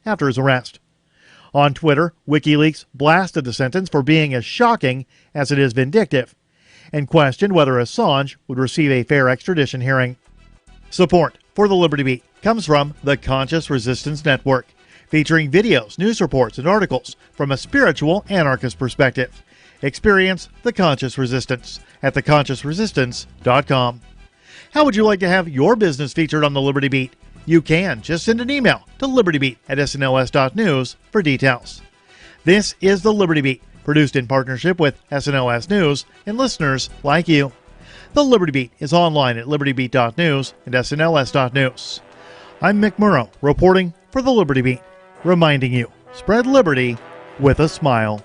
after his arrest. On Twitter, WikiLeaks blasted the sentence for being as shocking as it is vindictive and questioned whether Assange would receive a fair extradition hearing. Support for the Liberty Beat comes from the Conscious Resistance Network, featuring videos, news reports, and articles from a spiritual anarchist perspective. Experience the Conscious Resistance at theconsciousresistance.com. How would you like to have your business featured on the Liberty Beat? You can. Just send an email to libertybeat@snls.news for details. This is the Liberty Beat, produced in partnership with SNLS News and listeners like you. The Liberty Beat is online at libertybeat.news and snls.news. I'm Mick Murrow, reporting for the Liberty Beat, reminding you, spread liberty with a smile.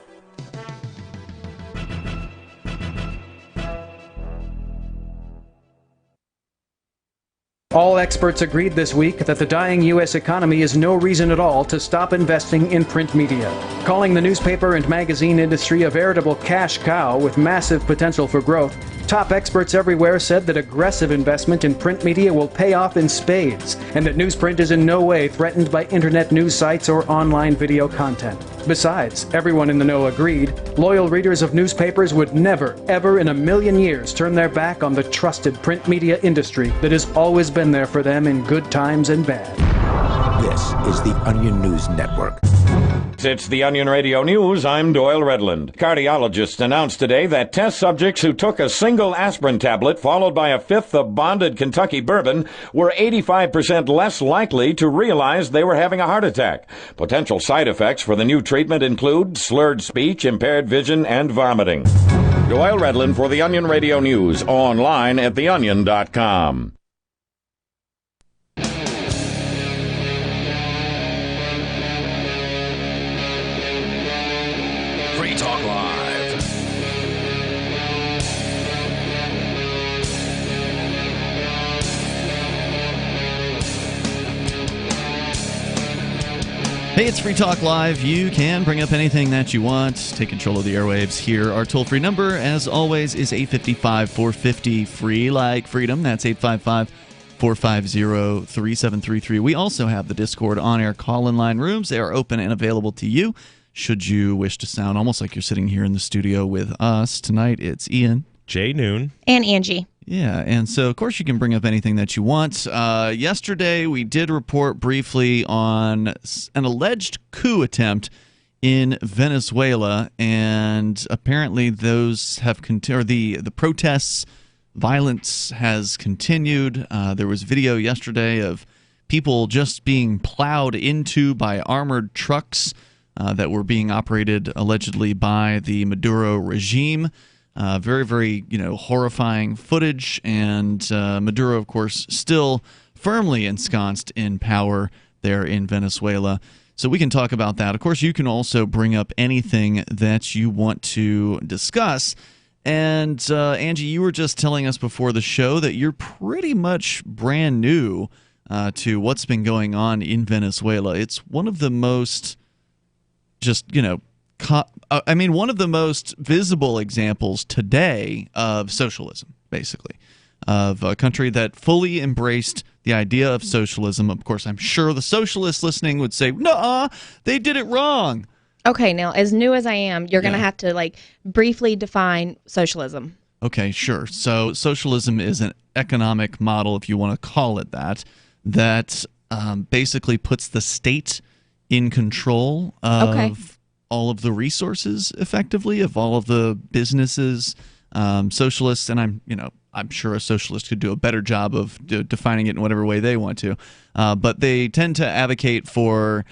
All experts agreed this week that the dying U.S. economy is no reason at all to stop investing in print media, calling the newspaper and magazine industry a veritable cash cow with massive potential for growth. Top experts everywhere said that aggressive investment in print media will pay off in spades, and that newsprint is in no way threatened by internet news sites or online video content. Besides, everyone in the know agreed, loyal readers of newspapers would never, ever in a million years turn their back on the trusted print media industry that has always been there for them in good times and bad. This is the Onion News Network. It's the Onion Radio News. I'm Doyle Redland. Cardiologists announced today that test subjects who took a single aspirin tablet followed by a fifth of bonded Kentucky bourbon were 85% less likely to realize they were having a heart attack. Potential side effects for the new treatment include slurred speech, impaired vision, and vomiting. Doyle Redland for the Onion Radio News, online at theonion.com. Free Talk Live. Hey, it's Free Talk Live. You can bring up anything that you want. Take control of the airwaves here. Our toll-free number, as always, is 855-450-FREE, like freedom. That's 855-450-3733. We also have the Discord on-air call-in line rooms. They are open and available to you, should you wish to sound almost like you're sitting here in the studio with us. Tonight, it's Ian, Jay Noon, and Angie. Yeah, and so, of course, you can bring up anything that you want. Yesterday, we did report briefly on an alleged coup attempt in Venezuela, and apparently those have continued. The protests, violence has continued. There was video yesterday of people just being plowed into by armored trucks that were being operated allegedly by the Maduro regime. Very, very, horrifying footage. And Maduro, of course, still firmly ensconced in power there in Venezuela. So we can talk about that. Of course, you can also bring up anything that you want to discuss. And Angie, you were just telling us before the show that you're pretty much brand new to what's been going on in Venezuela. It's one of the most one of the most visible examples today of socialism, basically, of a country that fully embraced the idea of socialism. Of course, I'm sure the socialists listening would say, "Nuh-uh, they did it wrong." Okay, now, as new as I am, you're going to have to, briefly define socialism. Okay, sure. So socialism is an economic model, if you want to call it that, that basically puts the state in control of all of the resources, effectively, of all of the businesses. Socialists, and I'm sure a socialist could do a better job of defining it in whatever way they want to, but they tend to advocate for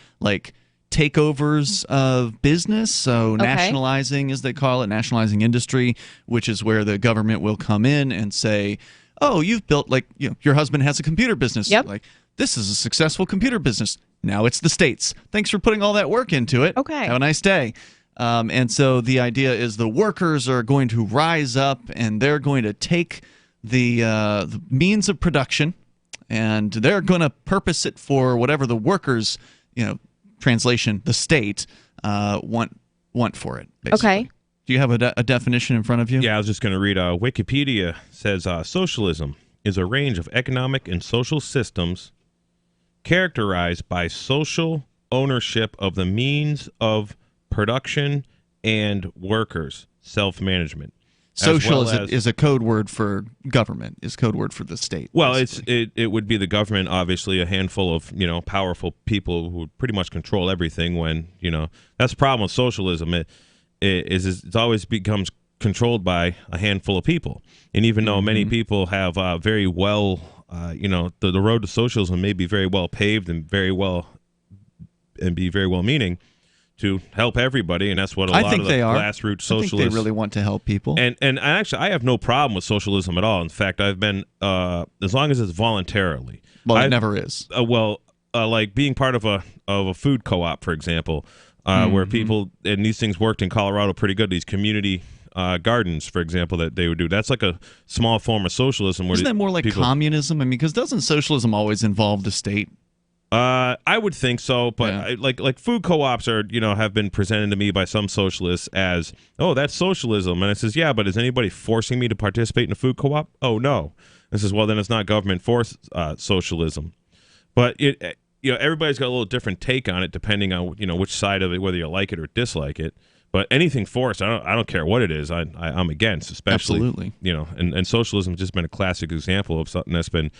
takeovers of business, so nationalizing, as they call it, nationalizing industry, which is where the government will come in and say, "Oh, you've built your husband has a computer business. Yep. This is a successful computer business. Now it's the state's. Thanks for putting all that work into it. Okay. Have a nice day." And so the idea is the workers are going to rise up and they're going to take the means of production and they're going to purpose it for whatever the workers, translation, the state, want for it, basically. Okay. Do you have a definition in front of you? Yeah, I was just going to read. Wikipedia says socialism is a range of economic and social systems characterized by social ownership of the means of production and workers, self-management. Socialism is a code word for government, is code word for the state. Well, basically. it would be the government, obviously, a handful of powerful people who pretty much control everything. When that's the problem with socialism. It always becomes controlled by a handful of people, and even though many people have very well, the road to socialism may be very well paved and be very well meaning to help everybody, and that's what a lot of the grassroots socialists. I think they really want to help people. And actually, I have no problem with socialism at all. In fact, I've been as long as it's voluntarily. Well, it never is. Like being part of a food co-op, for example, where people, and these things worked in Colorado pretty good. These community gardens, for example, that they would do. That's like a small form of socialism. Isn't that more like communism? I mean, because doesn't socialism always involve the state? I would think so, but like food co-ops are, have been presented to me by some socialists as, oh, that's socialism. And it says, yeah, but is anybody forcing me to participate in a food co-op? Oh, no. It says, well, then it's not government forced socialism. But everybody's got a little different take on it depending on, which side of it, whether you like it or dislike it. But anything forced, I don't care what it is, I'm against, especially. Absolutely. And socialism has just been a classic example of something that's been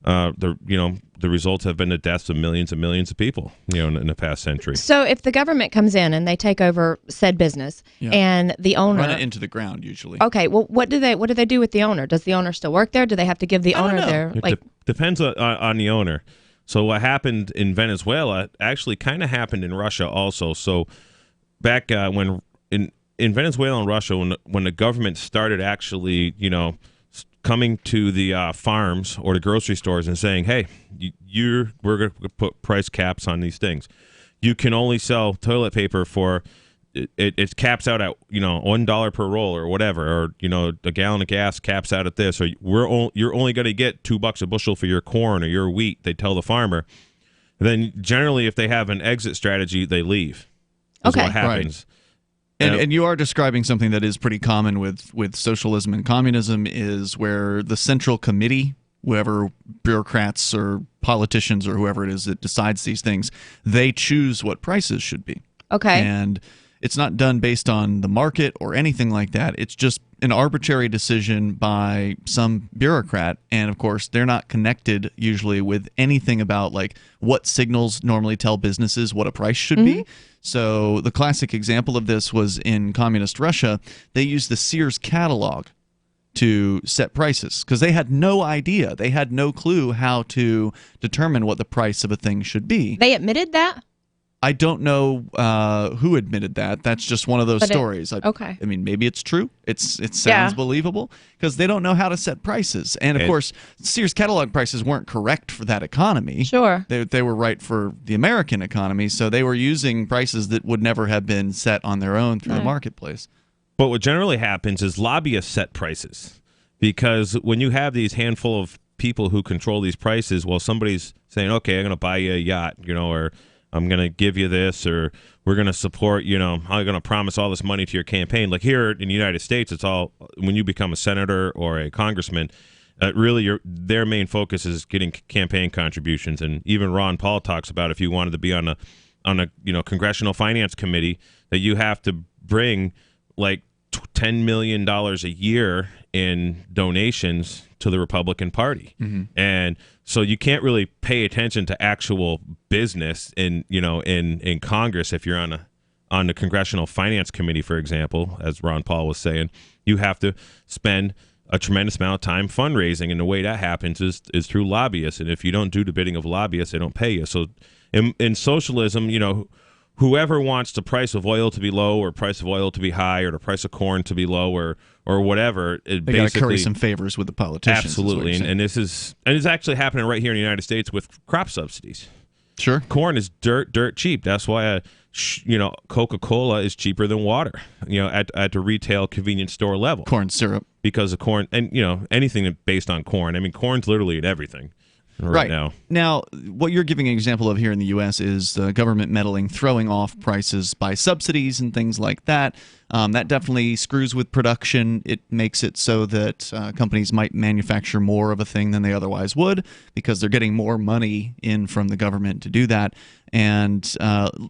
the results have been the deaths of millions and millions of people, in the past century. So if the government comes in and they take over said business and the owner run it into the ground usually. Okay, well, what do they do with the owner? Does the owner still work there? Do they have to give the owner their depends on the owner. So what happened in Venezuela actually kind of happened in Russia also. So back when in Venezuela and Russia, when the government started actually, coming to the farms or the grocery stores and saying, hey, we're going to put price caps on these things. You can only sell toilet paper for, it caps out at, $1 per roll or whatever, or, a gallon of gas caps out at this, or you're only going to get $2 a bushel for your corn or your wheat, they tell the farmer. And then generally if they have an exit strategy, they leave. That's what happens. Right. And you are describing something that is pretty common with socialism and communism, is where the central committee, whoever bureaucrats or politicians or whoever it is that decides these things, they choose what prices should be. Okay. And it's not done based on the market or anything like that. It's just an arbitrary decision by some bureaucrat. And, of course, they're not connected usually with anything about, like, what signals normally tell businesses what a price should be. So the classic example of this was in communist Russia. They used the Sears catalog to set prices because they had no idea. They had no clue how to determine what the price of a thing should be. They admitted that? I don't know who admitted that. That's just one of those stories. Okay. I mean, maybe it's true. It sounds believable because they don't know how to set prices. And, of course, Sears catalog prices weren't correct for that economy. Sure. They were right for the American economy, so they were using prices that would never have been set on their own through the marketplace. But what generally happens is lobbyists set prices, because when you have these handful of people who control these prices, well, somebody's saying, okay, I'm going to buy you a yacht, or I'm going to give you this, or we're going to support, I'm going to promise all this money to your campaign. Like here in the United States, it's all, when you become a senator or a congressman, really their main focus is getting campaign contributions. And even Ron Paul talks about if you wanted to be on a congressional finance committee, that you have to bring like $10 million a year in donations to the Republican Party. And so you can't really pay attention to actual business in Congress if you're on the Congressional Finance Committee, for example, as Ron Paul was saying. You have to spend a tremendous amount of time fundraising, and the way that happens is through lobbyists. And if you don't do the bidding of lobbyists, they don't pay you. So in socialism, whoever wants the price of oil to be low or price of oil to be high or the price of corn to be low or whatever, they got to curry some favors with the politicians. Absolutely, and it's actually happening right here in the United States with crop subsidies. Sure, corn is dirt cheap. That's why Coca-Cola is cheaper than water. At the retail convenience store level. Corn syrup, because of corn, and anything based on corn. I mean, corn's literally in everything. right now. Now, what you're giving an example of here in the U.S. is government meddling, throwing off prices by subsidies and things like that. That definitely screws with production. It makes it so that companies might manufacture more of a thing than they otherwise would because they're getting more money in from the government to do that. And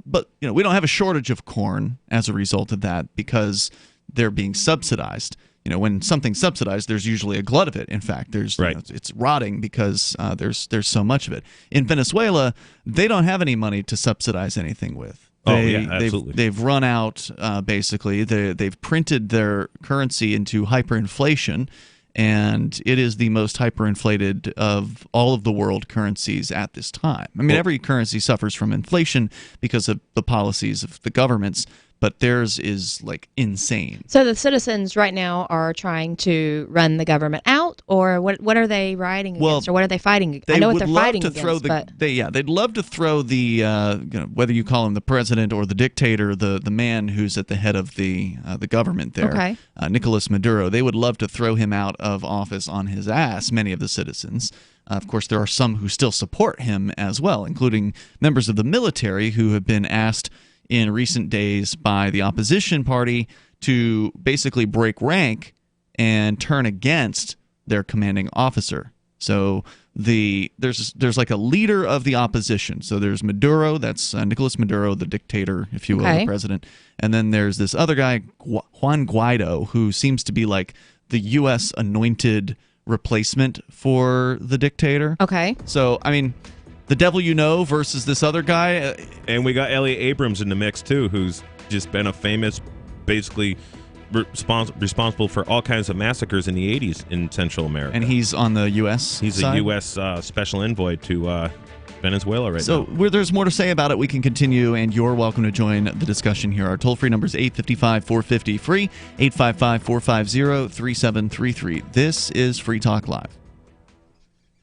but we don't have a shortage of corn as a result of that because they're being subsidized. When something's subsidized, there's usually a glut of it. In fact, it's rotting because there's so much of it. In Venezuela, they don't have any money to subsidize anything with. Absolutely. They've run out, basically. They've printed their currency into hyperinflation, and it is the most hyperinflated of all of the world currencies at this time. I mean, every currency suffers from inflation because of the policies of the governments, but theirs is like insane. So the citizens right now are trying to run the government out, or what are they rioting against, or what are they fighting against? I know what they're fighting against, but they'd love to throw the whether you call him the president or the dictator, the man who's at the head of the government there, Nicolas Maduro. They would love to throw him out of office on his ass. Many of the citizens. Of course, there are some who still support him as well, including members of the military who have been asked in recent days by the opposition party to basically break rank and turn against their commanding officer. So there's like a leader of the opposition. So there's Maduro, that's Nicolas Maduro, the dictator, if you will, the president. And then there's this other guy, Juan Guaido, who seems to be like the U.S. anointed replacement for the dictator. Okay. So, I mean, the devil you know versus this other guy. And we got Elliot Abrams in the mix, too, who's just been a famous, basically responsible for all kinds of massacres in the 80s in Central America. And he's on the U.S. He's side? a U.S. Special envoy to Venezuela right now. So there's more to say about it. We can continue, and you're welcome to join the discussion here. Our toll-free number is 855-450-FREE, 855-450-3733. This is Free Talk Live.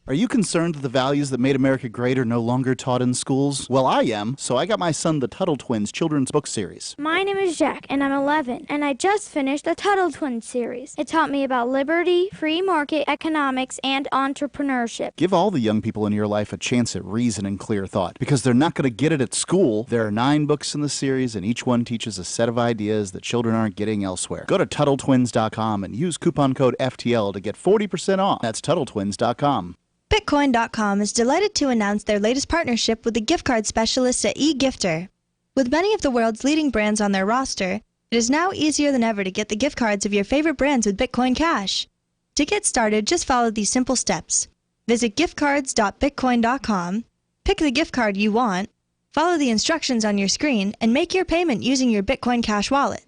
Are you concerned that the values that made America great are no longer taught in schools? Well, I am, so I got my son the Tuttle Twins children's book series. My name is Jack, and I'm 11, and I just finished the Tuttle Twins series. It taught me about liberty, free market economics, and entrepreneurship. Give all the young people in your life a chance at reason and clear thought, because they're not going to get it at school. There are 9 books in the series, and each one teaches a set of ideas that children aren't getting elsewhere. Go to TuttleTwins.com and use coupon code FTL to get 40% off. That's TuttleTwins.com. Bitcoin.com is delighted to announce their latest partnership with the gift card specialists at eGifter. With many of the world's leading brands on their roster, it is now easier than ever to get the gift cards of your favorite brands with Bitcoin Cash. To get started, just follow these simple steps. Visit giftcards.bitcoin.com, pick the gift card you want, follow the instructions on your screen, and make your payment using your Bitcoin Cash wallet.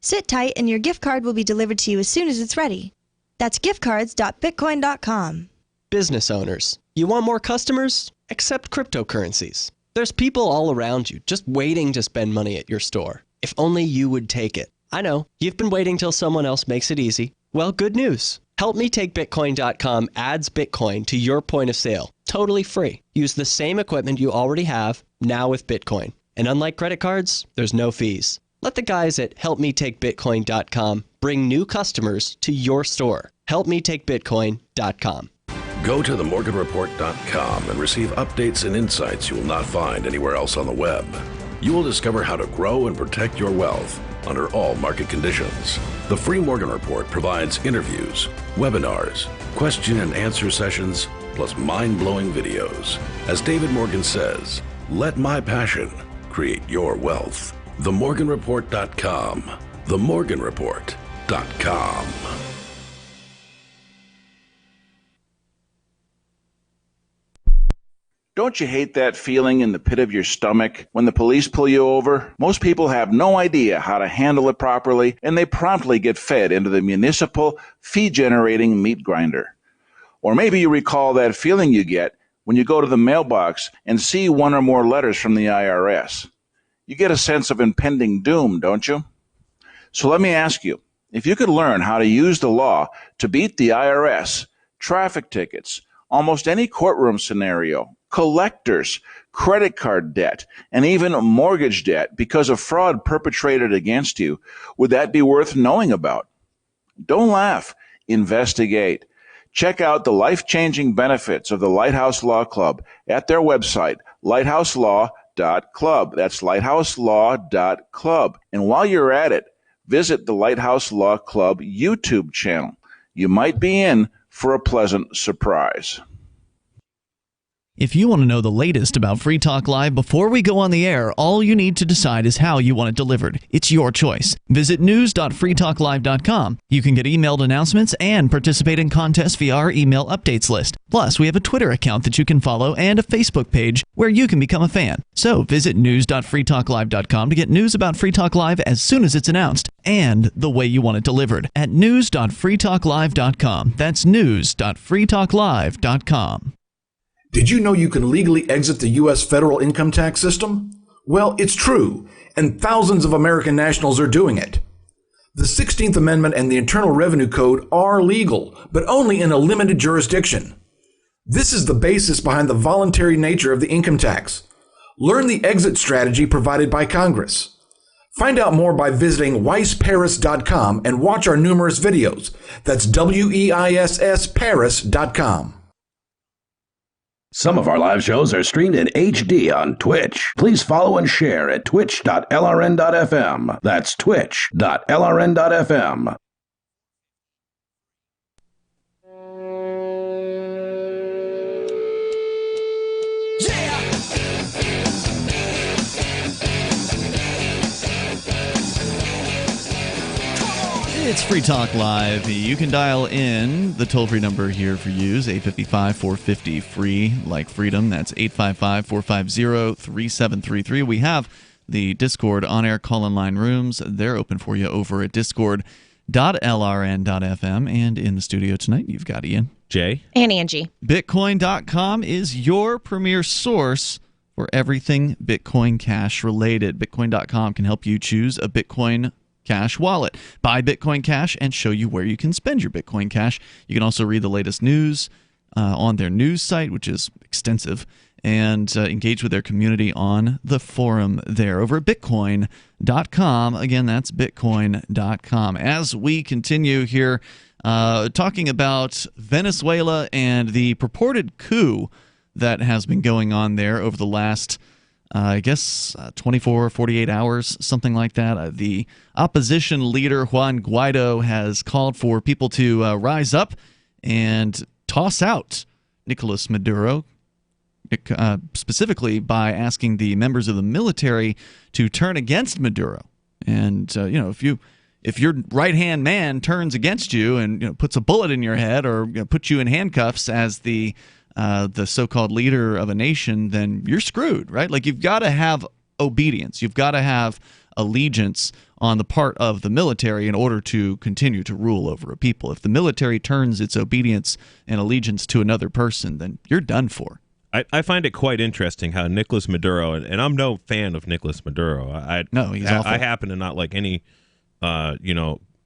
Sit tight and your gift card will be delivered to you as soon as it's ready. That's giftcards.bitcoin.com. Business owners, you want more customers? Accept cryptocurrencies. There's people all around you just waiting to spend money at your store. If only you would take it. I know, you've been waiting till someone else makes it easy. Well, good news. HelpMeTakeBitcoin.com adds Bitcoin to your point of sale, totally free. Use the same equipment you already have, now with Bitcoin. And unlike credit cards, there's no fees. Let the guys at HelpMeTakeBitcoin.com bring new customers to your store. HelpMeTakeBitcoin.com. Go to themorganreport.com and receive updates and insights you will not find anywhere else on the web. You will discover how to grow and protect your wealth under all market conditions. The Free Morgan Report provides interviews, webinars, question and answer sessions, plus mind-blowing videos. As David Morgan says, let my passion create your wealth. Themorganreport.com. Themorganreport.com. Don't you hate that feeling in the pit of your stomach when the police pull you over? Most people have no idea how to handle it properly, and they promptly get fed into the municipal fee-generating meat grinder. Or maybe you recall that feeling you get when you go to the mailbox and see one or more letters from the IRS. You get a sense of impending doom, don't you? So let me ask you, if you could learn how to use the law to beat the IRS, traffic tickets, almost any courtroom scenario, collectors, credit card debt, and even mortgage debt because of fraud perpetrated against you, would that be worth knowing about? Don't laugh. Investigate. Check out the life-changing benefits of the Lighthouse Law Club at their website, lighthouselaw.club. That's lighthouselaw.club. And while you're at it, visit the Lighthouse Law Club YouTube channel. You might be in for a pleasant surprise. If you want to know the latest about Free Talk Live before we go on the air, all you need to decide is how you want it delivered. It's your choice. Visit news.freetalklive.com. You can get emailed announcements and participate in contests via our email updates list. Plus, we have a Twitter account that you can follow and a Facebook page where you can become a fan. So visit news.freetalklive.com to get news about Free Talk Live as soon as it's announced and the way you want it delivered at news.freetalklive.com. That's news.freetalklive.com. Did you know you can legally exit the U.S. federal income tax system? Well, it's true, and thousands of American nationals are doing it. The 16th Amendment and the Internal Revenue Code are legal, but only in a limited jurisdiction. This is the basis behind the voluntary nature of the income tax. Learn the exit strategy provided by Congress. Find out more by visiting weissparis.com and watch our numerous videos. That's WEISSparis.com. Some of our live shows are streamed in HD on Twitch. Please follow and share at twitch.lrn.fm. That's twitch.lrn.fm. It's Free Talk Live. You can dial in. The toll-free number here for you is 855-450-FREE, like freedom. That's 855-450-3733. We have the Discord on-air call-in line rooms. They're open for you over at discord.lrn.fm. And in the studio tonight, you've got Ian, Jay, and Angie. Bitcoin.com is your premier source for everything Bitcoin Cash related. Bitcoin.com can help you choose a Bitcoin Cash wallet. Buy Bitcoin Cash and show you where you can spend your Bitcoin Cash. You can also read the latest news on their news site, which is extensive, and engage with their community on the forum there over at Bitcoin.com. Again, that's Bitcoin.com. As we continue here talking about Venezuela and the purported coup that has been going on there over the last 24, 48 hours, something like that. The opposition leader, Juan Guaido, has called for people to rise up and toss out Nicolas Maduro, specifically by asking the members of the military to turn against Maduro. And, if your right-hand man turns against you and puts a bullet in your head or puts you in handcuffs as the so-called leader of a nation, then you're screwed, right? Like, you've got to have obedience. You've got to have allegiance on the part of the military in order to continue to rule over a people. If the military turns its obedience and allegiance to another person, then you're done for. I find it quite interesting how Nicolas Maduro, and I'm no fan of Nicolas Maduro. He's awful. I happen to not like any,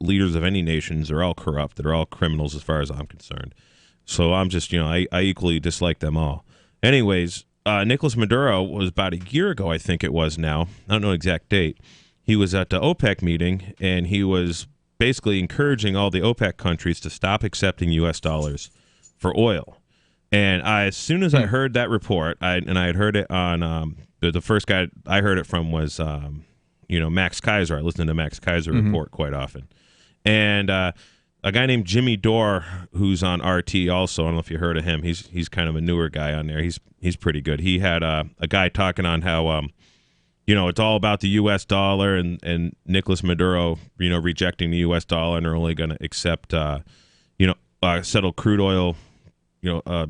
leaders of any nations. They're all corrupt. They're all criminals as far as I'm concerned. So I'm just, I equally dislike them all. Anyways, Nicolas Maduro was about a year ago, I think it was now. I don't know the exact date. He was at the OPEC meeting, and he was basically encouraging all the OPEC countries to stop accepting U.S. dollars for oil. And as soon as I heard that report, I had heard it on the first guy I heard it from was, Max Kaiser. I listen to Max Kaiser report quite often. And a guy named Jimmy Dore, who's on RT also. I don't know if you heard of him. He's kind of a newer guy on there. He's pretty good. He had a guy talking on how it's all about the U.S. dollar and Nicolas Maduro, rejecting the U.S. dollar and are only going to accept settle crude oil,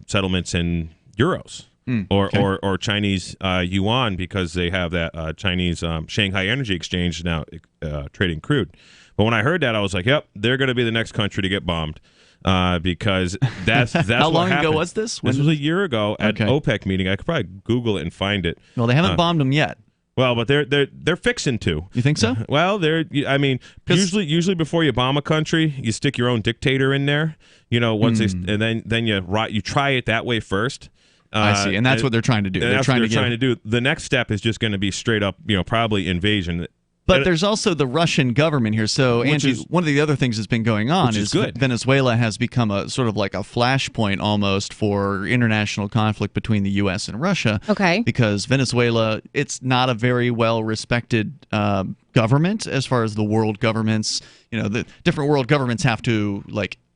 settlements in euros or Chinese yuan, because they have that Chinese Shanghai Energy Exchange now trading crude. But when I heard that, I was like, yep, they're going to be the next country to get bombed, because that's How long ago was this? This was a year ago at OPEC meeting. I could probably Google it and find it. Well, they haven't bombed them yet. Well, but they're fixing to. You think so? Well, usually before you bomb a country, you stick your own dictator in there. Once and then you try it that way first. I see, and that's what they're trying to do. They're trying to do. The next step is just going to be straight up, probably invasion. But there's also the Russian government here. So, Angie, one of the other things that's been going on is Venezuela has become a sort of like a flashpoint almost for international conflict between the U.S. and Russia. Okay. Because Venezuela, it's not a very well-respected government as far as the world governments. The different world governments have to,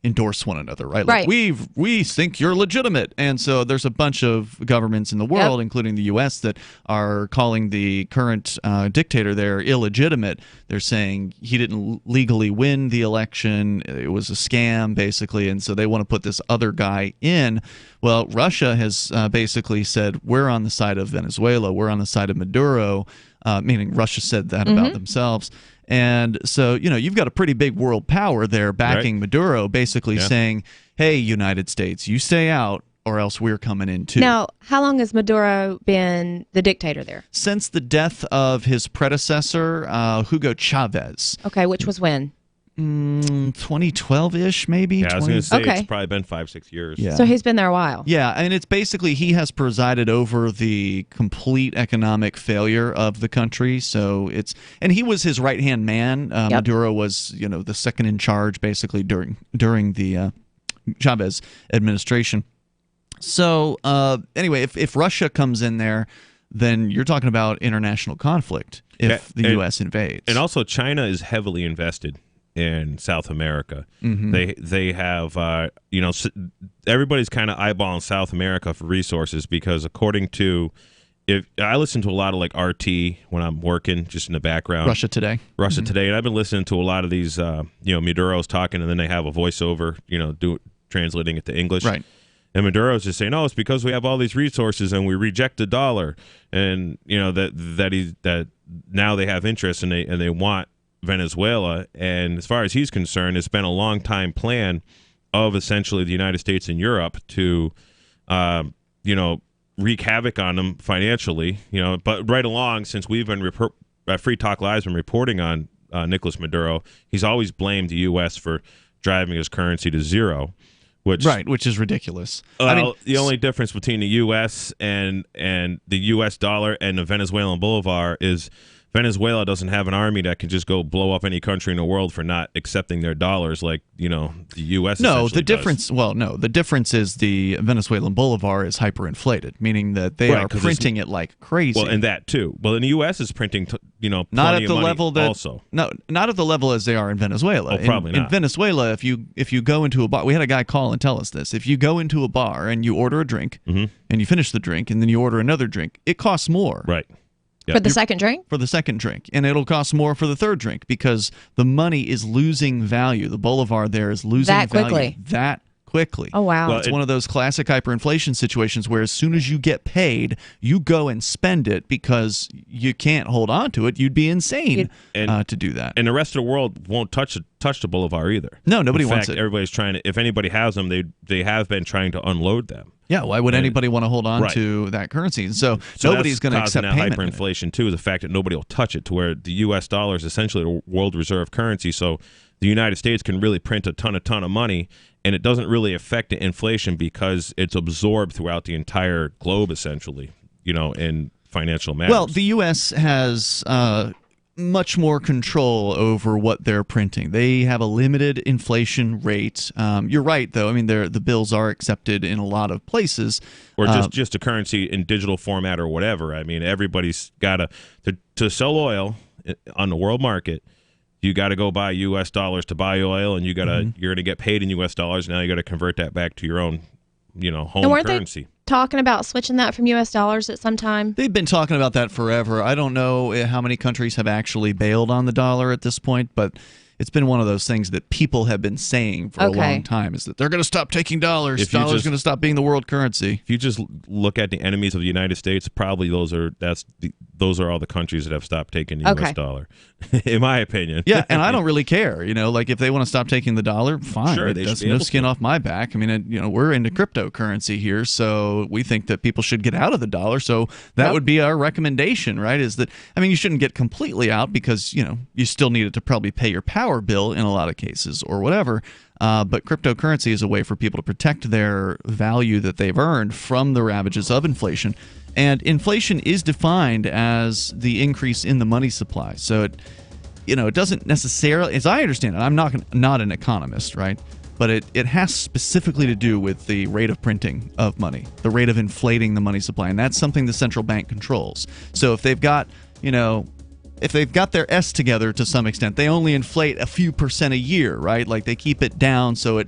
endorse one another, right? Like, we think you're legitimate. And so there's a bunch of governments in the world, including the U.S., that are calling the current dictator there illegitimate. They're saying he didn't legally win the election. It was a scam, basically. And so they want to put this other guy in. Well, Russia has basically said, we're on the side of Venezuela. We're on the side of Maduro, meaning Russia said that about themselves. And so, you've got a pretty big world power there backing Maduro, basically saying, hey, United States, you stay out or else we're coming in too. Now, how long has Maduro been the dictator there? Since the death of his predecessor, Hugo Chavez. Okay, which was when? 2012-ish, maybe. Yeah, I was going to say it's probably been 5-6 years. Yeah. So he's been there a while. Yeah, and it's basically he has presided over the complete economic failure of the country. So and he was his right-hand man. Maduro was, the second in charge basically during the Chavez administration. So anyway, if Russia comes in there, then you're talking about international conflict if the U.S. invades. And also China is heavily invested in South America. They have everybody's kind of eyeballing South America for resources because according to if I listen to a lot of RT when I'm working just in the background. Russia Today, and I've been listening to a lot of these Maduro's talking and then they have a voiceover translating it to English. Right. And Maduro's just saying, "Oh, it's because we have all these resources and we reject the dollar, and that now they have interest and they want Venezuela." And as far as he's concerned, it's been a long time plan of essentially the United States and Europe to, wreak havoc on them financially. But right along since we've been Free Talk Live's been reporting on Nicolas Maduro, he's always blamed the U.S. for driving his currency to zero. Which is ridiculous. The only difference between the U.S. and the U.S. dollar and the Venezuelan bolivar is Venezuela doesn't have an army that can just go blow up any country in the world for not accepting their dollars like, the U.S. No, the difference the difference is the Venezuelan bolivar is hyperinflated, meaning that they are printing it like crazy. Well, and that too. Well, and the U.S. is printing, not at the level that also. No, not at the level as they are in Venezuela. Oh, probably not. In Venezuela, if you go into a bar, we had a guy call and tell us this. If you go into a bar and you order a drink and you finish the drink and then you order another drink, it costs more. Right. Yeah. For the second drink? For the second drink. And it'll cost more for the third drink because the money is losing value. The bolivar there is losing value that quickly. Oh, wow. Well, it's one of those classic hyperinflation situations where as soon as you get paid, you go and spend it because you can't hold on to it. You'd be insane to do that. And the rest of the world won't touch the bolivar either. No, nobody wants it. Everybody's trying to, if anybody has them, they have been trying to unload them. Yeah, why would anybody want to hold on to that currency? And so nobody's going to accept payment. Hyperinflation too, the fact that nobody will touch it, to where the U.S. dollar is essentially a world reserve currency. So the United States can really print a ton of money, and it doesn't really affect the inflation because it's absorbed throughout the entire globe, essentially. In financial matters. Well, the U.S. has much more control over what they're printing. They have a limited inflation rate. You're right, though. I mean, the bills are accepted in a lot of places. Or just a currency in digital format or whatever. I mean, everybody's got to sell oil on the world market. You got to go buy U.S. dollars to buy oil, and you're going to get paid in U.S. dollars. Now you got to convert that back to your own, home currency. Talking about switching that from U.S. dollars at some time? They've been talking about that forever. I don't know how many countries have actually bailed on the dollar at this point, but it's been one of those things that people have been saying for a long time, is that they're going to stop taking dollars. Dollar's going to stop being the world currency. If you just look at the enemies of the United States, probably those are all the countries that have stopped taking the U.S. dollar, in my opinion. Yeah, and I don't really care. If they want to stop taking the dollar, fine. Sure, that's no skin off my back. I mean, we're into cryptocurrency here, so we think that people should get out of the dollar. So that would be our recommendation, right? Is that, you shouldn't get completely out because, you still need it to probably pay your power bill in a lot of cases or whatever. But cryptocurrency is a way for people to protect their value that they've earned from the ravages of inflation. And inflation is defined as the increase in the money supply. So it doesn't necessarily, as I understand it, I'm not an economist, right? But it has specifically to do with the rate of printing of money, the rate of inflating the money supply, and that's something the central bank controls. So if they've got their S together to some extent, they only inflate a few percent a year, right? Like they keep it down so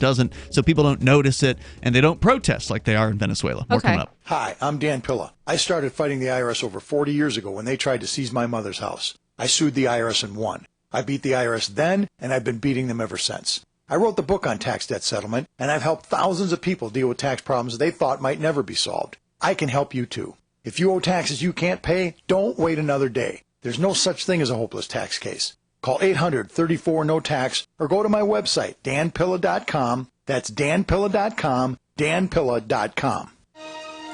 people don't notice it, and they don't protest like they are in Venezuela. More coming up. Hi, I'm Dan Pilla. I started fighting the IRS over 40 years ago when they tried to seize my mother's house. I sued the IRS and won. I beat the IRS then, and I've been beating them ever since. I wrote the book on tax debt settlement, and I've helped thousands of people deal with tax problems they thought might never be solved. I can help you too. If you owe taxes you can't pay, don't wait another day. There's no such thing as a hopeless tax case. Call 800-34-NO-TAX or go to my website, danpilla.com. That's danpilla.com, danpilla.com.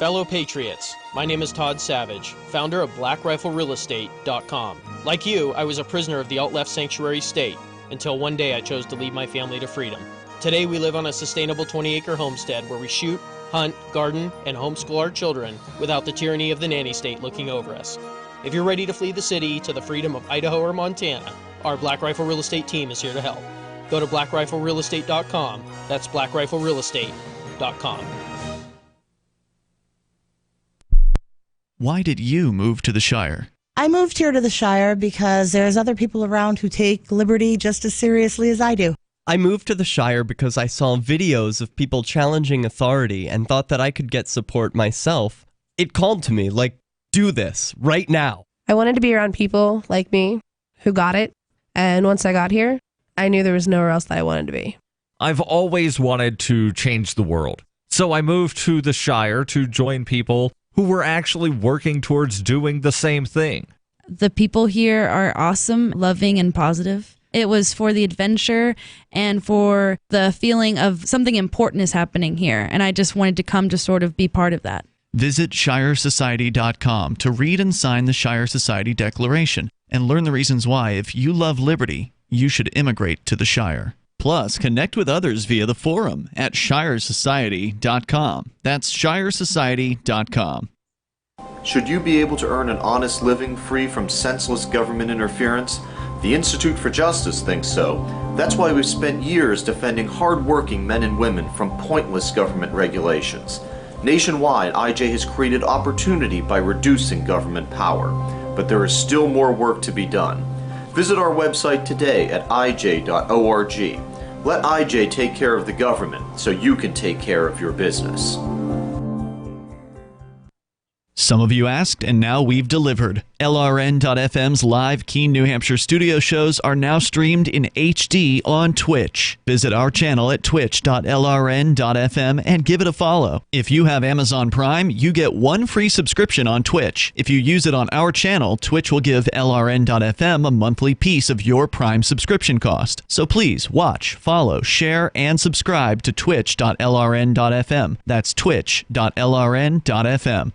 Fellow Patriots, my name is Todd Savage, founder of BlackRifleRealEstate.com. Like you, I was a prisoner of the alt-left sanctuary state until one day I chose to lead my family to freedom. Today we live on a sustainable 20-acre homestead where we shoot, hunt, garden, and homeschool our children without the tyranny of the nanny state looking over us. If you're ready to flee the city to the freedom of Idaho or Montana, our Black Rifle Real Estate team is here to help. Go to BlackRifleRealEstate.com. That's BlackRifleRealEstate.com. Why did you move to the Shire? I moved here to the Shire because there's other people around who take liberty just as seriously as I do. I moved to the Shire because I saw videos of people challenging authority and thought that I could get support myself. It called to me, like, do this right now. I wanted to be around people like me who got it. And once I got here, I knew there was nowhere else that I wanted to be. I've always wanted to change the world. So I moved to the Shire to join people who were actually working towards doing the same thing. The people here are awesome, loving, and positive. It was for the adventure and for the feeling of something important is happening here. And I just wanted to come to sort of be part of that. Visit ShireSociety.com to read and sign the Shire Society Declaration and learn the reasons why, if you love liberty, you should immigrate to the Shire. Plus, connect with others via the forum at ShireSociety.com. That's ShireSociety.com. Should you be able to earn an honest living free from senseless government interference? The Institute for Justice thinks so. That's why we've spent years defending hard-working men and women from pointless government regulations. Nationwide, IJ has created opportunity by reducing government power, but there is still more work to be done. Visit our website today at ij.org. Let IJ take care of the government so you can take care of your business. Some of you asked, and now we've delivered. LRN.FM's live Keene, New Hampshire studio shows are now streamed in HD on Twitch. Visit our channel at twitch.lrn.fm and give it a follow. If you have Amazon Prime, you get one free subscription on Twitch. If you use it on our channel, Twitch will give LRN.FM a monthly piece of your Prime subscription cost. So please watch, follow, share, and subscribe to twitch.lrn.fm. That's twitch.lrn.fm.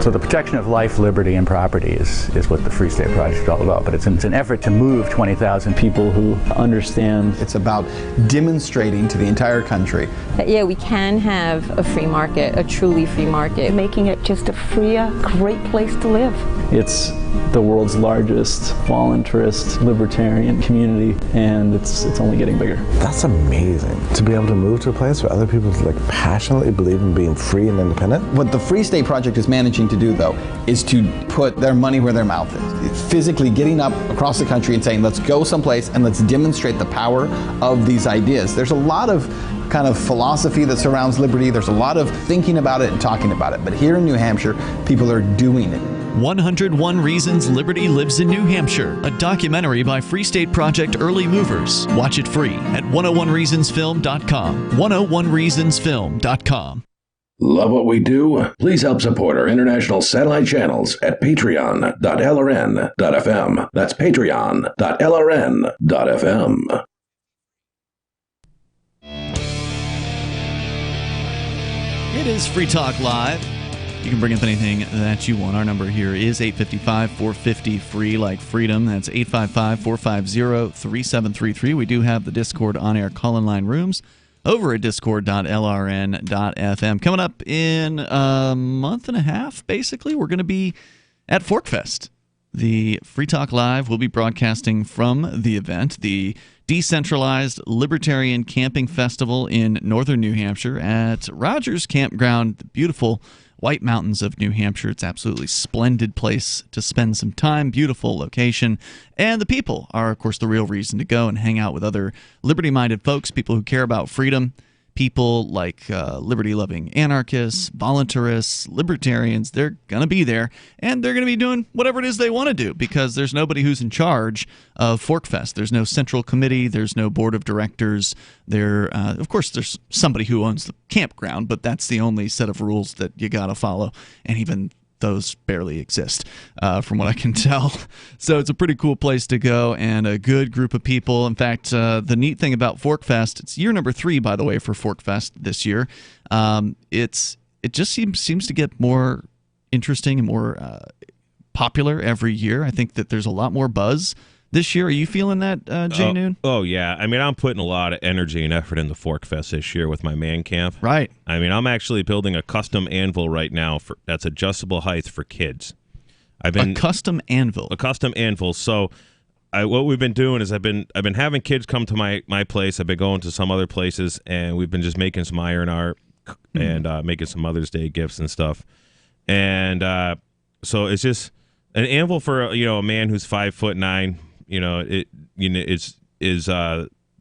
So the protection of life, liberty, and property is what the Free State Project is all about. But it's an effort to move 20,000 people who understand. It's about demonstrating to the entire country that, yeah, we can have a free market, a truly free market. Making it just a freer, great place to live. It's the world's largest voluntarist libertarian community, and it's only getting bigger. That's amazing, to be able to move to a place where other people passionately believe in being free and independent. What the Free State Project is managing to do, though, is to put their money where their mouth is. It's physically getting up across the country and saying, let's go someplace and let's demonstrate the power of these ideas. There's a lot of kind of philosophy that surrounds liberty. There's a lot of thinking about it and talking about it. But here in New Hampshire, people are doing it. 101 Reasons Liberty Lives in New Hampshire, a documentary by Free State Project Early Movers. Watch it free at 101reasonsfilm.com. 101reasonsfilm.com. Love what we do? Please help support our international satellite channels at patreon.lrn.fm. That's patreon.lrn.fm. It is Free Talk Live. You can bring up anything that you want. Our number here is 855-450-FREE, like freedom. That's 855-450-3733. We do have the Discord on-air call-in line rooms over at discord.lrn.fm. Coming up in a month and a half, basically, we're going to be at ForkFest. The Free Talk Live will be broadcasting from the event, the Decentralized Libertarian Camping Festival in northern New Hampshire at Rogers Campground, the beautiful White Mountains of New Hampshire. It's absolutely splendid place to spend some time, beautiful location, and the people are, of course, the real reason to go and hang out with other liberty-minded folks, people who care about freedom, people like liberty-loving anarchists, voluntarists, libertarians. They're going to be there, and they're going to be doing whatever it is they want to do because there's nobody who's in charge of ForkFest. There's no central committee. There's no board of directors. Of course, there's somebody who owns the campground, but that's the only set of rules that you got to follow, and even those barely exist, from what I can tell. So it's a pretty cool place to go and a good group of people. In fact, the neat thing about ForkFest, it's year number 3, by the way, for ForkFest this year. It just seems to get more interesting and more popular every year. I think that there's a lot more buzz this year. Are you feeling that, Jay Noon? Oh, yeah. I mean, I'm putting a lot of energy and effort into ForkFest this year with my man camp. Right. I mean, I'm actually building a custom anvil right now that's adjustable height for kids. A custom anvil? A custom anvil. So what we've been doing is I've been having kids come to my place. I've been going to some other places, and we've been just making some iron art and making some Mother's Day gifts and stuff. And so it's just an anvil for a man who's 5'9". It's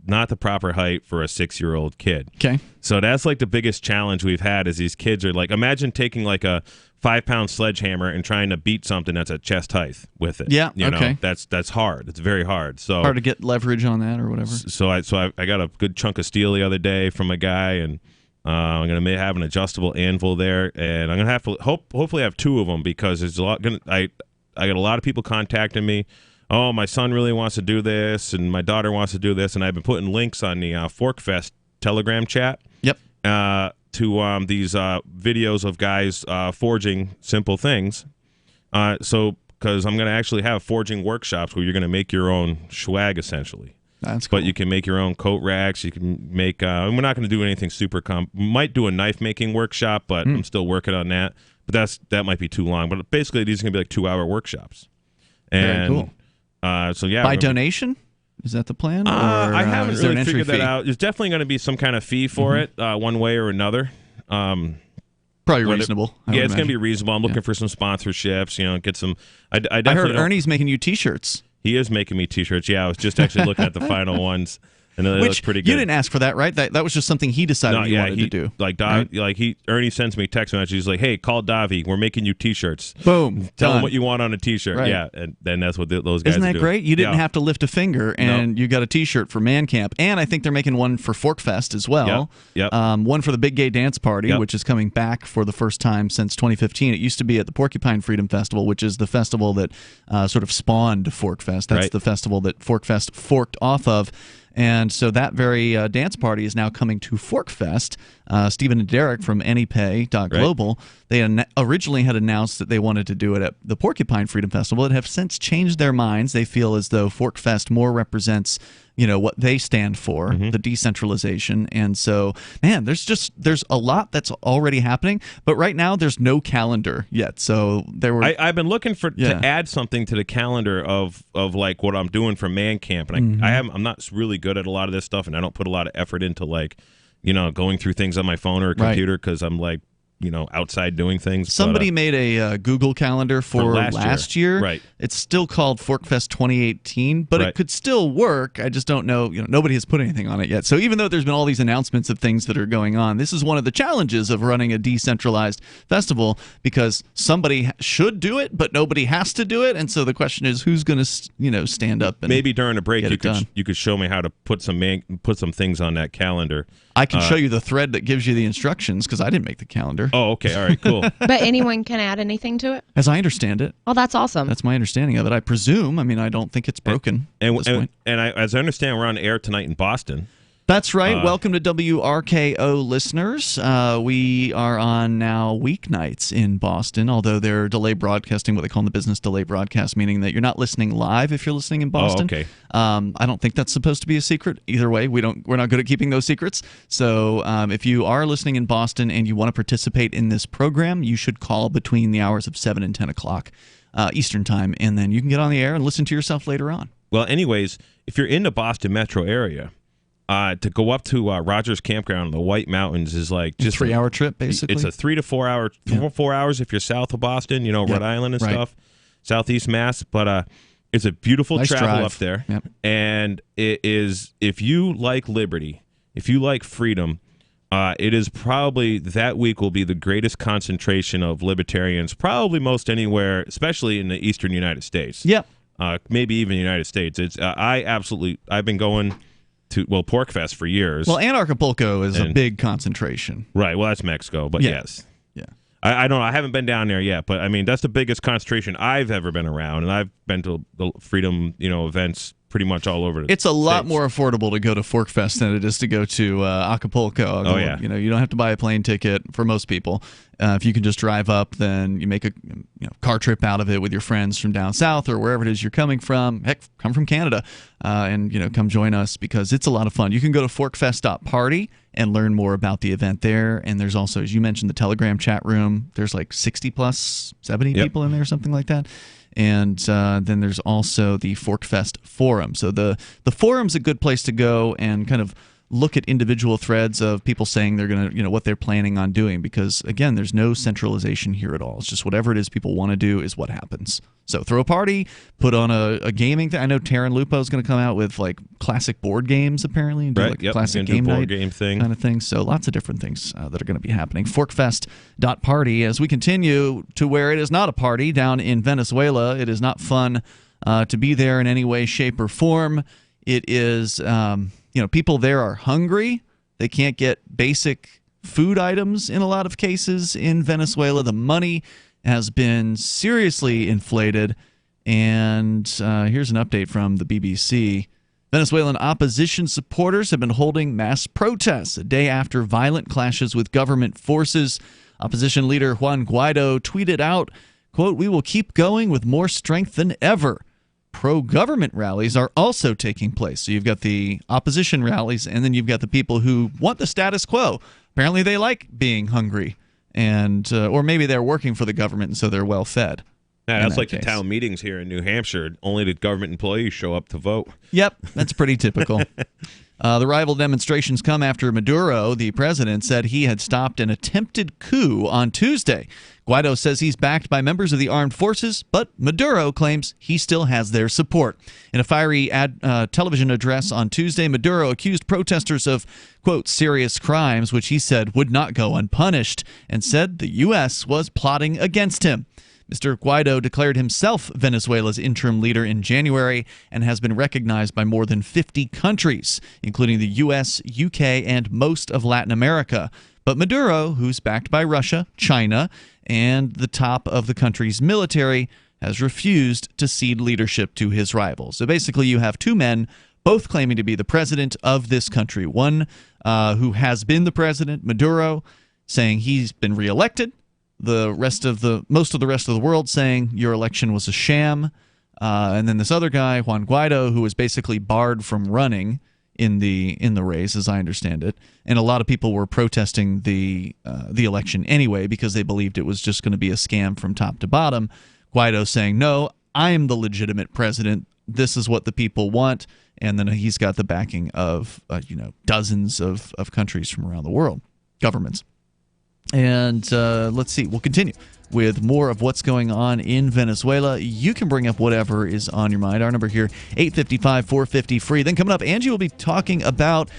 not the proper height for a 6-year-old kid. Okay. So that's like the biggest challenge we've had is these kids are like, imagine taking like a 5-pound sledgehammer and trying to beat something that's at chest height with it. Yeah. Okay. That's hard. It's very hard. So hard to get leverage on that or whatever. So I got a good chunk of steel the other day from a guy, and I'm gonna have an adjustable anvil there, and I'm gonna have to hopefully have 2 of them because there's a lot. I got a lot of people contacting me. Oh, my son really wants to do this, and my daughter wants to do this, and I've been putting links on the ForkFest Telegram chat. Yep. To these videos of guys forging simple things. Because I'm going to actually have forging workshops where you're going to make your own swag, essentially. That's cool. But you can make your own coat racks. You can make. We're not going to do anything super we might do a knife making workshop, but I'm still working on that. But that might be too long. But basically, these are going to be like 2-hour workshops. Very cool. So yeah, by donation, is that the plan? I haven't really figured that out. There's definitely going to be some kind of fee for it, one way or another. Probably reasonable. Yeah, it's going to be reasonable. I'm looking for some sponsorships. Get some. I heard Ernie's making you T-shirts. He is making me T-shirts. Yeah, I was just actually looking at the final ones. And they look pretty good. You didn't ask for that, right? That was just something he decided he wanted to do. Ernie sends me text messages. He's like, "Hey, call Davi. We're making you T-shirts. Boom. Tell him what you want on a T-shirt." Right. Yeah, and then that's what those guys. Isn't that do. great? You didn't have to lift a finger, and you got a T-shirt for Man Camp. And I think they're making one for ForkFest as well. Yep. One for the Big Gay Dance Party, which is coming back for the first time since 2015. It used to be at the Porcupine Freedom Festival, which is the festival that sort of spawned ForkFest. That's the festival that ForkFest forked off of. And so that very dance party is now coming to ForkFest. Stephen and Derek from AnyPay.global, they originally had announced that they wanted to do it at the Porcupine Freedom Festival. They have since changed their minds. They feel as though ForkFest more represents what they stand for, the decentralization. And so, man, there's a lot that's already happening, but right now there's no calendar yet. So I've been looking to add something to the calendar of like what I'm doing for Man Camp, and I'm not really good at a lot of this stuff, and I don't put a lot of effort into going through things on my phone or a computer because I'm like outside doing things. Somebody made a Google Calendar for last year. Right. It's still called ForkFest 2018, but it could still work. I just don't know. Nobody has put anything on it yet. So even though there's been all these announcements of things that are going on, this is one of the challenges of running a decentralized festival because somebody should do it, but nobody has to do it. And so the question is, who's going to stand up and maybe during a break you could show me how to put some things on that calendar. I can show you the thread that gives you the instructions because I didn't make the calendar. Oh, okay. All right, cool. But anyone can add anything to it? As I understand it. Oh, that's awesome. That's my understanding of it. I presume. I mean, I don't think it's broken at this point. And as I understand, we're on air tonight in Boston. That's right. Welcome to WRKO listeners. We are on now weeknights in Boston, although they're delay broadcasting, what they call the business delay broadcast, meaning that you're not listening live if you're listening in Boston. Oh, okay. I don't think that's supposed to be a secret. Either way, we're not good at keeping those secrets. So if you are listening in Boston and you want to participate in this program, you should call between the hours of 7 and 10 o'clock Eastern time, and then you can get on the air and listen to yourself later on. Well, anyways, if you're in the Boston metro area, to go up to Rogers Campground in the White Mountains is like just a 3-hour trip, basically. It's a 3 to 4 hour, 4 hours if you're south of Boston, Rhode Island and stuff, southeast Mass. But it's a beautiful nice travel drive up there. Yep. And it is, if you like liberty, if you like freedom, it is probably that week will be the greatest concentration of libertarians, probably most anywhere, especially in the eastern United States. Yep. Maybe even the United States. It's I've been going to PorcFest for years. Well, Anarchapulco is a big concentration. Right. Well, that's Mexico, but yes. Yeah. I don't know. I haven't been down there yet, but I mean that's the biggest concentration I've ever been around, and I've been to the freedom events pretty much all over. It's a lot more affordable to go to ForkFest than it is to go to Acapulco. Oh yeah. You don't have to buy a plane ticket for most people. If you can just drive up, then you make a car trip out of it with your friends from down south or wherever it is you're coming from. Heck, come from Canada, and come join us because it's a lot of fun. You can go to forkfest.party and learn more about the event there. And there's also, as you mentioned, the Telegram chat room. There's like 60 plus 70 people in there, something like that. And then there's also the ForkFest forum. So the forum's a good place to go and kind of look at individual threads of people saying they're going to, what they're planning on doing. Because, again, there's no centralization here at all. It's just whatever it is people want to do is what happens. So throw a party, put on a gaming thing. I know Taryn Lupo is going to come out with like classic board games apparently, and do like a classic game board night game thing kind of thing. So lots of different things that are going to be happening. Forkfest.party as we continue to where it is not a party down in Venezuela. It is not fun to be there in any way, shape, or form. It is, people there are hungry. They can't get basic food items in a lot of cases in Venezuela. The money has been seriously inflated. And here's an update from the BBC. Venezuelan opposition supporters have been holding mass protests a day after violent clashes with government forces. Opposition leader Juan Guaido tweeted out, quote, "We will keep going with more strength than ever." Pro-government rallies are also taking place. So you've got the opposition rallies, and then you've got the people who want the status quo. Apparently they like being hungry, and or maybe they're working for the government, and so they're well-fed. Yeah, that's like the town meetings here in New Hampshire. Only the government employees show up to vote. Yep, that's pretty typical. The rival demonstrations come after Maduro, the president, said he had stopped an attempted coup on Tuesday. Guaido says he's backed by members of the armed forces, but Maduro claims he still has their support. In a fiery television address on Tuesday, Maduro accused protesters of, quote, serious crimes, which he said would not go unpunished, and said the U.S. was plotting against him. Mr. Guaido declared himself Venezuela's interim leader in January and has been recognized by more than 50 countries, including the U.S., U.K., and most of Latin America. But Maduro, who's backed by Russia, China, and the top of the country's military, has refused to cede leadership to his rivals. So basically you have two men, both claiming to be the president of this country. One who has been the president, Maduro, saying he's been reelected. Most of the rest of the world saying your election was a sham. And then this other guy, Juan Guaido, who was basically barred from running in the race, as I understand it. And a lot of people were protesting the election anyway because they believed it was just going to be a scam from top to bottom. Guaido saying, no, I am the legitimate president. This is what the people want. And then he's got the backing of dozens of countries from around the world, governments. And let's see, we'll continue with more of what's going on in Venezuela. You can bring up whatever is on your mind. Our number here, 855-450-FREE. Then coming up, Angie will be talking about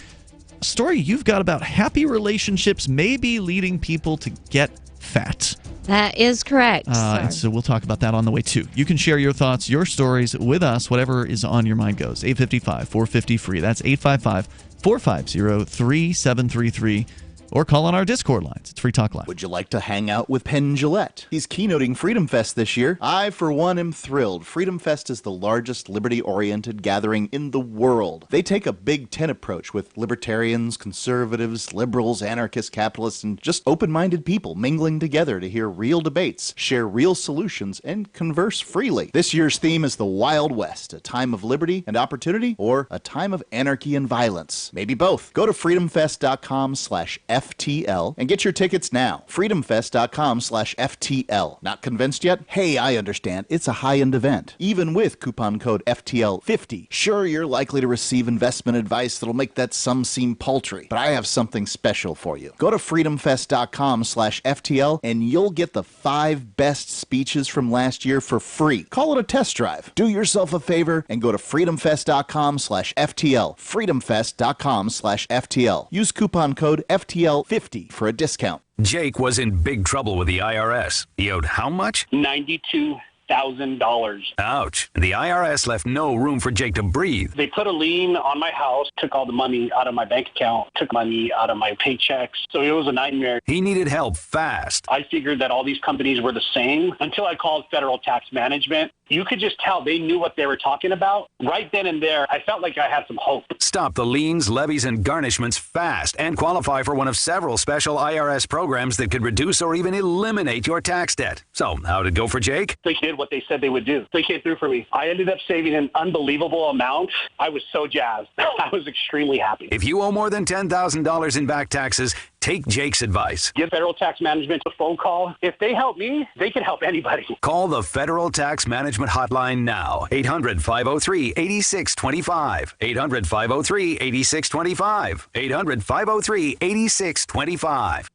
a story you've got about happy relationships maybe leading people to get fat. That is correct. And so we'll talk about that on the way, too. You can share your thoughts, your stories with us. Whatever is on your mind goes. 855-450-FREE. That's 855-450-3733. or call on our Discord lines. It's Free Talk Live. Would you like to hang out with Penn Jillette? He's keynoting Freedom Fest this year. I, for one, am thrilled. Freedom Fest is the largest liberty-oriented gathering in the world. They take a Big Ten approach with libertarians, conservatives, liberals, anarchists, capitalists, and just open-minded people mingling together to hear real debates, share real solutions, and converse freely. This year's theme is the Wild West, a time of liberty and opportunity, or a time of anarchy and violence. Maybe both. Go to freedomfest.com/FTL and get your tickets now. freedomfest.com/FTL. Not convinced yet? Hey, I understand. It's a high-end event. Even with coupon code FTL50. Sure, you're likely to receive investment advice that'll make that sum seem paltry, but I have something special for you. Go to freedomfest.com/FTL and you'll get the 5 best speeches from last year for free. Call it a test drive. Do yourself a favor and go to freedomfest.com/FTL. freedomfest.com/FTL. Use coupon code FTL50 for a discount. Jake was in big trouble with the IRS. He owed how much? $92,000. Ouch. The IRS left no room for Jake to breathe. They put a lien on my house, took all the money out of my bank account, took money out of my paychecks. So it was a nightmare. He needed help fast. I figured that all these companies were the same until I called Federal Tax Management. You could just tell they knew what they were talking about. Right then and there, I felt like I had some hope. Stop the liens, levies, and garnishments fast and qualify for one of several special IRS programs that could reduce or even eliminate your tax debt. So, how'd it go for Jake? They did what they said they would do. They came through for me. I ended up saving an unbelievable amount. I was so jazzed. I was extremely happy. If you owe more than $10,000 in back taxes, take Jake's advice. Give Federal Tax Management a phone call. If they help me, they can help anybody. Call the Federal Tax Management Hotline now. 800-503-8625. 800-503-8625. 800-503-8625.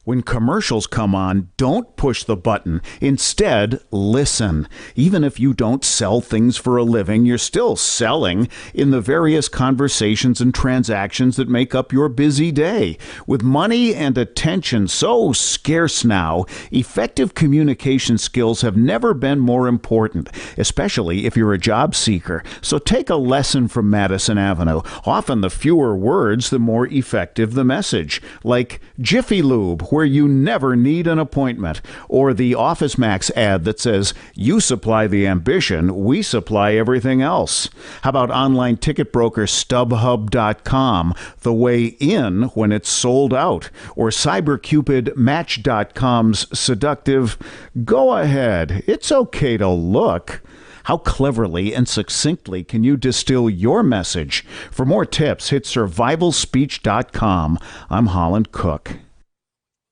When commercials come on, don't push the button. Instead, listen. Even if you don't sell things for a living, you're still selling in the various conversations and transactions that make up your busy day. With money and attention so scarce now, effective communication skills have never been more important, especially if you're a job seeker. So take a lesson from Madison Avenue. Often the fewer words, the more effective the message. Like Jiffy Lube, where you never need an appointment, or the Office Max ad that says, you supply the ambition, we supply everything else. How about online ticket broker StubHub.com, the way in when it's sold out, or CyberCupidMatch.com's seductive, go ahead, it's okay to look. How cleverly and succinctly can you distill your message? For more tips, hit survivalspeech.com. I'm Holland Cook.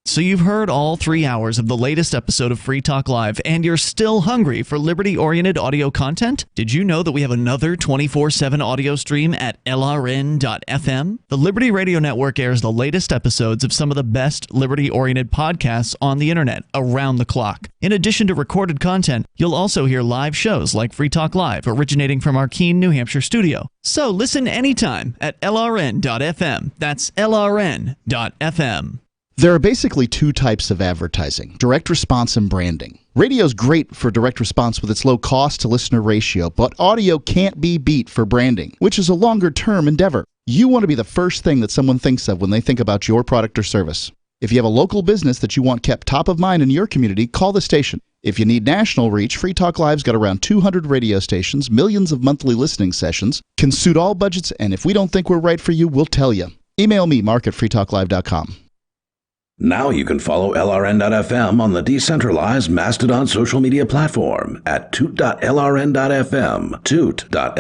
So you've heard all 3 hours of the latest episode of Free Talk Live, and you're still hungry for liberty-oriented audio content? Did you know that we have another 24/7 audio stream at LRN.FM? The Liberty Radio Network airs the latest episodes of some of the best liberty-oriented podcasts on the internet around the clock. In addition to recorded content, you'll also hear live shows like Free Talk Live, originating from our Keene, New Hampshire studio. So listen anytime at LRN.FM. That's LRN.FM. There are basically 2 types of advertising, direct response and branding. Radio's great for direct response with its low cost to listener ratio, but audio can't be beat for branding, which is a longer term endeavor. You want to be the first thing that someone thinks of when they think about your product or service. If you have a local business that you want kept top of mind in your community, call the station. If you need national reach, Free Talk Live's got around 200 radio stations, millions of monthly listening sessions, can suit all budgets, and if we don't think we're right for you, we'll tell you. Email me, Marc at freetalklive.com. Now you can follow LRN.FM on the decentralized Mastodon social media platform at toot.lrn.fm, toot.lrn.fm.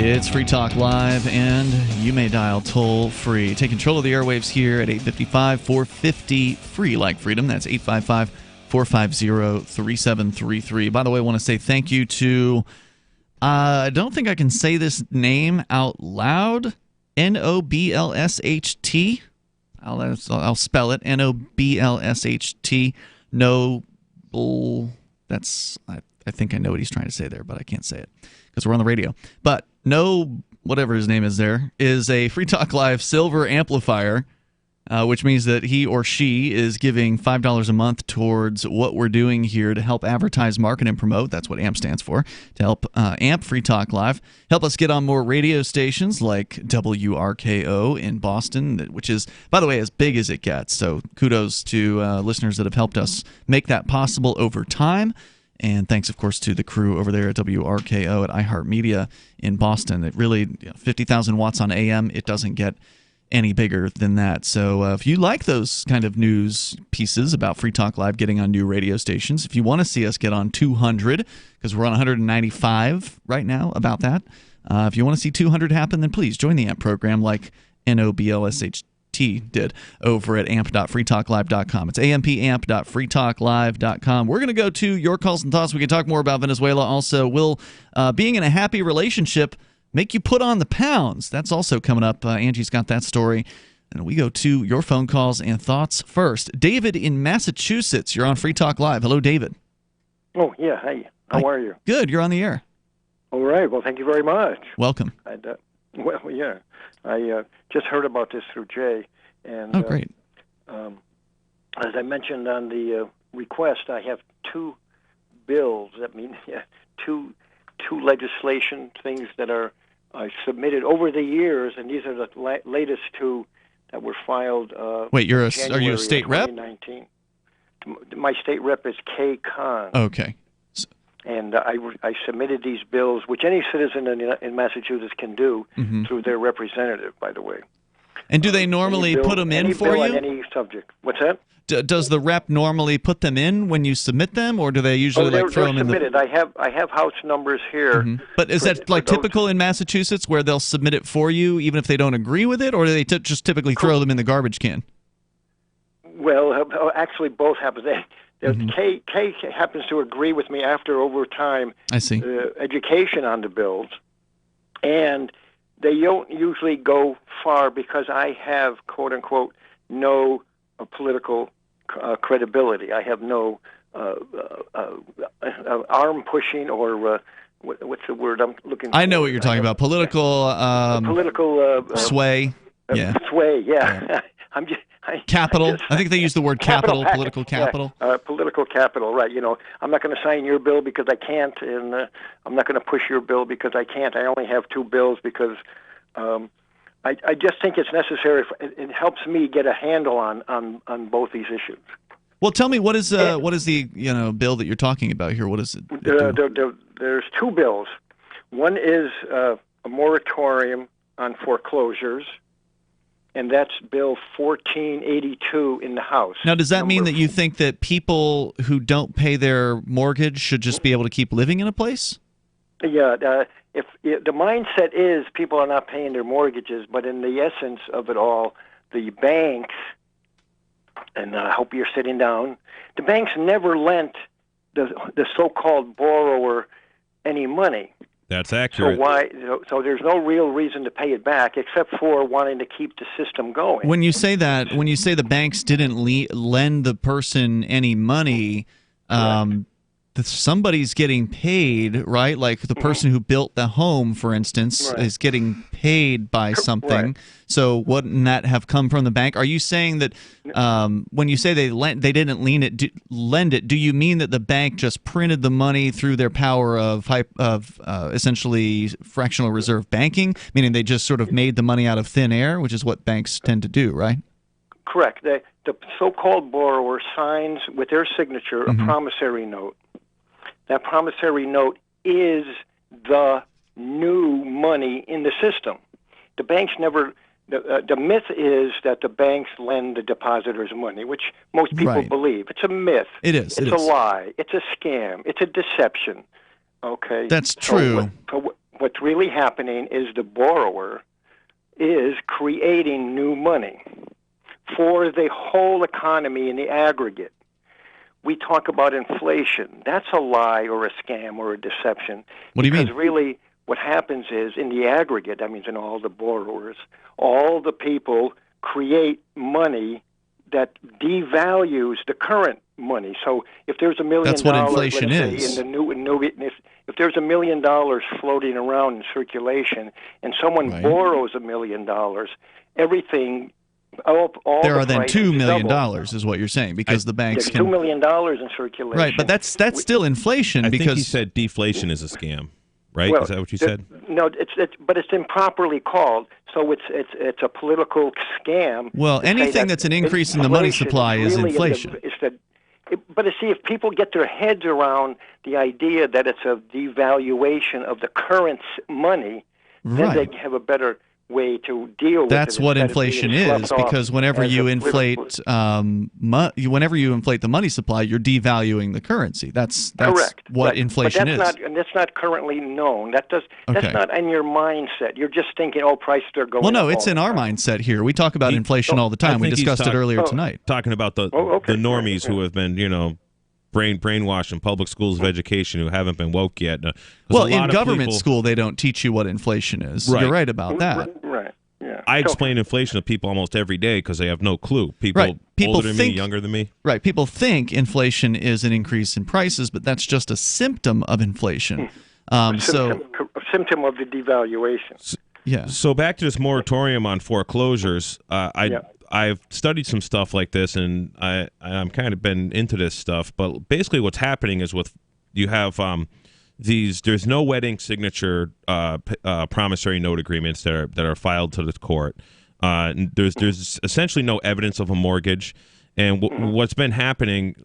It's Free Talk Live, and you may dial toll-free. Take control of the airwaves here at 855-450-FREE, like freedom. That's 855-450-3733. By the way, I want to say thank you to, I don't think I can say this name out loud, Noblsht. I'll spell it, Noblsht. That's, I think I know what he's trying to say there, but I can't say it because we're on the radio. But whatever his name is there, is a Free Talk Live silver amplifier. which means that he or she is giving $5 a month towards what we're doing here to help advertise, market, and promote. That's what AMP stands for, to help AMP Free Talk Live, help us get on more radio stations like WRKO in Boston, which is, by the way, as big as it gets. So kudos to listeners that have helped us make that possible over time. And thanks, of course, to the crew over there at WRKO at iHeartMedia in Boston. It really, 50,000 watts on AM, it doesn't get any bigger than that. So if you like those kind of news pieces about Free Talk Live getting on new radio stations, if you want to see us get on 200, because we're on 195 right now about that, if you want to see 200 happen, then please join the AMP program like NOBLSHT did over at amp.freetalklive.com. It's ampamp.freetalklive.com. We're going to go to your calls and thoughts. We can talk more about Venezuela. Also, will being in a happy relationship make you put on the pounds? That's also coming up. Angie's got that story. And we go to your phone calls and thoughts first. David in Massachusetts, you're on Free Talk Live. Hello, David. Oh, yeah. Hey, how are you? Good. You're on the air. All right. Well, thank you very much. Welcome. Well, yeah. I just heard about this through Jay. And, oh, great. As I mentioned on the request, I have two bills. That means two legislation things that are submitted over the years, and these are the latest two that were filed. Wait, are you a state rep? My state rep is Kay Khan. Okay. And I submitted these bills, which any citizen in Massachusetts can do through their representative, by the way. And do they normally put them in for you? On any subject. What's that? Does the rep normally put them in when you submit them, or do they usually throw them in? Submitted. I have house numbers here. But is that typical in Massachusetts, where they'll submit it for you even if they don't agree with it, or do they just typically throw them in the garbage can? Well, actually, both happen. Kay happens to agree with me after over time. I see. Education on the bills, and they don't usually go far because I have, quote unquote, no political credibility. I have no arm pushing or what's the word I'm looking for? I know what you're talking about. Political sway. Yeah. Sway. Yeah. Capital. I think they use the word capital. Political capital. Right. Political capital. Right. I'm not going to sign your bill because I can't, and I'm not going to push your bill because I can't. I only have two bills because I just think it's necessary. It helps me get a handle on both these issues. Well, tell me what is the bill that you're talking about here? What is it? There's two bills. One is a moratorium on foreclosures, and that's Bill 1482 in the House. Now, does that mean that you think that people who don't pay their mortgage should just be able to keep living in a place? Yeah. If the mindset is people are not paying their mortgages, but in the essence of it all, the banks, and I hope you're sitting down, the banks never lent the so-called borrower any money. That's accurate. So there's no real reason to pay it back except for wanting to keep the system going. When you say the banks didn't lend the person any money, somebody's getting paid, right? Like the person who built the home, for instance, is getting paid by something. Right. So wouldn't that have come from the bank? Are you saying that when you say they didn't lend it, do you mean that the bank just printed the money through their power of essentially fractional reserve banking, meaning they just sort of made the money out of thin air, which is what banks tend to do, right? Correct. The so-called borrower signs with their signature a promissory note. That promissory note is the new money in the system. The banks never. The myth is that the banks lend the depositors money, which most people believe. It's a myth. It is. It's a lie. It's a scam. It's a deception. Okay. That's true. So what's really happening is the borrower is creating new money for the whole economy in the aggregate. We talk about inflation. That's a lie or a scam or a deception. What do you mean? Because really what happens is in the aggregate, that means in all the borrowers, all the people create money that devalues the current money. So if there's $1 million, that's what inflation is. If there's $1 million floating around in circulation and someone borrows $1 million, everything there are then prices $2 million double. is what you're saying, because the banks There's can. $2 million in circulation. Right, but that's still inflation. I because think he said deflation is a scam, right? Well, Is that what you said? No, but it's improperly called, so it's a political scam. Well, to say anything that that's an increase in the money inflation supply is really inflation. But see, if people get their heads around the idea that it's a devaluation of the current money, then they have a better way to deal with it. That's what inflation is, because whenever you inflate, whenever you inflate the money supply, you're devaluing the currency. That's correct. what inflation but is. That's not currently known. That's not in your mindset. You're just thinking, prices are going. Well, no, up it's all in the our time. mindset here. We talk about inflation all the time. We discussed it earlier tonight. Talking about the normies who have been, brainwashed in public schools of education who haven't been woke yet. Well, in government school, they don't teach you what inflation is. Right. You're right about that. Right. Yeah. I explain inflation to people almost every day because they have no clue. People older than me, younger than me. Right. People think inflation is an increase in prices, but that's just a symptom of inflation. A symptom of the devaluation. Yeah. So back to this moratorium on foreclosures. I've studied some stuff like this, and I'm kind of been into this stuff. But basically, what's happening is you have there's no wedding signature promissory note agreements that are filed to the court. There's essentially no evidence of a mortgage, and what's been happening.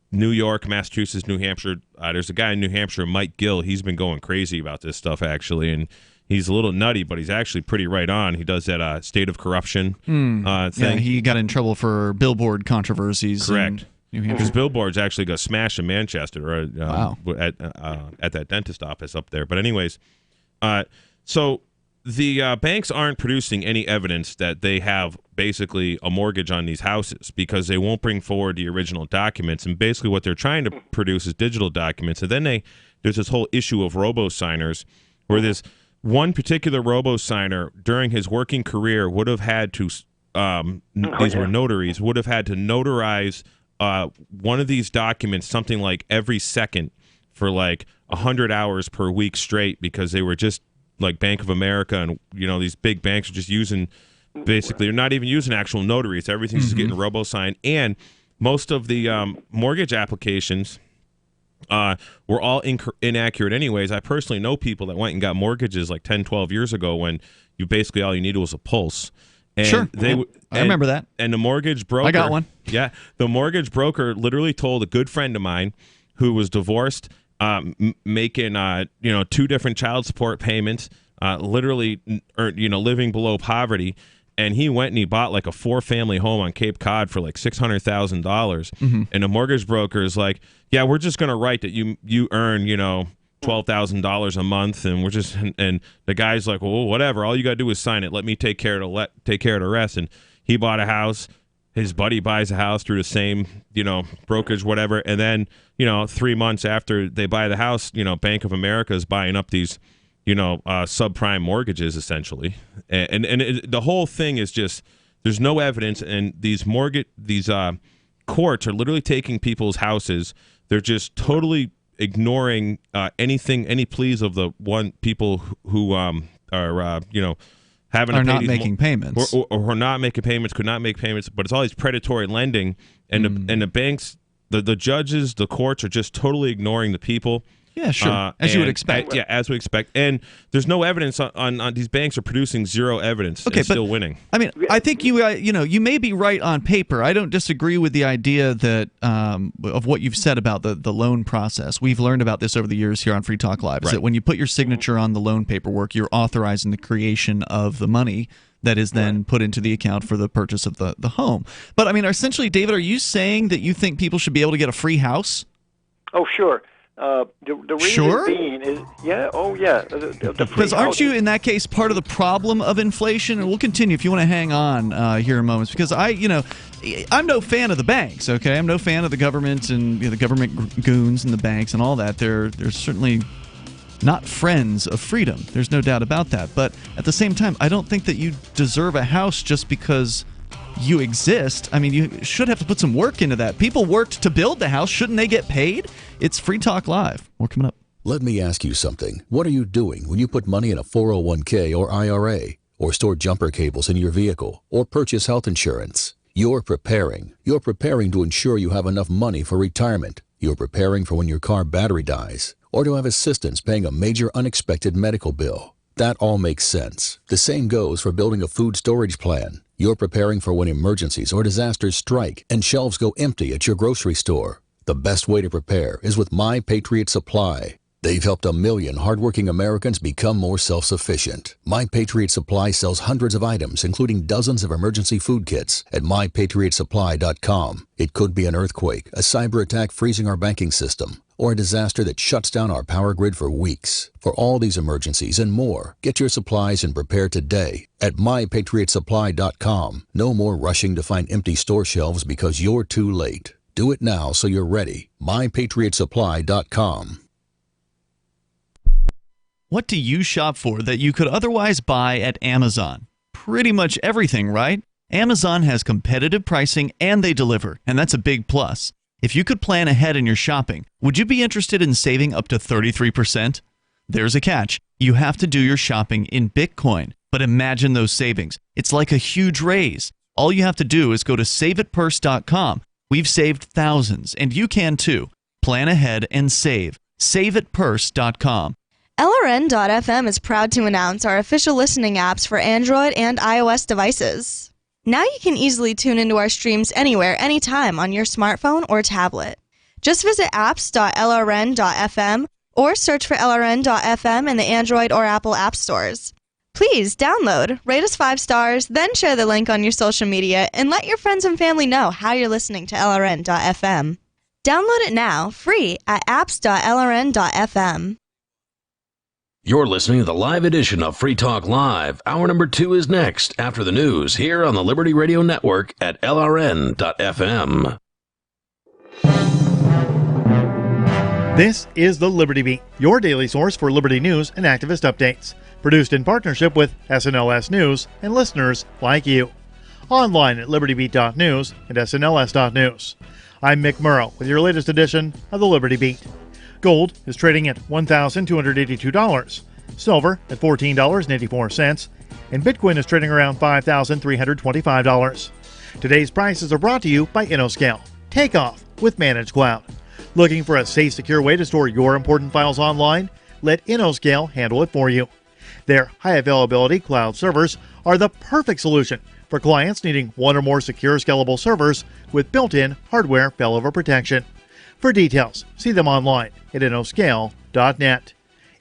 New York, Massachusetts, New Hampshire. There's a guy in New Hampshire, Mike Gill. He's been going crazy about this stuff actually, and he's a little nutty, but he's actually pretty right on. He does that state of corruption thing. Yeah, he got in trouble for billboard controversies. Correct. In New Hampshire. His billboards actually got smashed in Manchester Wow. at that dentist office up there. But anyways, so the banks aren't producing any evidence that they have basically a mortgage on these houses because they won't bring forward the original documents. And basically what they're trying to produce is digital documents. And then there's this whole issue of robo-signers where this one particular robo-signer during his working career would have had to, these were notaries, would have had to notarize one of these documents something like every second for like 100 hours per week straight because they were just like Bank of America and, these big banks are just using, basically, they're not even using actual notaries. Everything's just getting robo-signed. And most of the mortgage applications were all inaccurate anyways. I personally know people that went and got mortgages like 10, 12 years ago when basically all you needed was a pulse. And sure. I remember that. And the mortgage broker. I got one. Yeah. The mortgage broker literally told a good friend of mine who was divorced, making, 2 different child support payments, literally, living below poverty. And he went and he bought like a 4-family home on Cape Cod for like $600,000. Mm-hmm. And the mortgage broker is like, yeah, we're just going to write that you earn, $12,000 a month. And we're just, and the guy's like, well, whatever. All you got to do is sign it. Let me take care of the rest. And he bought a house. His buddy buys a house through the same, brokerage, whatever. And then, 3 months after they buy the house, Bank of America is buying up these, subprime mortgages essentially. And the whole thing is just, there's no evidence. And these courts are literally taking people's houses. They're just totally ignoring any pleas of the people who are having to are pay not making payments or not making payments, could not make payments, but it's all these predatory lending, and the banks, the judges, the courts are just totally ignoring the people. Yeah, sure. As you would expect. As we expect. And there's no evidence on these banks are producing zero evidence and still winning. I mean, I think you may be right on paper. I don't disagree with the idea that of what you've said about the loan process. We've learned about this over the years here on Free Talk Live. Is that when you put your signature on the loan paperwork, you're authorizing the creation of the money that is then put into the account for the purchase of the home. But I mean, essentially, David, are you saying that you think people should be able to get a free house? Oh, sure. The reason being is, because aren't you in that case part of the problem of inflation? And we'll continue if you want to hang on here in moments, because I'm no fan of the banks. Okay, I'm no fan of the government and the government goons and the banks and all that. They're certainly not friends of freedom. There's no doubt about that. But at the same time, I don't think that you deserve a house just because you exist. I mean, you should have to put some work into that. People worked to build the house. Shouldn't they get paid? It's Free Talk Live. More coming up. Let me ask you something. What are you doing when you put money in a 401k or IRA? or store jumper cables in your vehicle, or purchase health insurance. You're preparing. You're preparing to ensure you have enough money for retirement. You're preparing for when your car battery dies, or to have assistance paying a major unexpected medical bill. That all makes sense. The same goes for building a food storage plan. You're preparing for when emergencies or disasters strike and shelves go empty at your grocery store. The best way to prepare is with My Patriot Supply. They've helped 1 million hardworking Americans become more self-sufficient. My Patriot Supply sells hundreds of items, including dozens of emergency food kits, at mypatriotsupply.com. It could be an earthquake, a cyber attack freezing our banking system, or a disaster that shuts down our power grid for weeks. For all these emergencies and more, get your supplies and prepare today at mypatriotsupply.com. No more rushing to find empty store shelves because you're too late. Do it now so you're ready. mypatriotsupply.com. What do you shop for that you could otherwise buy at Amazon? Pretty much everything, right? Amazon has competitive pricing and they deliver, and that's a big plus. If you could plan ahead in your shopping, would you be interested in saving up to 33%? There's a catch. You have to do your shopping in Bitcoin. But imagine those savings. It's like a huge raise. All you have to do is go to saveatpurse.com. We've saved thousands, and you can too. Plan ahead and save. Saveatpurse.com. LRN.FM is proud to announce our official listening apps for Android and iOS devices. Now you can easily tune into our streams anywhere, anytime on your smartphone or tablet. Just visit apps.lrn.fm or search for LRN.FM in the Android or Apple app stores. Please download, rate us 5 stars, then share the link on your social media and let your friends and family know how you're listening to LRN.FM. Download it now, free at apps.lrn.fm. You're listening to the live edition of Free Talk Live. Hour number 2 is next after the news here on the Liberty Radio Network at LRN.FM. This is the Liberty Beat, your daily source for Liberty news and activist updates. Produced in partnership with SNLS News and listeners like you. Online at libertybeat.news and snls.news. I'm Mick Murrow with your latest edition of the Liberty Beat. Gold is trading at $1,282, silver at $14.84, and Bitcoin is trading around $5,325. Today's prices are brought to you by InnoScale. Take off with Managed Cloud. Looking for a safe, secure way to store your important files online? Let InnoScale handle it for you. Their high-availability cloud servers are the perfect solution for clients needing one or more secure, scalable servers with built-in hardware failover protection. For details, see them online at innoscale.net.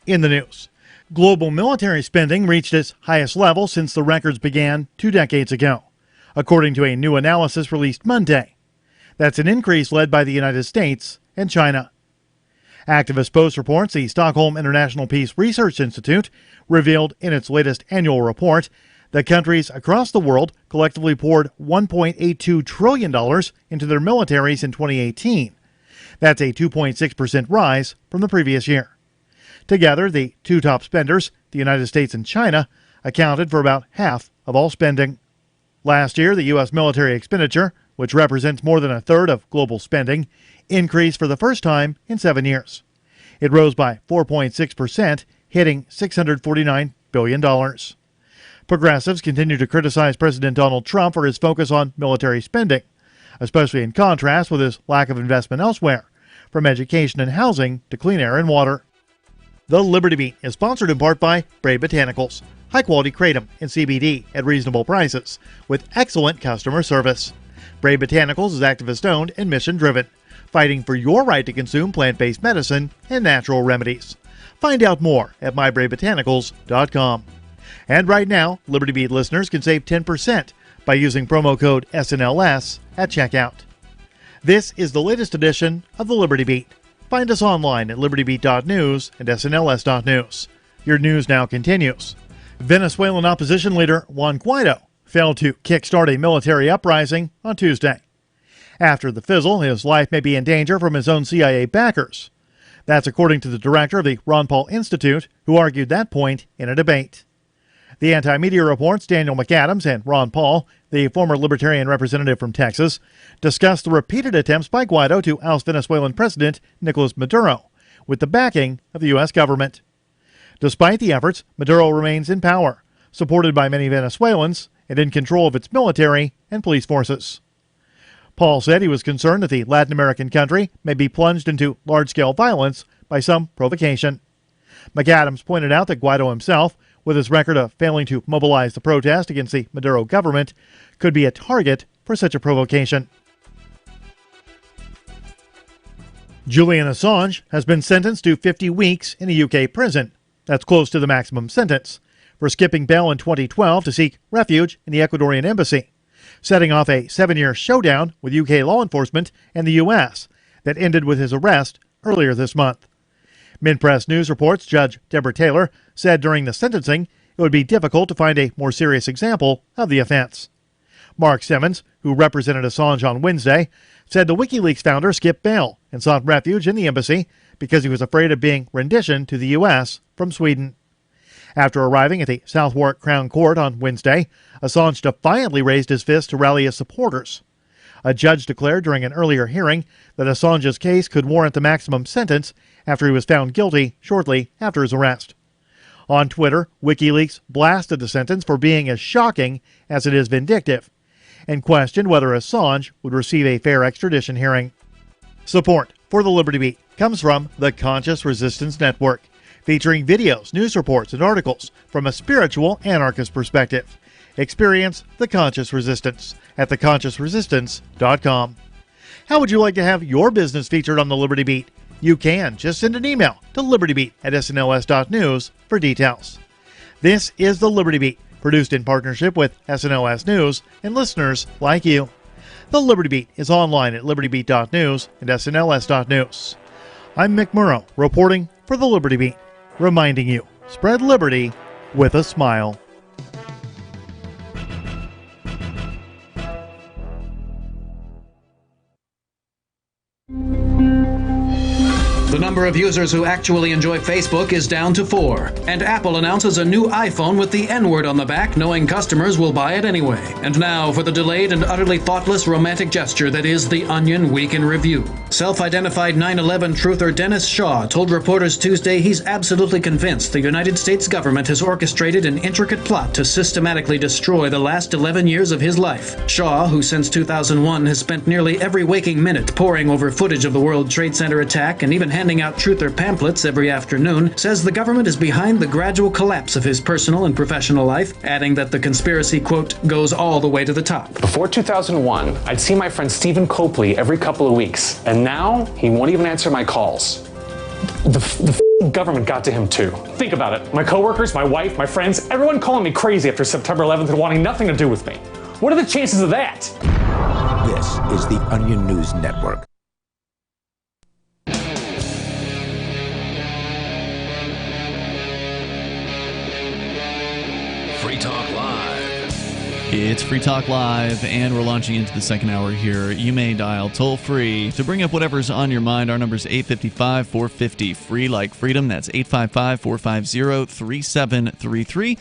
In the news, global military spending reached its highest level since the records began 2 decades ago, according to a new analysis released Monday. That's an increase led by the United States and China. Activist Post reports the Stockholm International Peace Research Institute revealed in its latest annual report that countries across the world collectively poured $1.82 trillion into their militaries in 2018. That's a 2.6% rise from the previous year. Together, the two top spenders, the United States and China, accounted for about half of all spending. Last year, the U.S. military expenditure, which represents more than a third of global spending, increased for the first time in 7 years. It rose by 4.6%, hitting $649 billion. Progressives continue to criticize President Donald Trump for his focus on military spending, especially in contrast with his lack of investment elsewhere, from education and housing to clean air and water. The Liberty Beat is sponsored in part by Brave Botanicals, high-quality kratom and CBD at reasonable prices, with excellent customer service. Brave Botanicals is activist-owned and mission-driven, fighting for your right to consume plant-based medicine and natural remedies. Find out more at mybravebotanicals.com. And right now, Liberty Beat listeners can save 10% by using promo code SNLS at checkout. This is the latest edition of the Liberty Beat. Find us online at libertybeat.news and snls.news. Your news now continues. Venezuelan opposition leader Juan Guaido failed to kickstart a military uprising on Tuesday. After the fizzle, his life may be in danger from his own CIA backers. That's according to the director of the Ron Paul Institute, who argued that point in a debate. The anti-media reports Daniel McAdams and Ron Paul, the former Libertarian representative from Texas, discussed the repeated attempts by Guaido to oust Venezuelan President Nicolas Maduro, with the backing of the U.S. government. Despite the efforts, Maduro remains in power, supported by many Venezuelans and in control of its military and police forces. Paul said he was concerned that the Latin American country may be plunged into large-scale violence by some provocation. McAdams pointed out that Guaido himself, with his record of failing to mobilize the protest against the Maduro government, could be a target for such a provocation. Julian Assange has been sentenced to 50 weeks in a UK prison. That's close to the maximum sentence, for skipping bail in 2012 to seek refuge in the Ecuadorian embassy, setting off a 7-year showdown with UK law enforcement and the US that ended with his arrest earlier this month. Minpress News reports Judge Deborah Taylor said during the sentencing it would be difficult to find a more serious example of the offense. Marc Simmons, who represented Assange on Wednesday, said the WikiLeaks founder skipped bail and sought refuge in the embassy because he was afraid of being renditioned to the U.S. from Sweden. After arriving at the Southwark Crown Court on Wednesday, Assange defiantly raised his fist to rally his supporters. A judge declared during an earlier hearing that Assange's case could warrant the maximum sentence after he was found guilty shortly after his arrest. On Twitter, WikiLeaks blasted the sentence for being as shocking as it is vindictive, and questioned whether Assange would receive a fair extradition hearing. Support for the Liberty Beat comes from the Conscious Resistance Network, featuring videos, news reports, and articles from a spiritual anarchist perspective. Experience the Conscious Resistance at theconsciousresistance.com. How would you like to have your business featured on the Liberty Beat? You can just send an email to libertybeat@snls.news for details. This is the Liberty Beat, produced in partnership with SNLS News and listeners like you. The Liberty Beat is online at libertybeat.news and snls.news. I'm Mick Murrow, reporting for the Liberty Beat, reminding you, spread liberty with a smile. The number of users who actually enjoy Facebook is down to 4. And Apple announces a new iPhone with the N-word on the back, knowing customers will buy it anyway. And now for the delayed and utterly thoughtless romantic gesture that is The Onion Week in Review. Self-identified 9/11 truther Dennis Shaw told reporters Tuesday he's absolutely convinced the United States government has orchestrated an intricate plot to systematically destroy the last 11 years of his life. Shaw, who since 2001 has spent nearly every waking minute poring over footage of the World Trade Center attack and even handing out truther pamphlets every afternoon, says the government is behind the gradual collapse of his personal and professional life, adding that the conspiracy, quote, goes all the way to the top. Before 2001, I'd see my friend Stephen Copley every couple of weeks, and now he won't even answer my calls. The government got to him too. Think about it. My coworkers, my wife, my friends, everyone calling me crazy after September 11th and wanting nothing to do with me. What are the chances of that? This is the Onion News Network. Free Talk Live. It's Free Talk Live, and we're launching into the second hour here. You may dial toll-free to bring up whatever's on your mind. Our number is 855-450, free like freedom. That's 855-450-3733.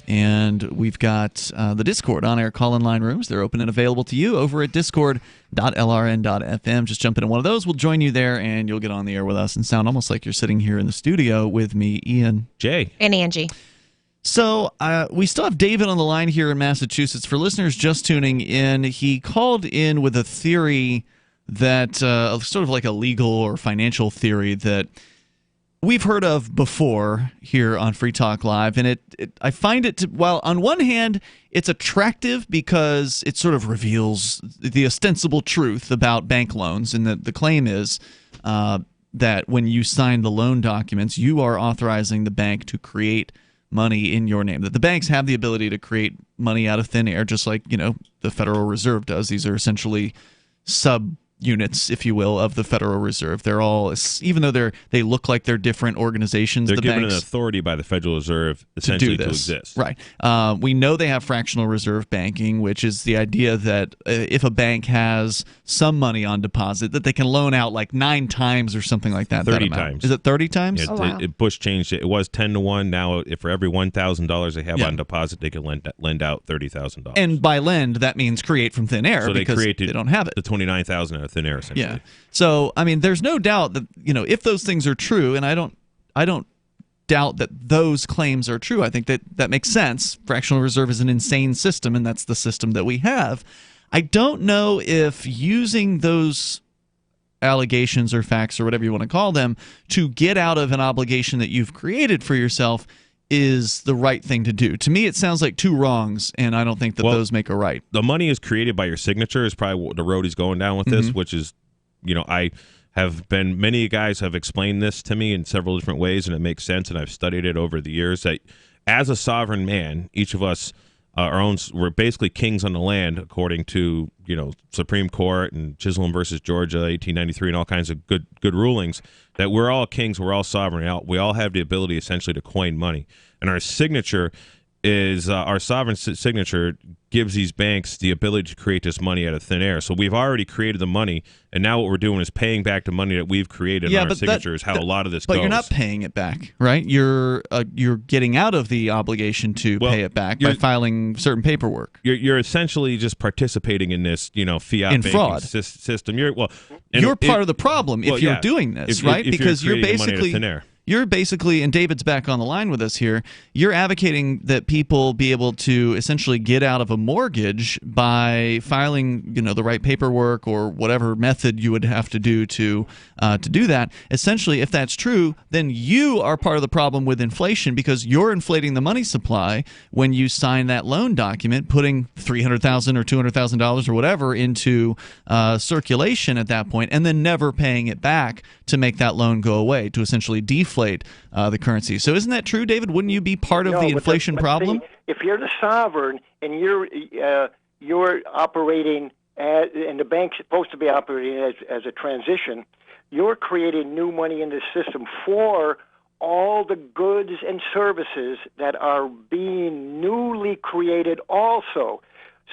And we've got the Discord on-air call-in line rooms. They're open and available to you over at discord.lrn.fm. Just jump into one of those. We'll join you there, and you'll get on the air with us and sound almost like you're sitting here in the studio with me, Ian, Jay, and Angie. So we still have David on the line here in Massachusetts. For listeners just tuning in, he called in with a theory that sort of like a legal or financial theory that we've heard of before here on Free Talk Live. And I find it, while on one hand, it's attractive because it sort of reveals the ostensible truth about bank loans. And the claim is that when you sign the loan documents, you are authorizing the bank to create money in your name, that the banks have the ability to create money out of thin air, just like, the Federal Reserve does. These are essentially sub-units, if you will, of the Federal Reserve. They're all, even though they look like they're different organizations, they're given banks, an authority by the Federal Reserve essentially to exist. Right. We know they have fractional reserve banking, which is the idea that if a bank has some money on deposit, that they can loan out like 9 times or something like that. 30 times. Is it 30 times? Yeah, wow. Bush changed it. It was 10-1. Now, if for every $1,000 they have on deposit, they can lend out $30,000. And by lend, that means create from thin air, so because they don't have it. The $29,000 out of thin air, essentially. Yeah. So, I mean, there's no doubt that, if those things are true, and I don't doubt that those claims are true. I think that makes sense. Fractional reserve is an insane system, and that's the system that we have. I don't know if using those allegations or facts or whatever you want to call them to get out of an obligation that you've created for yourself is the right thing to do. To me, it sounds like two wrongs, and I don't think that those make a right. The money is created by your signature is probably the road he's going down with this, which is, many guys have explained this to me in several different ways, and it makes sense, and I've studied it over the years, that as a sovereign man, each of us we're basically kings on the land, according to, Supreme Court and Chisholm versus Georgia, 1893, and all kinds of good rulings, that we're all kings, we're all sovereign. We all have the ability essentially to coin money. And our signature is our sovereign signature gives these banks the ability to create this money out of thin air. So we've already created the money, and now what we're doing is paying back the money that we've created. Yeah, on our signature is how a lot of this goes. But you're not paying it back, right? You're getting out of the obligation to pay it back by filing certain paperwork. You're essentially just participating in this, fiat in banking fraud system. You're part of the problem if you're doing this, right? Because you're basically. You're basically, and David's back on the line with us here, you're advocating that people be able to essentially get out of a mortgage by filing, the right paperwork or whatever method you would have to do to do that. Essentially, if that's true, then you are part of the problem with inflation because you're inflating the money supply when you sign that loan document, putting $300,000 or $200,000 or whatever into circulation at that point, and then never paying it back to make that loan go away, to essentially deflate the currency. So isn't that true, David? Wouldn't you be part of the inflation problem? If you're the sovereign and you're operating and the bank's supposed to be operating as a transition, you're creating new money in the system for all the goods and services that are being newly created also.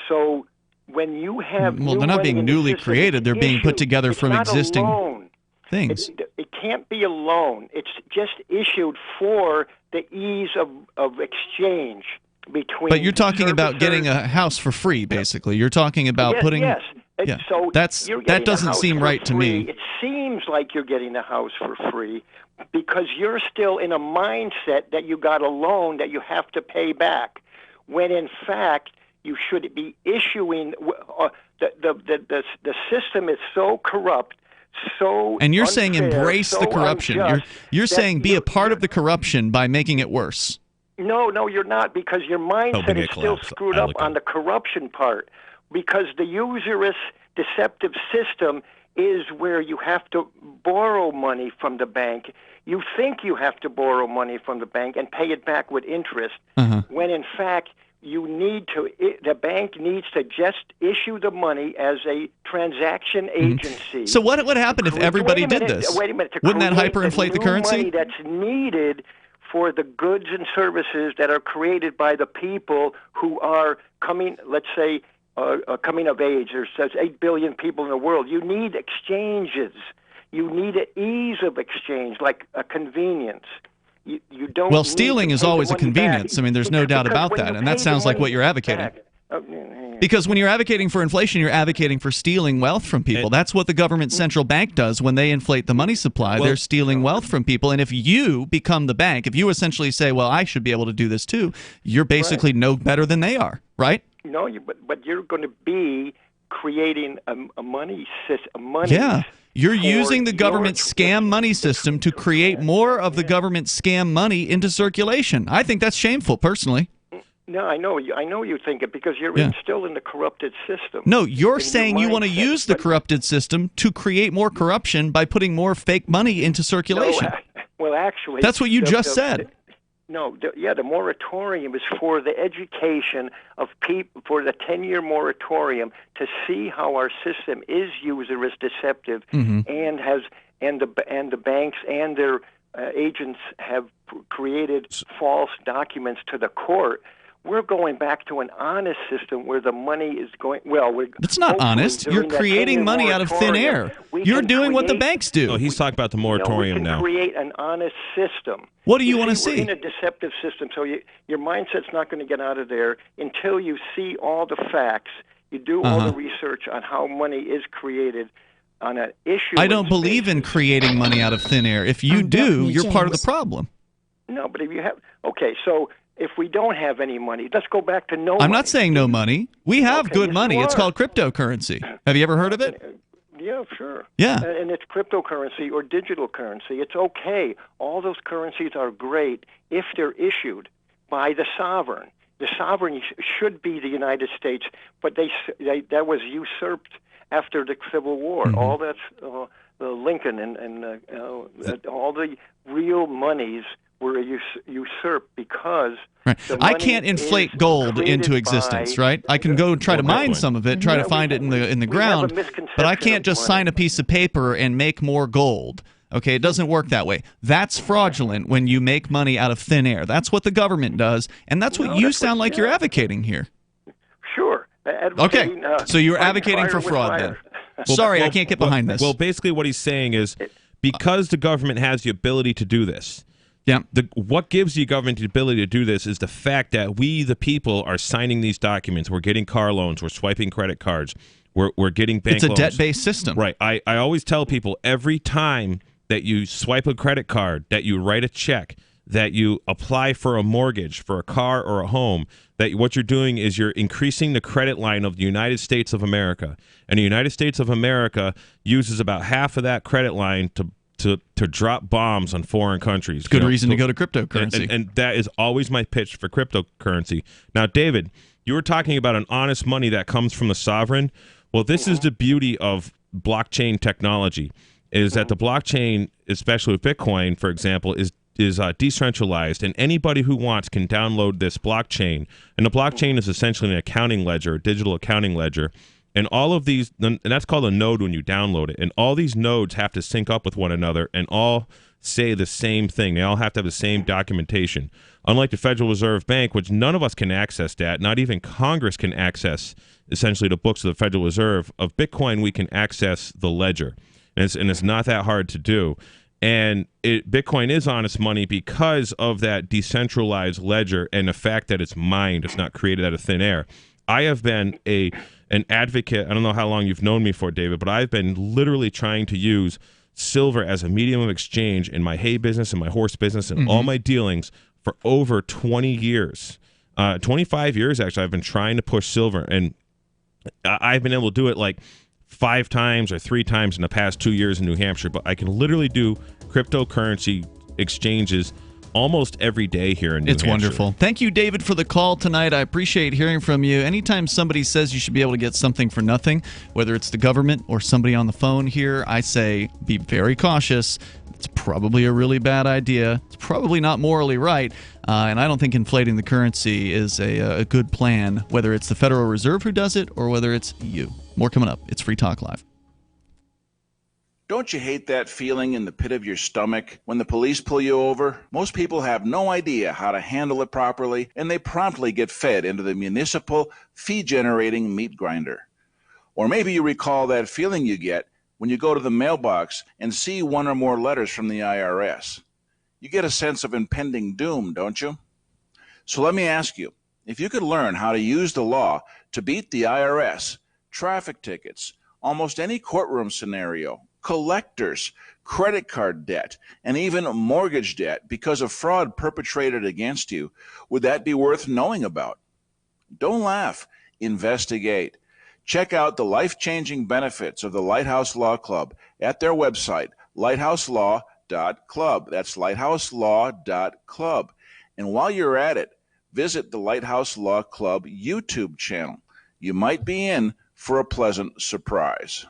So when you have they're not being newly created, they're being put together from existing things. It can't be a loan. It's just issued for the ease of exchange between. But you're talking about getting a house for free, basically. You're talking about putting. Yes. Yeah. So that doesn't seem right to me. It seems like you're getting the house for free because you're still in a mindset that you got a loan that you have to pay back, when in fact you should be issuing. The system is so corrupt. And you're saying embrace the corruption. You're saying be a part of the corruption by making it worse. No, you're not, because your mindset is still screwed up on the corruption part. Because the usurious, deceptive system is where you have to borrow money from the bank. You think you have to borrow money from the bank and pay it back with interest, when in fact the bank needs to just issue the money as a transaction agency. So what would happen if everybody did this? Wait a minute. Wouldn't that hyperinflate the currency? Money that's needed for the goods and services that are created by the people who are coming, let's say, coming of age. There's 8 billion people in the world. You need exchanges. You need an ease of exchange, like a convenience. You don't. Well, stealing is always a convenience. I mean, there's no doubt about that, and that sounds like what you're advocating. Because when you're advocating for inflation, you're advocating for stealing wealth from people. That's what the government central bank does when they inflate the money supply. They're stealing wealth from people. And if you become the bank, if you essentially say, well, I should be able to do this too, you're basically no better than they are, right? No, but you're going to be creating a money system. Yeah. You're using the government scam money system to create more of the government scam money into circulation. I think that's shameful, personally. No, I know you think it because you're still in the corrupted system. No, you're saying you want to use the corrupted system to create more corruption by putting more fake money into circulation. No, well, actually, that's what you just said. The moratorium is for the education of people, for the 10-year moratorium to see how our system is usurious, deceptive, and the banks and their agents have created false documents to the court. We're going back to an honest system where the money is going. It's not honest. You're creating money out of thin air. You're doing what the banks do. No, he's talking about the moratorium now. We can create an honest system. What do you want to see? We're in a deceptive system, so your mindset's not going to get out of there until you see all the facts. You do all the research on how money is created on an issue. I don't believe in creating money out of thin air. If you do, you're part of the problem. No, but if you have, okay, so if we don't have any money, let's go back to no money. I'm not saying no money. We have Okay, good yes, money. you It's are. called cryptocurrency. Have you ever heard of it? Yeah, sure. Yeah. And it's cryptocurrency or digital currency. It's okay. All those currencies are great if they're issued by the sovereign. The sovereign should be the United States, but that was usurped after the Civil War. Mm-hmm. All that's Lincoln and all the real monies were usurped because Right. the I money can't inflate is gold created into existence, right? I can go try to mine some of it, try to find it in the ground, but I can't just sign a piece of paper and make more gold. Okay, it doesn't work that way. That's fraudulent when you make money out of thin air. That's what the government does, and that's what you sound like you're advocating here. Sure. Okay, so you're advocating for fraud then. Sorry, I can't get behind this. Well, basically what he's saying is because the government has the ability to do this, what gives the government the ability to do this is the fact that we, the people, are signing these documents. We're getting car loans. We're swiping credit cards. We're getting bank loans. It's a debt-based system. Right. I always tell people every time that you swipe a credit card, that you write a check, that you apply for a mortgage for a car or a home, that what you're doing is you're increasing the credit line of the United States of America. And the United States of America uses about half of that credit line to drop bombs on foreign countries. Good reason to go to cryptocurrency. And that is always my pitch for cryptocurrency. Now, David, you were talking about an honest money that comes from the sovereign. Well, this is the beauty of blockchain technology, is that the blockchain, especially with Bitcoin, for example, is decentralized, and anybody who wants can download this blockchain. And the blockchain is essentially an accounting ledger, a digital accounting ledger. And all of these, and that's called a node when you download it. And all these nodes have to sync up with one another and all say the same thing. They all have to have the same documentation. Unlike the Federal Reserve Bank, which none of us can access that, not even Congress can access essentially the books of the Federal Reserve. Of Bitcoin, we can access the ledger. And it's not that hard to do. And Bitcoin is honest money because of that decentralized ledger and the fact that it's mined. It's not created out of thin air. I have been an advocate. I don't know how long you've known me for, David, but I've been literally trying to use silver as a medium of exchange in my hay business and my horse business and all my dealings for over 20 years. 25 years, actually, I've been trying to push silver. And I've been able to do it like 5 times or 3 times in the past 2 years in New Hampshire. But I can literally do cryptocurrency exchanges almost every day here in New Hampshire. It's wonderful. Thank you, David, for the call tonight. I appreciate hearing from you. Anytime somebody says you should be able to get something for nothing, whether it's the government or somebody on the phone here, I say be very cautious. It's probably a really bad idea. It's probably not morally right. And I don't think inflating the currency is a good plan, whether it's the Federal Reserve who does it or whether it's you. More coming up. It's Free Talk Live. Don't you hate that feeling in the pit of your stomach when the police pull you over? Most people have no idea how to handle it properly, and they promptly get fed into the municipal fee-generating meat grinder. Or maybe you recall that feeling you get when you go to the mailbox and see one or more letters from the IRS. You get a sense of impending doom, don't you? So let me ask you, if you could learn how to use the law to beat the IRS, traffic tickets, almost any courtroom scenario, collectors, credit card debt, and even mortgage debt because of fraud perpetrated against you, would that be worth knowing about? Don't laugh. Investigate. Check out the life-changing benefits of the Lighthouse Law Club at their website, lighthouselaw.club. That's lighthouselaw.club. And while you're at it, visit the Lighthouse Law Club YouTube channel. You might be in for a pleasant surprise.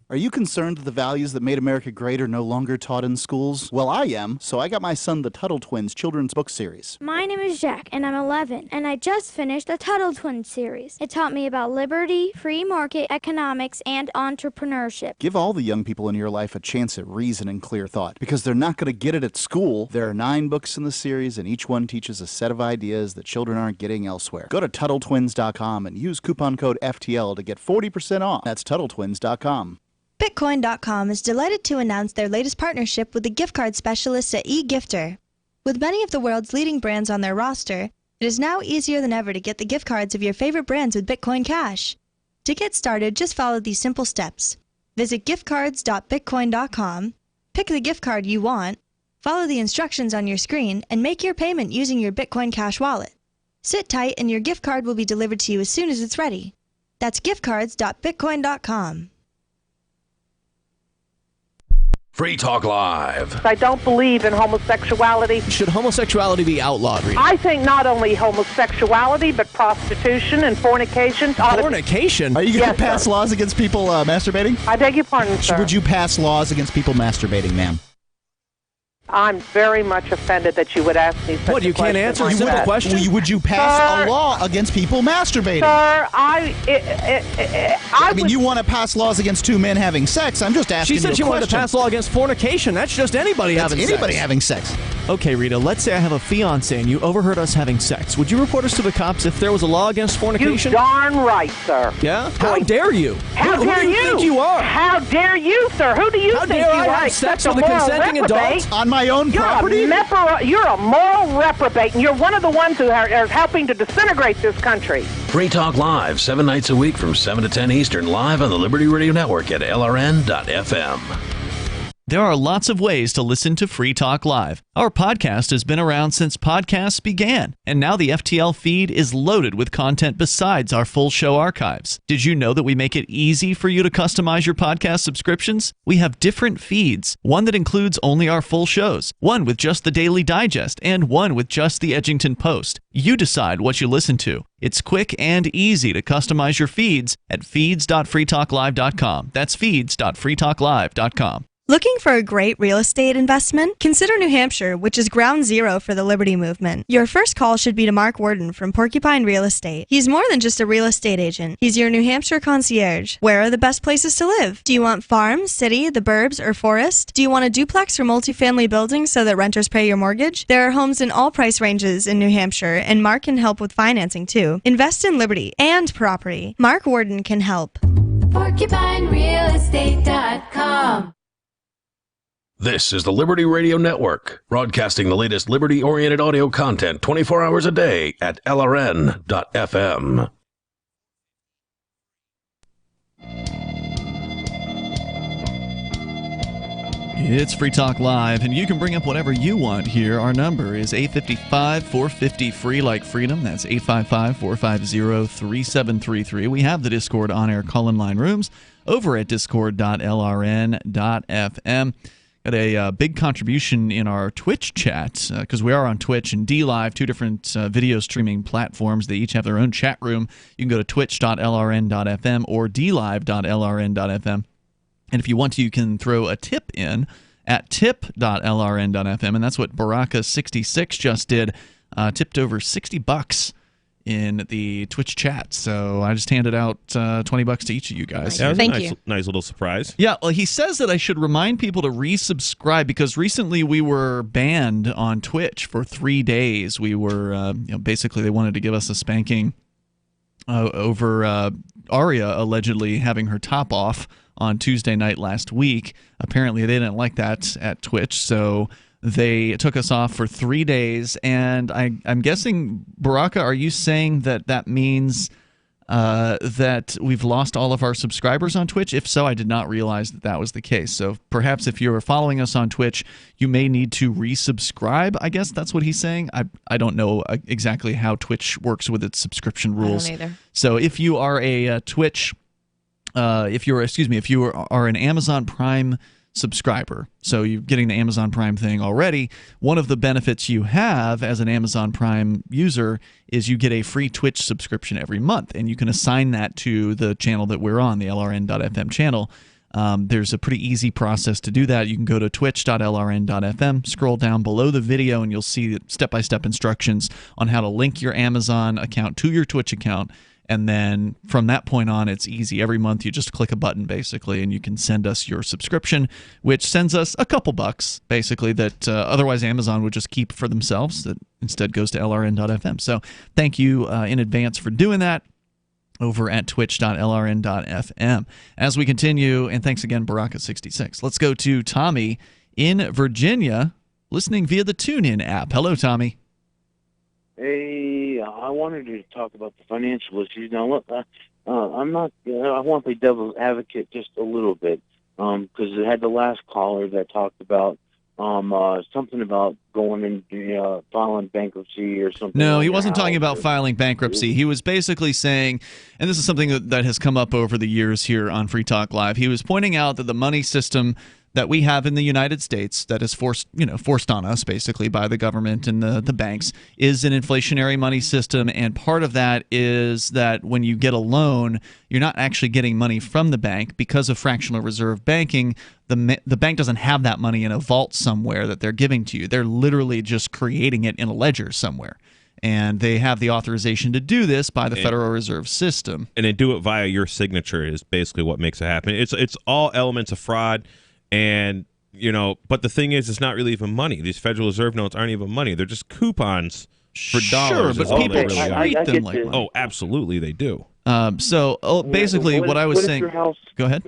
Are you concerned that the values that made America great are no longer taught in schools? Well, I am, so I got my son the Tuttle Twins children's book series. My name is Jack, and I'm 11, and I just finished the Tuttle Twins series. It taught me about liberty, free market economics, and entrepreneurship. Give all the young people in your life a chance at reason and clear thought, because they're not going to get it at school. There are 9 books in the series, and each one teaches a set of ideas that children aren't getting elsewhere. Go to TuttleTwins.com and use coupon code FTL to get 40% off. That's TuttleTwins.com. Bitcoin.com is delighted to announce their latest partnership with the gift card specialists at eGifter. With many of the world's leading brands on their roster, it is now easier than ever to get the gift cards of your favorite brands with Bitcoin Cash. To get started, just follow these simple steps. Visit giftcards.bitcoin.com, pick the gift card you want, Follow the instructions on your screen and make your payment using your Bitcoin Cash wallet. Sit tight and your gift card will be delivered to you as soon as it's ready. That's giftcards.bitcoin.com. Free Talk Live. I don't believe in homosexuality. Should homosexuality be outlawed, Rita? I think not only homosexuality, but prostitution and fornication. Fornication? Are you going to pass laws against people masturbating? I beg your pardon, sir. Would you pass laws against people masturbating, ma'am? I'm very much offended that you would ask me such What, you can't answer a simple question? Would you pass a law against people masturbating? Sir, I mean, you want to pass laws against two men having sex. I'm just asking you a question. She said she wanted to pass law against fornication. That's just anybody having sex. Anybody having sex. Okay, Rita, let's say I have a fiancé and you overheard us having sex. Would you report us to the cops if there was a law against fornication? You darn right, sir. Yeah? How dare you? How dare Who do you think you are? How dare you, sir? Who do you How think dare you I are? have sex Except with a moral consenting reprobate? adult? On my own property? You're a moral reprobate, and you're one of the ones who are helping to disintegrate this country. Free Talk Live, 7 nights a week from 7 to 10 Eastern, live on the Liberty Radio Network at LRN.FM. There are lots of ways to listen to Free Talk Live. Our podcast has been around since podcasts began, and now the FTL feed is loaded with content besides our full show archives. Did you know that we make it easy for you to customize your podcast subscriptions? We have different feeds, one that includes only our full shows, one with just the Daily Digest, and one with just the Edgington Post. You decide what you listen to. It's quick and easy to customize your feeds at feeds.freetalklive.com. That's feeds.freetalklive.com. Looking for a great real estate investment? Consider New Hampshire, which is ground zero for the Liberty Movement. Your first call should be to Marc Worden from Porcupine Real Estate. He's more than just a real estate agent. He's your New Hampshire concierge. Where are the best places to live? Do you want farm, city, the burbs, or forest? Do you want a duplex or multifamily building so that renters pay your mortgage? There are homes in all price ranges in New Hampshire, and Marc can help with financing too. Invest in liberty and property. Marc Worden can help. PorcupineRealEstate.com. This is the Liberty Radio Network, broadcasting the latest liberty-oriented audio content 24 hours a day at LRN.FM. It's Free Talk Live, and you can bring up whatever you want here. Our number is 855-450-FREE like freedom. That's 855-450-3733. We have the Discord on-air call-in line rooms over at discord.lrn.fm. Got a big contribution in our Twitch chat, because we are on Twitch and DLive, two different video streaming platforms. They each have their own chat room. You can go to twitch.lrn.fm or dlive.lrn.fm. And if you want to, you can throw a tip in at tip.lrn.fm, and that's what Baraka66 just did. Tipped over $60 in the Twitch chat. So I just handed out $20 to each of you guys. That was Thank a you. nice little surprise. Yeah, well, he says that I should remind people to resubscribe because recently we were banned on Twitch for 3 days. We were, basically they wanted to give us a spanking over Aria allegedly having her top off on Tuesday night last week. Apparently they didn't like that at Twitch, so they took us off for 3 days. And I'm guessing, Baraka, are you saying that that means that we've lost all of our subscribers on Twitch? If so, I did not realize that that was the case. So perhaps if you're following us on Twitch, you may need to resubscribe. I guess that's what he's saying. I don't know exactly how Twitch works with its subscription rules. I don't either. So if you are a Twitch, if you are an Amazon Prime subscriber, so you're getting the Amazon Prime thing already, one of the benefits you have as an Amazon Prime user is you get a free Twitch subscription every month, and you can assign that to the channel that we're on, the LRN.FM channel. There's a pretty easy process to do that. You can go to twitch.lrn.fm, scroll down below the video, and you'll see step-by-step instructions on how to link your Amazon account to your Twitch account. And then from that point on, it's easy. Every month, you just click a button, basically, and you can send us your subscription, which sends us a couple bucks, basically, that otherwise Amazon would just keep for themselves. That instead goes to LRN.FM. So thank you in advance for doing that over at twitch.lrn.fm. As we continue, and thanks again, Baraka66. Let's go to Tommy in Virginia, listening via the TuneIn app. Hello, Tommy. Hey, I wanted to talk about the financial issues. Now, look, I'm not. I want to play devil's advocate just a little bit, because it had the last caller that talked about something about going and filing bankruptcy or something. No, he wasn't talking about filing bankruptcy. He was basically saying, and this is something that has come up over the years here on Free Talk Live, he was pointing out that the money system that we have in the United States that is forced on us basically by the government and the banks is an inflationary money system, and part of that is that when you get a loan, you're not actually getting money from the bank because of fractional reserve banking. The bank doesn't have that money in a vault somewhere that they're giving to you. They're literally just creating it in a ledger somewhere. And they have the authorization to do this by the Federal Reserve System. And they do it via your signature is basically what makes it happen. It's all elements of fraud. And, but the thing is, it's not really even money. These Federal Reserve notes aren't even money. They're just coupons for dollars. Sure, but people treat them like money. Oh, absolutely, they do. Basically, what I was saying. Go ahead.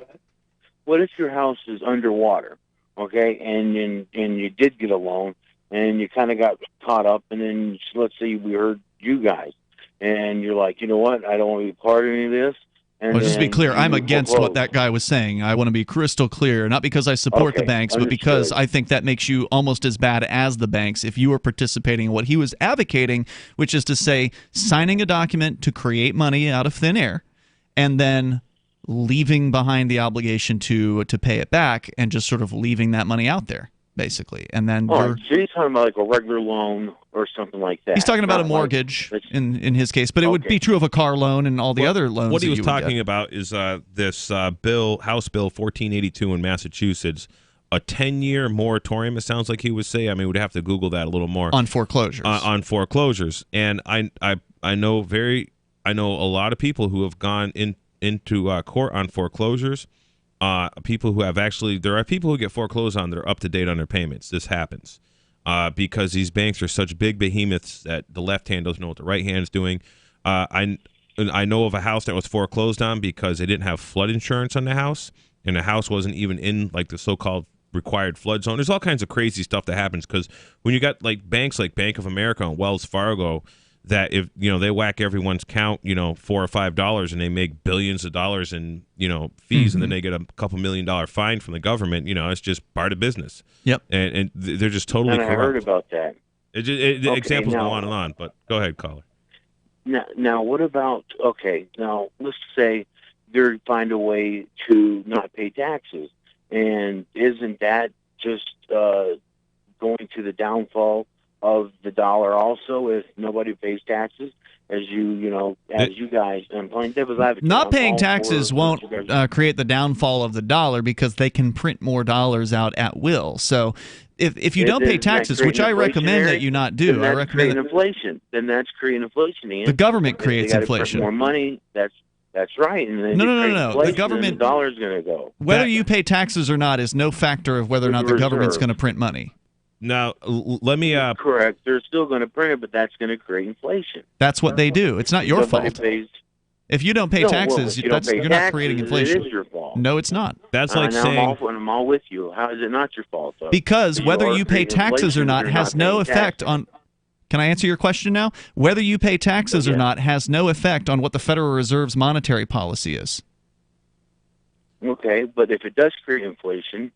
What if your house is underwater, okay, and you did get a loan, and you kind of got caught up, and then let's say we heard you guys, and you're like, you know what, I don't want to be part of any of this. Well, just to be clear, I'm against what that guy was saying. I want to be crystal clear, not because I support the banks, but because I think that makes you almost as bad as the banks if you are participating in what he was advocating, which is to say signing a document to create money out of thin air and then leaving behind the obligation to pay it back and just sort of leaving that money out there, basically. And then so he's talking about like a regular loan or something like that. He's talking about a mortgage in his case, but it would be true of a car loan and all the other loans. What he was talking about is this House Bill 1482 in Massachusetts, a 10-year moratorium. It sounds like he would say. I mean, we'd have to Google that a little more on foreclosures. On foreclosures, and I know a lot of people who have gone into court on foreclosures. People who have there are people who get foreclosed on that are up to date on their payments. This happens because these banks are such big behemoths that the left hand doesn't know what the right hand is doing. I know of a house that was foreclosed on because they didn't have flood insurance on the house, and the house wasn't even in like the so-called required flood zone. There's all kinds of crazy stuff that happens because when you got like banks like Bank of America and Wells Fargo, that if they whack everyone's count, $4 or $5, and they make billions of dollars in fees, and then they get a couple $1 million fine from the government. It's just part of business. Yep, and they're just totally corrupt. I heard about that. Examples go on and on, but go ahead, caller. Now, what about now let's say they find a way to not pay taxes, and isn't that just going to the downfall of the dollar also if nobody pays taxes? As you guys, I'm playing devil's advocate. Not paying taxes won't create the downfall of the dollar because they can print more dollars out at will. So if you don't pay taxes, which I recommend that you not do, I recommend inflation. Then that's creating inflation. Ian. The government creates inflation. Print more money. That's right. And then no. The government, the dollar's going to go. Whether you pay taxes or not is no factor of whether or not the government's going to print money. Now, let me... Correct. They're still going to print it, but that's going to create inflation. That's what they do. It's not your fault. If you don't pay taxes, you're not creating inflation. It is your fault. No, it's not. That's like saying... I'm all with you. How is it not your fault, though? Because whether you pay taxes or not has no effect on... Can I answer your question now? Whether you pay taxes or not has no effect on what the Federal Reserve's monetary policy is. Okay, but if it does create inflation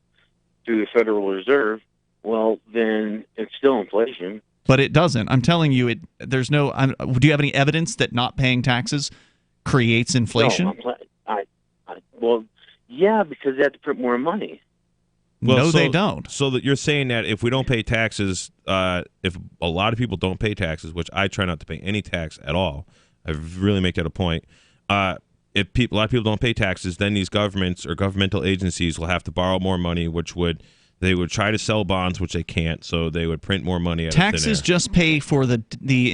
through the Federal Reserve, well, then it's still inflation. But it doesn't. I'm telling you, there's no... do you have any evidence that not paying taxes creates inflation? No, well, yeah, because they have to print more money. Well, no, they don't. So that you're saying that if we don't pay taxes, if a lot of people don't pay taxes, which I try not to pay any tax at all, I really make that a point. If a lot of people don't pay taxes, then these governments or governmental agencies will have to borrow more money, they would try to sell bonds, which they can't, so they would print more money. Taxes just pay for the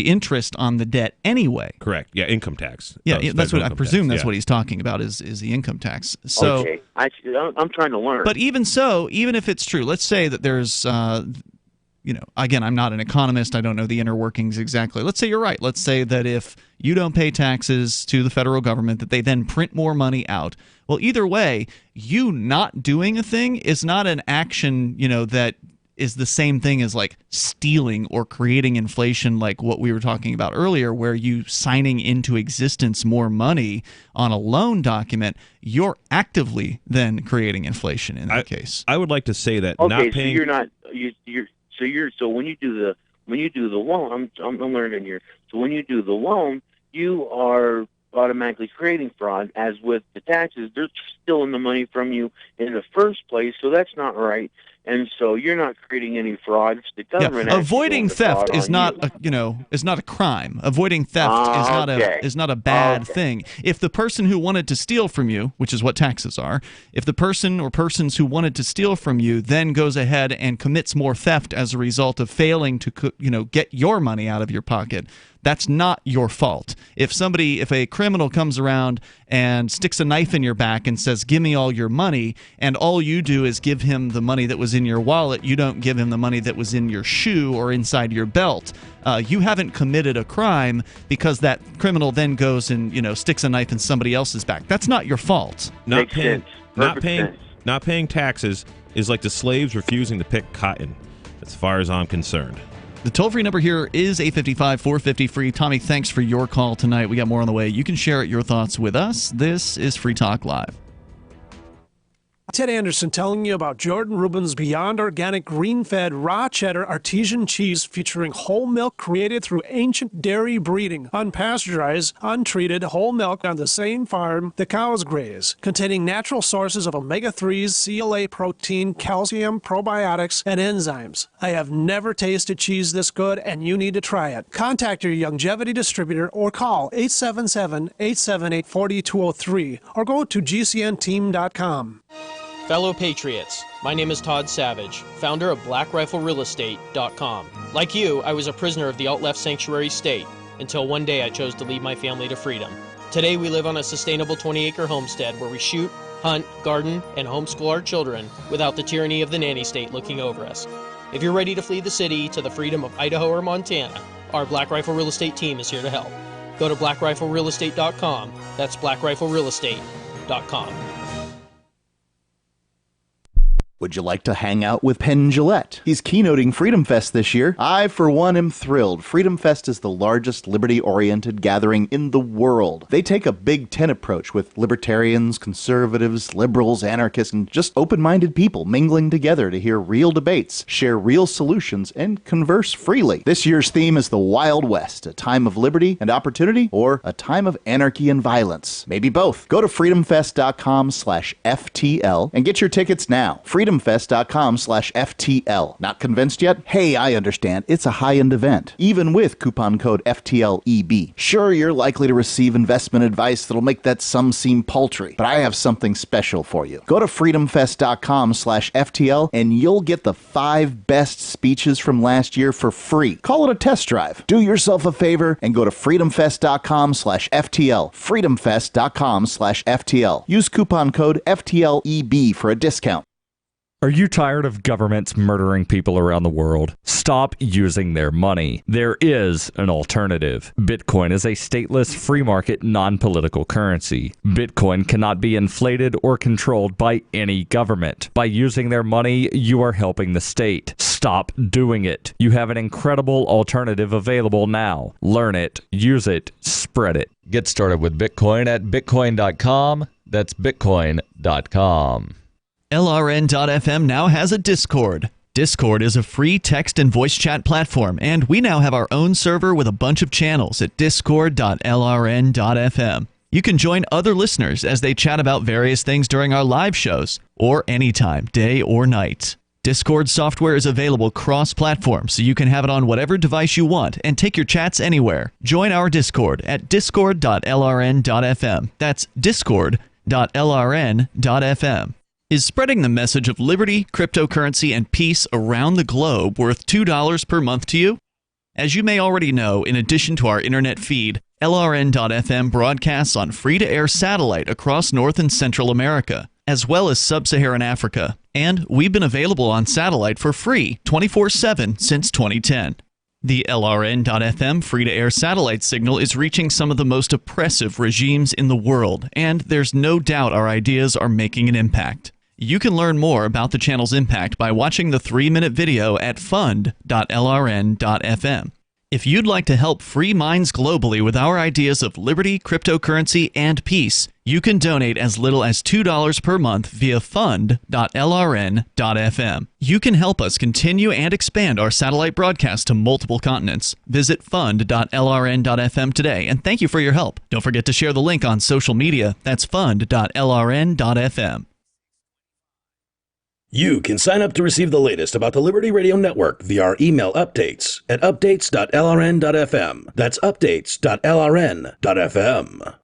interest on the debt anyway. Correct. Yeah, income tax. Yeah, that's what I presume. That's what he's talking about is the income tax. So, okay, I'm trying to learn. But even so, even if it's true, let's say that there's, again, I'm not an economist. I don't know the inner workings exactly. Let's say you're right. Let's say that if you don't pay taxes to the federal government, that they then print more money out. Well, either way, you not doing a thing is not an action, that is the same thing as like stealing or creating inflation, like what we were talking about earlier, where you signing into existence more money on a loan document, you're actively then creating inflation in that case. I would like to say that Okay, not paying. so you're not so when you do the loan, I'm learning here. So when you do the loan, you are automatically creating fraud. As with the taxes, they're stealing the money from you in the first place, so that's not right. And so you're not creating any fraud. It's the government. Avoiding theft is not a crime. Avoiding theft is not a bad thing. If the person who wanted to steal from you, which is what taxes are, if the person or persons who wanted to steal from you then goes ahead and commits more theft as a result of failing to get your money out of your pocket, that's not your fault. If a criminal comes around and sticks a knife in your back and says, "Give me all your money," and all you do is give him the money that was in your wallet, you don't give him the money that was in your shoe or inside your belt, you haven't committed a crime because that criminal then goes and sticks a knife in somebody else's back. That's not your fault. Not paying taxes is like the slaves refusing to pick cotton, as far as I'm concerned. The toll-free number here is 855-450-FREE. Tommy, thanks for your call tonight. We got more on the way. You can share your thoughts with us. This is Free Talk Live. Ted Anderson telling you about Jordan Rubin's Beyond Organic Green-Fed Raw Cheddar Artesian Cheese featuring whole milk created through ancient dairy breeding, unpasteurized, untreated whole milk on the same farm the cows graze, containing natural sources of omega-3s, CLA protein, calcium, probiotics, and enzymes. I have never tasted cheese this good, and you need to try it. Contact your Longevity distributor or call 877-878-4203 or go to gcnteam.com. Fellow Patriots, my name is Todd Savage, founder of BlackRifleRealEstate.com. Like you, I was a prisoner of the alt-left sanctuary state until one day I chose to lead my family to freedom. Today we live on a sustainable 20-acre homestead where we shoot, hunt, garden, and homeschool our children without the tyranny of the nanny state looking over us. If you're ready to flee the city to the freedom of Idaho or Montana, our Black Rifle Real Estate team is here to help. Go to BlackRifleRealEstate.com. That's BlackRifleRealEstate.com. Would you like to hang out with Penn Jillette? He's keynoting Freedom Fest this year. I, for one, am thrilled. Freedom Fest is the largest liberty-oriented gathering in the world. They take a Big Ten approach with libertarians, conservatives, liberals, anarchists, and just open-minded people mingling together to hear real debates, share real solutions, and converse freely. This year's theme is the Wild West, a time of liberty and opportunity, or a time of anarchy and violence. Maybe both. Go to freedomfest.com/FTL and get your tickets now. freedomfest.com/FTL. Not convinced yet? Hey, I understand. It's a high-end event, even with coupon code FTLEB. Sure, you're likely to receive investment advice that'll make that sum seem paltry, but I have something special for you. Go to freedomfest.com/FTL and you'll get the 5 best speeches from last year for free. Call it a test drive. Do yourself a favor and go to freedomfest.com/FTL. freedomfest.com/FTL. Use coupon code FTLEB for a discount. Are you tired of governments murdering people around the world? Stop using their money. There is an alternative. Bitcoin is a stateless, free market, non-political currency. Bitcoin cannot be inflated or controlled by any government. By using their money, you are helping the state. Stop doing it. You have an incredible alternative available now. Learn it, use it, spread it. Get started with Bitcoin at bitcoin.com. That's bitcoin.com. LRN.FM now has a Discord. Discord is a free text and voice chat platform, and we now have our own server with a bunch of channels at discord.lrn.fm. You can join other listeners as they chat about various things during our live shows, or anytime, day or night. Discord software is available cross-platform, so you can have it on whatever device you want and take your chats anywhere. Join our Discord at discord.lrn.fm. That's discord.lrn.fm. Is spreading the message of liberty, cryptocurrency, and peace around the globe worth $2 per month to you? As you may already know, in addition to our internet feed, LRN.FM broadcasts on free-to-air satellite across North and Central America, as well as Sub-Saharan Africa. And we've been available on satellite for free 24/7 since 2010. The LRN.FM free-to-air satellite signal is reaching some of the most oppressive regimes in the world, and there's no doubt our ideas are making an impact. You can learn more about the channel's impact by watching the 3-minute video at fund.lrn.fm. If you'd like to help free minds globally with our ideas of liberty, cryptocurrency, and peace, you can donate as little as $2 per month via fund.lrn.fm. You can help us continue and expand our satellite broadcast to multiple continents. Visit fund.lrn.fm today, and thank you for your help. Don't forget to share the link on social media. That's fund.lrn.fm. You can sign up to receive the latest about the Liberty Radio Network via our email updates at updates.lrn.fm. That's updates.lrn.fm.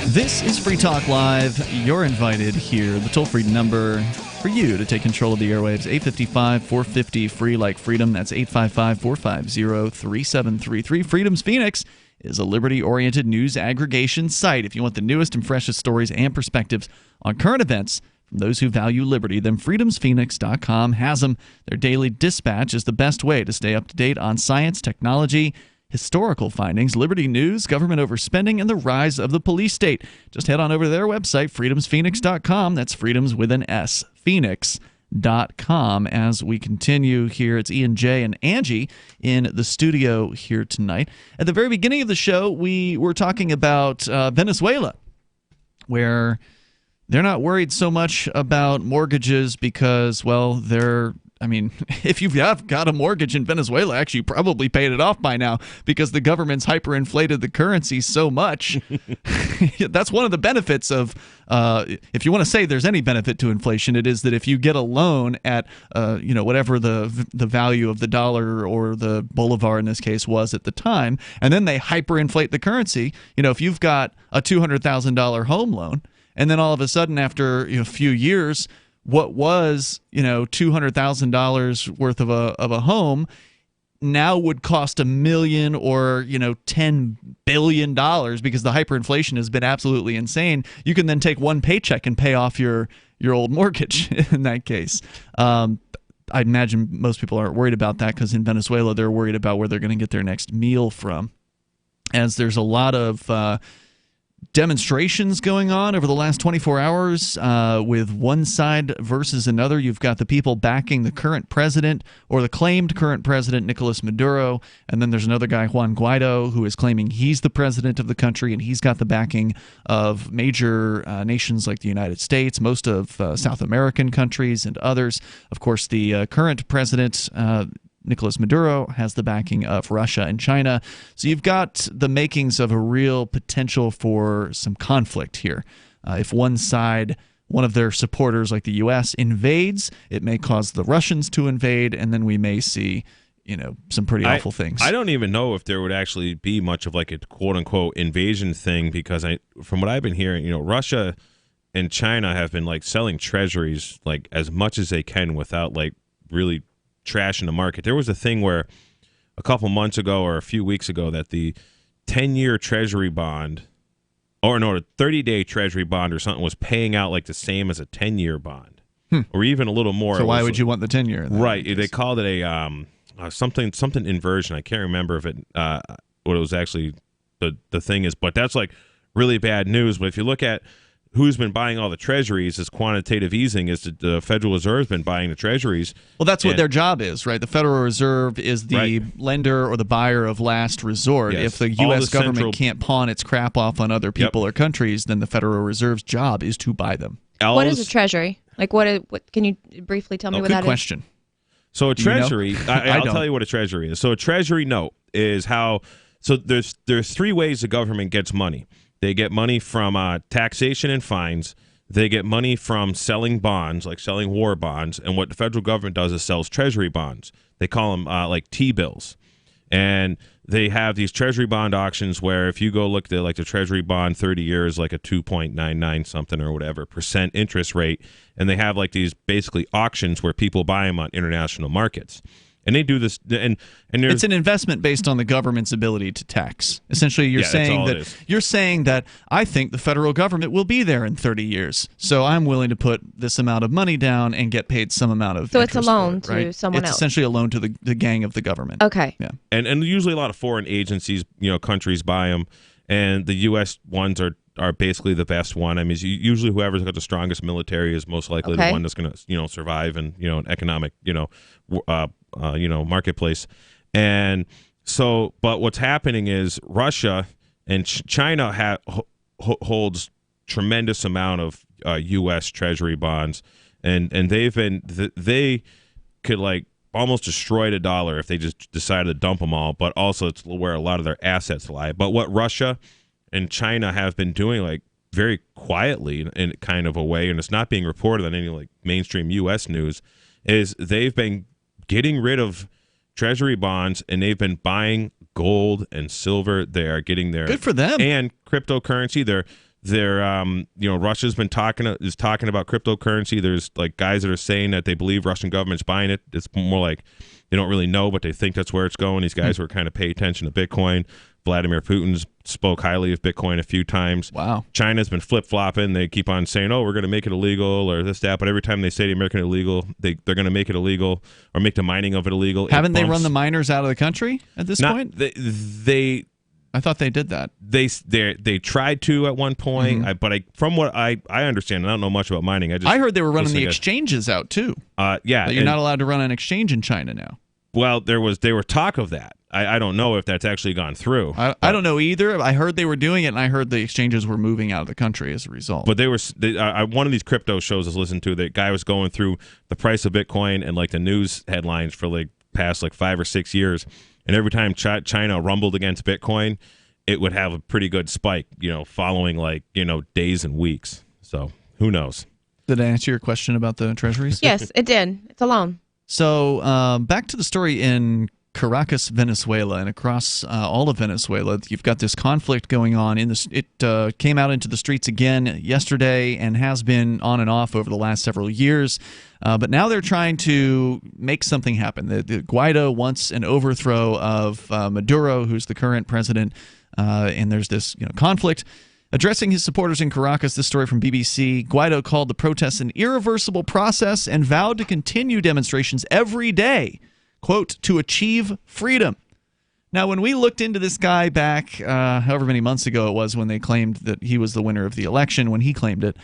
This is Free Talk Live. You're invited here. The toll-free number for you to take control of the airwaves, 855-450, free like freedom. That's 855-450-3733. Freedom's Phoenix is a liberty-oriented news aggregation site. If you want the newest and freshest stories and perspectives on current events from those who value liberty, then freedomsphoenix.com has them. Their daily dispatch is the best way to stay up to date on science, technology, historical findings, liberty news, government overspending, and the rise of the police state. Just head on over to their website, freedomsphoenix.com. That's freedoms with an S, phoenix.com. As we continue here, it's Ian J. and Angie in the studio here tonight. At the very beginning of the show, we were talking about Venezuela, where they're not worried so much about mortgages because, well, if you've got a mortgage in Venezuela, actually you probably paid it off by now because the government's hyperinflated the currency so much. That's one of the benefits of, if you want to say there's any benefit to inflation, it is that if you get a loan at, whatever the value of the dollar or the bolivar in this case was at the time, and then they hyperinflate the currency, if you've got a $200,000 home loan, and then all of a sudden after a few years, what was $200,000 worth of a home now would cost $1 million or $10 billion because the hyperinflation has been absolutely insane. You can then take one paycheck and pay off your old mortgage in that case. I imagine most people aren't worried about that because in Venezuela they're worried about where they're going to get their next meal from, as there's a lot of demonstrations going on over the last 24 hours with one side versus another. You've got the people backing the current president or the claimed current president, Nicolas Maduro, and then there's another guy, Juan Guaido, who is claiming he's the president of the country and he's got the backing of major nations like the United States, most of South American countries, and others. Of course, the current president, Nicolas Maduro, has the backing of Russia and China. So you've got the makings of a real potential for some conflict here. If one side, one of their supporters like the U.S. invades, it may cause the Russians to invade, and then we may see some pretty awful things. I don't even know if there would actually be much of like a quote-unquote invasion thing because from what I've been hearing, Russia and China have been like selling treasuries like as much as they can without like really trashing the market. There was a thing where a couple months ago or a few weeks ago that the 10-year treasury bond, or no, a 30-day treasury bond or something was paying out like the same as a 10-year bond, or even a little more. So why would you want the 10-year? Right. They called it a something inversion. I can't remember if it what it was actually the thing is, but that's like really bad news. But if you look at who's been buying all the treasuries, is quantitative easing, is the Federal Reserve's been buying the treasuries. Well, that's what their job is, right? The Federal Reserve is the lender or the buyer of last resort. Yes. If the U.S. government can't pawn its crap off on other people or countries, then the Federal Reserve's job is to buy them. What is a treasury? Like, what can you briefly tell me what that is? Good question. So a treasury, I'll tell you what a treasury is. So a treasury note is how, so there's three ways the government gets money. They get money from taxation and fines. They get money from selling bonds, like selling war bonds. And what the federal government does is sells treasury bonds. They call them like T-bills. And they have these treasury bond auctions where if you go look at like the treasury bond 30 years, like a 2.99 something or whatever % interest rate. And they have like these basically auctions where people buy them on international markets. And they do this, and it's an investment based on the government's ability to tax. Essentially, you're saying that I think the federal government will be there in 30 years, so I'm willing to put this amount of money down and get paid some amount of. So it's a loan for it, right? to someone else. It's essentially a loan to the gang of the government. Okay. Yeah. And usually a lot of foreign agencies, countries buy them, and the U.S. ones are basically the best one. I mean, usually whoever's got the strongest military is most likely the one that's going to, survive in, an economic, marketplace. And so, but what's happening is Russia and China holds tremendous amount of U.S. Treasury bonds, and they could like almost destroy the dollar if they just decided to dump them all. But also, it's where a lot of their assets lie. But what Russia and China have been doing, like very quietly in kind of a way, and it's not being reported on any like mainstream U.S. news, is they've been getting rid of treasury bonds and they've been buying gold and silver. They are getting their good for them and cryptocurrency. Russia's been talking about cryptocurrency. There's like guys that are saying that they believe Russian government's buying it. It's more like they don't really know, but they think that's where it's going. These guys were kind of pay attention to Bitcoin. Vladimir Putin's spoke highly of Bitcoin a few times. Wow. China's been flip-flopping. They keep on saying, we're going to make it illegal or this, that. But every time they say they're making it illegal, they're going to make it illegal or make the mining of it illegal. Haven't they run the miners out of the country at this point? I thought they did that. They tried to at one point, but from what I understand, and I don't know much about mining. I heard they were running the exchanges out too. Yeah. That you're not allowed to run an exchange in China now. Well, they were talk of that. I don't know if that's actually gone through. I don't know either. I heard they were doing it, and I heard the exchanges were moving out of the country as a result. But one of these crypto shows I was listening to, the guy was going through the price of Bitcoin and like the news headlines for like past like 5 or 6 years, and every time China rumbled against Bitcoin, it would have a pretty good spike, following like days and weeks. So who knows? Did I answer your question about the treasuries? Yes, it did. It's a loan. So back to the story in Caracas, Venezuela, and across all of Venezuela, you've got this conflict going on. It came out into the streets again yesterday and has been on and off over the last several years. But now they're trying to make something happen. The Guaido wants an overthrow of Maduro, who's the current president, and there's this conflict. Addressing his supporters in Caracas, this story from BBC, Guaido called the protests an irreversible process and vowed to continue demonstrations every day, quote, to achieve freedom. Now, when we looked into this guy back however many months ago it was when they claimed that he was the winner of the election, when he claimed it,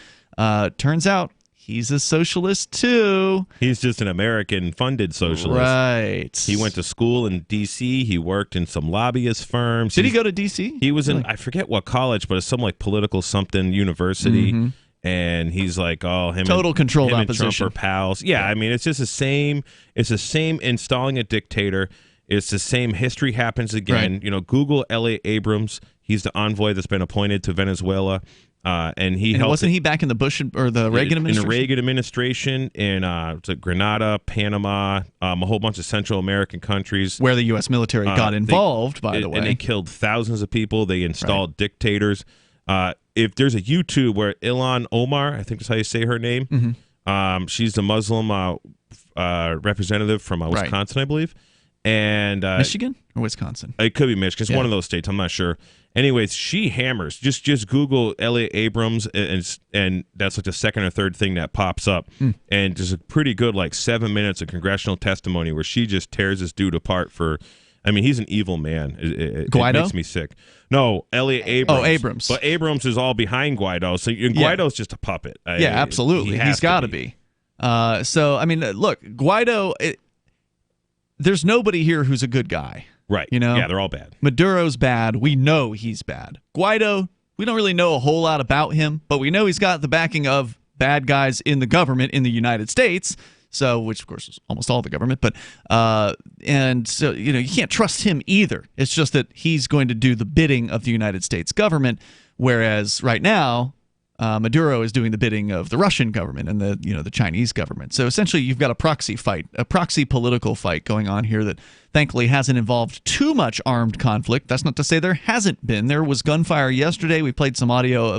turns out he's a socialist too. He's just an American-funded socialist. Right. He went to school in D.C. He worked in some lobbyist firms. Did he go to D.C.? He was in, I forget what college, but it's some like political something university. Mm-hmm. And he's like, total controlled opposition. And Trump are pals. Yeah, I mean, it's just the same. It's the same installing a dictator. It's the same. History happens again. Right. Google L.A. Abrams. He's the envoy that's been appointed to Venezuela. And wasn't he back in the Bush or the Reagan administration? In the Reagan administration in Grenada, Panama, a whole bunch of Central American countries. Where the U.S. military got involved, by the way. And they killed thousands of people. They installed dictators. If there's a YouTube where Ilhan Omar, I think that's how you say her name, she's the Muslim representative from Wisconsin, I believe. And Michigan or Wisconsin? It could be Michigan. It's one of those states. I'm not sure. Anyways, she hammers. Just Google L.A. Abrams, and that's like the second or third thing that pops up. And there's a pretty good 7 minutes of congressional testimony where she just tears this dude apart for. I mean, he's an evil man. It makes me sick. No, Elliot Abrams. Oh, Abrams. But Abrams is all behind Guaido. So Guaido's just a puppet. Yeah, absolutely. He's got to be. So, I mean, look, Guaido, there's nobody here who's a good guy. Right. Yeah, they're all bad. Maduro's bad. We know he's bad. Guaido, we don't really know a whole lot about him, but we know he's got the backing of bad guys in the government in the United States. So, which of course is almost all the government, but and so you can't trust him either. It's just that he's going to do the bidding of the United States government, whereas right now Maduro is doing the bidding of the Russian government and the Chinese government. So essentially, you've got a proxy fight, a proxy political fight going on here that thankfully hasn't involved too much armed conflict. That's not to say there hasn't been. There was gunfire yesterday. We played some audio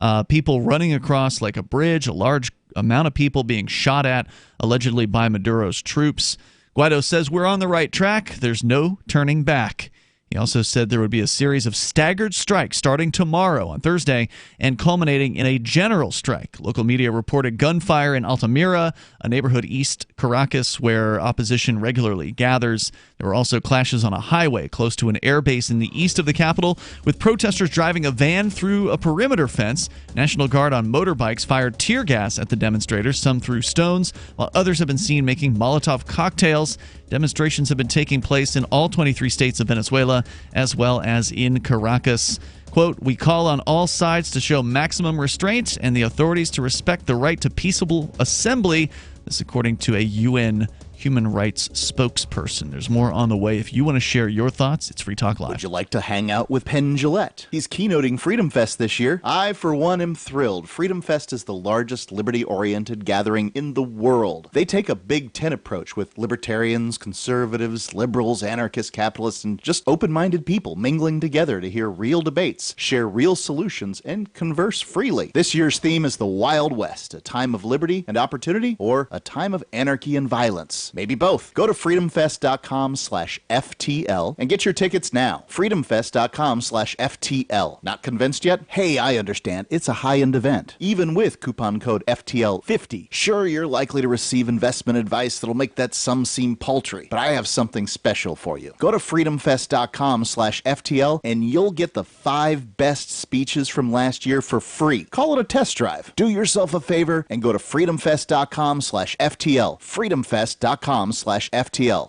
of people running across like a bridge, a large amount of people being shot at, allegedly by Maduro's troops. Guaido says we're on the right track. There's no turning back. He also said there would be a series of staggered strikes starting tomorrow on Thursday and culminating in a general strike. Local media reported gunfire in Altamira, a neighborhood east Caracas where opposition regularly gathers. There were also clashes on a highway close to an airbase in the east of the capital, with protesters driving a van through a perimeter fence. National Guard on motorbikes fired tear gas at the demonstrators. Some threw stones, while others have been seen making Molotov cocktails. Demonstrations have been taking place in all 23 states of Venezuela, as well as in Caracas. Quote, we call on all sides to show maximum restraint and the authorities to respect the right to peaceable assembly. This according to a UN human rights spokesperson. There's more on the way. If you want to share your thoughts, it's Free Talk Live. Would you like to hang out with Penn Jillette? He's keynoting Freedom Fest this year. I, for one, am thrilled. Freedom Fest is the largest liberty-oriented gathering in the world. They take a Big Ten approach with libertarians, conservatives, liberals, anarchists, capitalists, and just open-minded people mingling together to hear real debates, share real solutions, and converse freely. This year's theme is the Wild West, a time of liberty and opportunity, or a time of anarchy and violence. Maybe both. Go to freedomfest.com/FTL and get your tickets now. freedomfest.com/FTL. Not convinced yet? Hey, I understand. It's a high-end event. Even with coupon code FTL50. Sure, you're likely to receive investment advice that'll make that sum seem paltry, but I have something special for you. Go to freedomfest.com/FTL and you'll get the 5 best speeches from last year for free. Call it a test drive. Do yourself a favor and go to freedomfest.com/FTL. freedomfest.com/FTL.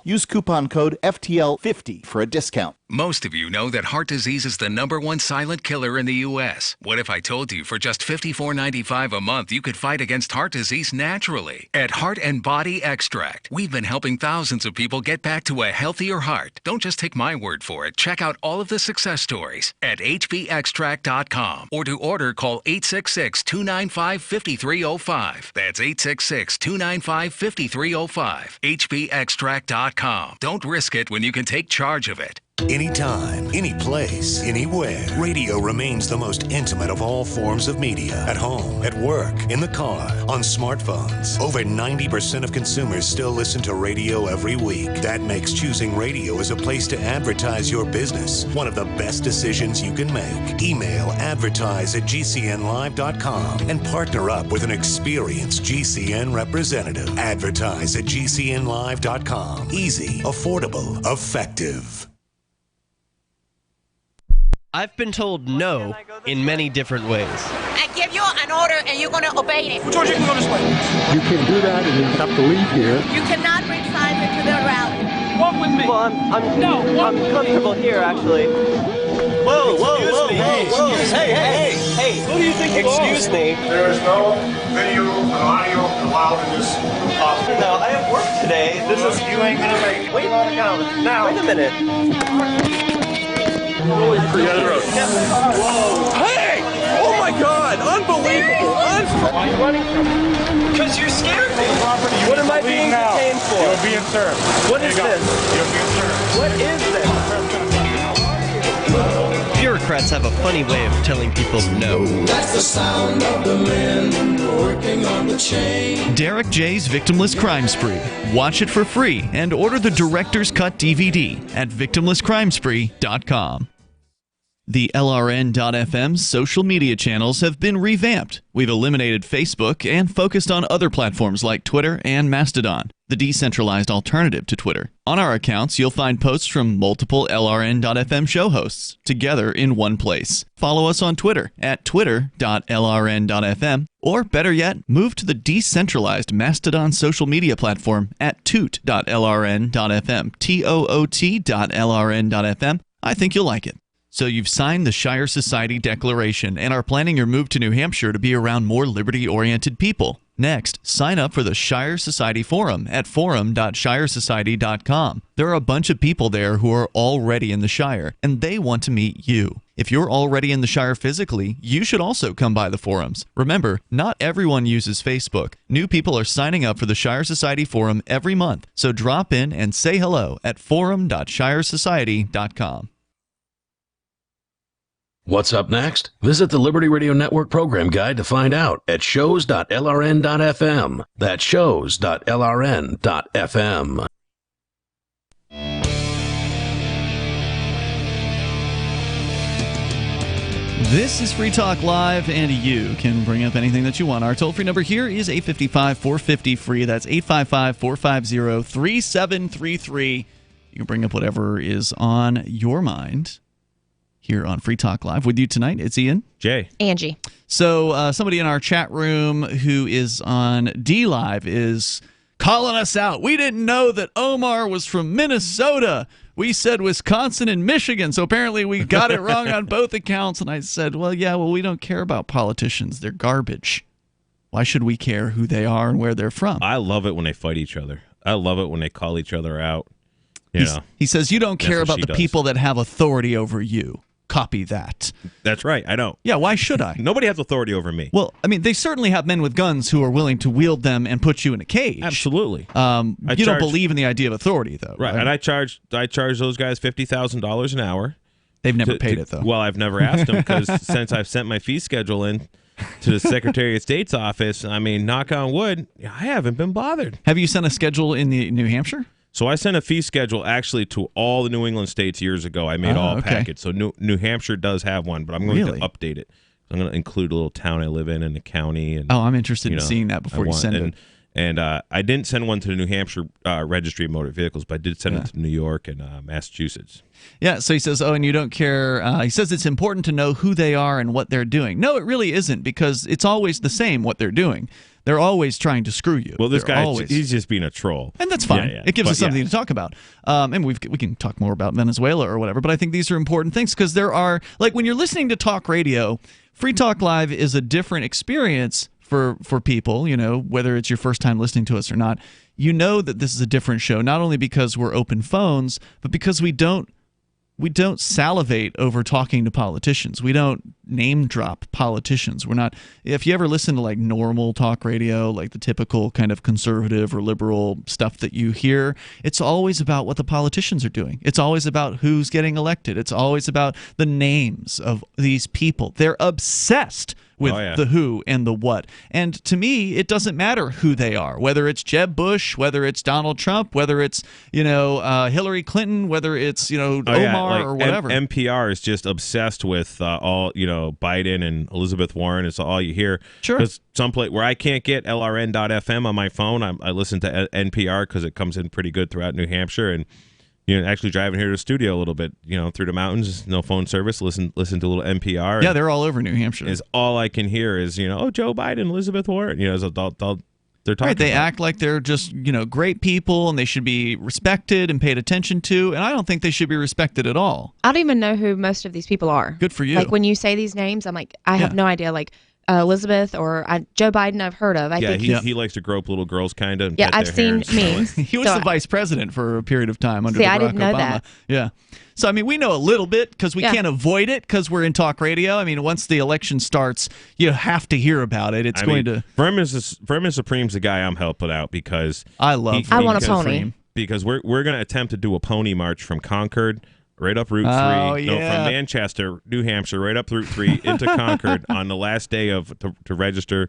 Use coupon code FTL50 for a discount. Most of you know that heart disease is the #1 silent killer in the U.S. What if I told you for just $54.95 a month you could fight against heart disease naturally? At Heart and Body Extract, we've been helping thousands of people get back to a healthier heart. Don't just take my word for it. Check out all of the success stories at hbextract.com, or to order, call 866-295-5305. That's 866-295-5305. hbextract.com. Don't risk it when you can take charge of it. Anytime, any place, anywhere. Radio remains the most intimate of all forms of media. At home, at work, in the car, on smartphones. Over 90% of consumers still listen to radio every week. That makes choosing radio as a place to advertise your business one of the best decisions you can make. Email advertise@gcnlive.com and partner up with an experienced GCN representative. Advertise@gcnlive.com. Easy, affordable, effective. I've been told no in many different ways. I give you an order and you're going to obey it. George, you can go this way. You can do that and you have to leave here. You cannot bring Simon to the rally. Walk with me. Well, I'm comfortable here, actually. Whoa. Hey. Who do you think you are? Excuse me. There is no video and audio allowed in this office. No, I have work today. You ain't going to make it. Wait a minute. Hey! Oh my God! Unbelievable! Why are you running from me? Because you scared me. What am I being detained for? You're being served. What is this? You're being served. What is this? Bureaucrats have a funny way of telling people no. That's the sound of the men working on the chain. Derek J's Victimless Crime Spree. Watch it for free and order the Director's Cut DVD at victimlesscrimespree.com. The LRN.FM social media channels have been revamped. We've eliminated Facebook and focused on other platforms like Twitter and Mastodon, the decentralized alternative to Twitter. On our accounts, you'll find posts from multiple LRN.FM show hosts together in one place. Follow us on Twitter at twitter.lrn.fm, or better yet, move to the decentralized Mastodon social media platform at toot.lrn.fm, toot.lrn.fm. I think you'll like it. So you've signed the Shire Society Declaration and are planning your move to New Hampshire to be around more liberty-oriented people. Next, sign up for the Shire Society Forum at forum.shiresociety.com. There are a bunch of people there who are already in the Shire, and they want to meet you. If you're already in the Shire physically, you should also come by the forums. Remember, not everyone uses Facebook. New people are signing up for the Shire Society Forum every month, so drop in and say hello at forum.shiresociety.com. What's up next? Visit the Liberty Radio Network program guide to find out at shows.lrn.fm. That's shows.lrn.fm. This is Free Talk Live, and you can bring up anything that you want. Our toll-free number here is 855-450-FREE. That's 855-450-3733. You can bring up whatever is on your mind here on Free Talk Live. With you tonight, it's Ian. Jay. Angie. So somebody in our chat room who is on D-Live is calling us out. We didn't know that Omar was from Minnesota. We said Wisconsin and Michigan, so apparently we got it wrong on both accounts. And I said, well, we don't care about politicians. They're garbage. Why should we care who they are and where they're from? I love it when they fight each other. I love it when they call each other out. He says, you don't care about the people that have authority over you. Copy that. That's right. I don't. Yeah, why should I? Nobody has authority over me. Well, I mean, they certainly have men with guns who are willing to wield them and put you in a cage. Absolutely. Don't believe in the idea of authority, though. Right. And I charge those guys $50,000 an hour. They've never paid it, though. Well, I've never asked them because since I've sent my fee schedule in to the Secretary of State's office, I mean, knock on wood, I haven't been bothered. Have you sent a schedule in New Hampshire? So I sent a fee schedule actually to all the New England states years ago. I made all packets. So New Hampshire does have one, but I'm going to update it. I'm going to include a little town I live in and the county. And I'm interested in seeing that before you send it. And I didn't send one to the New Hampshire Registry of Motor Vehicles, but I did send it to New York and Massachusetts. Yeah, so he says, and you don't care. He says it's important to know who they are and what they're doing. No, it really isn't, because it's always the same what they're doing. They're always trying to screw you. Well, this guy, he's just being a troll. And that's fine. It gives us something to talk about. And we can talk more about Venezuela or whatever, but I think these are important things because there are, like when you're listening to talk radio, Free Talk Live is a different experience for people, whether it's your first time listening to us or not. You know that this is a different show, not only because we're open phones, but because we don't salivate over talking to politicians. We don't name drop politicians. We're not. If you ever listen to like normal talk radio, like the typical kind of conservative or liberal stuff that you hear, it's always about what the politicians are doing. It's always about who's getting elected. It's always about the names of these people. They're obsessed with the who and the what. And to me, it doesn't matter who they are, whether it's Jeb Bush, whether it's Donald Trump, whether it's, Hillary Clinton, whether it's, Omar or whatever. NPR is just obsessed with all, Biden and Elizabeth Warren. It's all you hear. Sure. Because someplace where I can't get LRN.FM on my phone, I listen to NPR because it comes in pretty good throughout New Hampshire. And actually driving here to the studio a little bit, through the mountains, no phone service. Listen to a little NPR. Yeah, they're all over New Hampshire. Is all I can hear is Joe Biden, Elizabeth Warren. They're talking. Right, they act like they're just great people and they should be respected and paid attention to. And I don't think they should be respected at all. I don't even know who most of these people are. Good for you. Like when you say these names, I'm like, I have no idea. Like Elizabeth or Joe Biden, I've heard of. I think he likes to grope little girls, kind of. Yeah, I've seen memes. He was the vice president for a period of time under Barack I didn't know Obama. that. Yeah. So, I mean, we know a little bit because we can't avoid it because we're in talk radio. I mean, once the election starts, you have to hear about it. Vermin Supreme's the guy I'm helping out because I want a pony. Because we're going to attempt to do a pony march from Concord right up Route 3. From Manchester, New Hampshire, right up Route 3 into Concord on the last day to register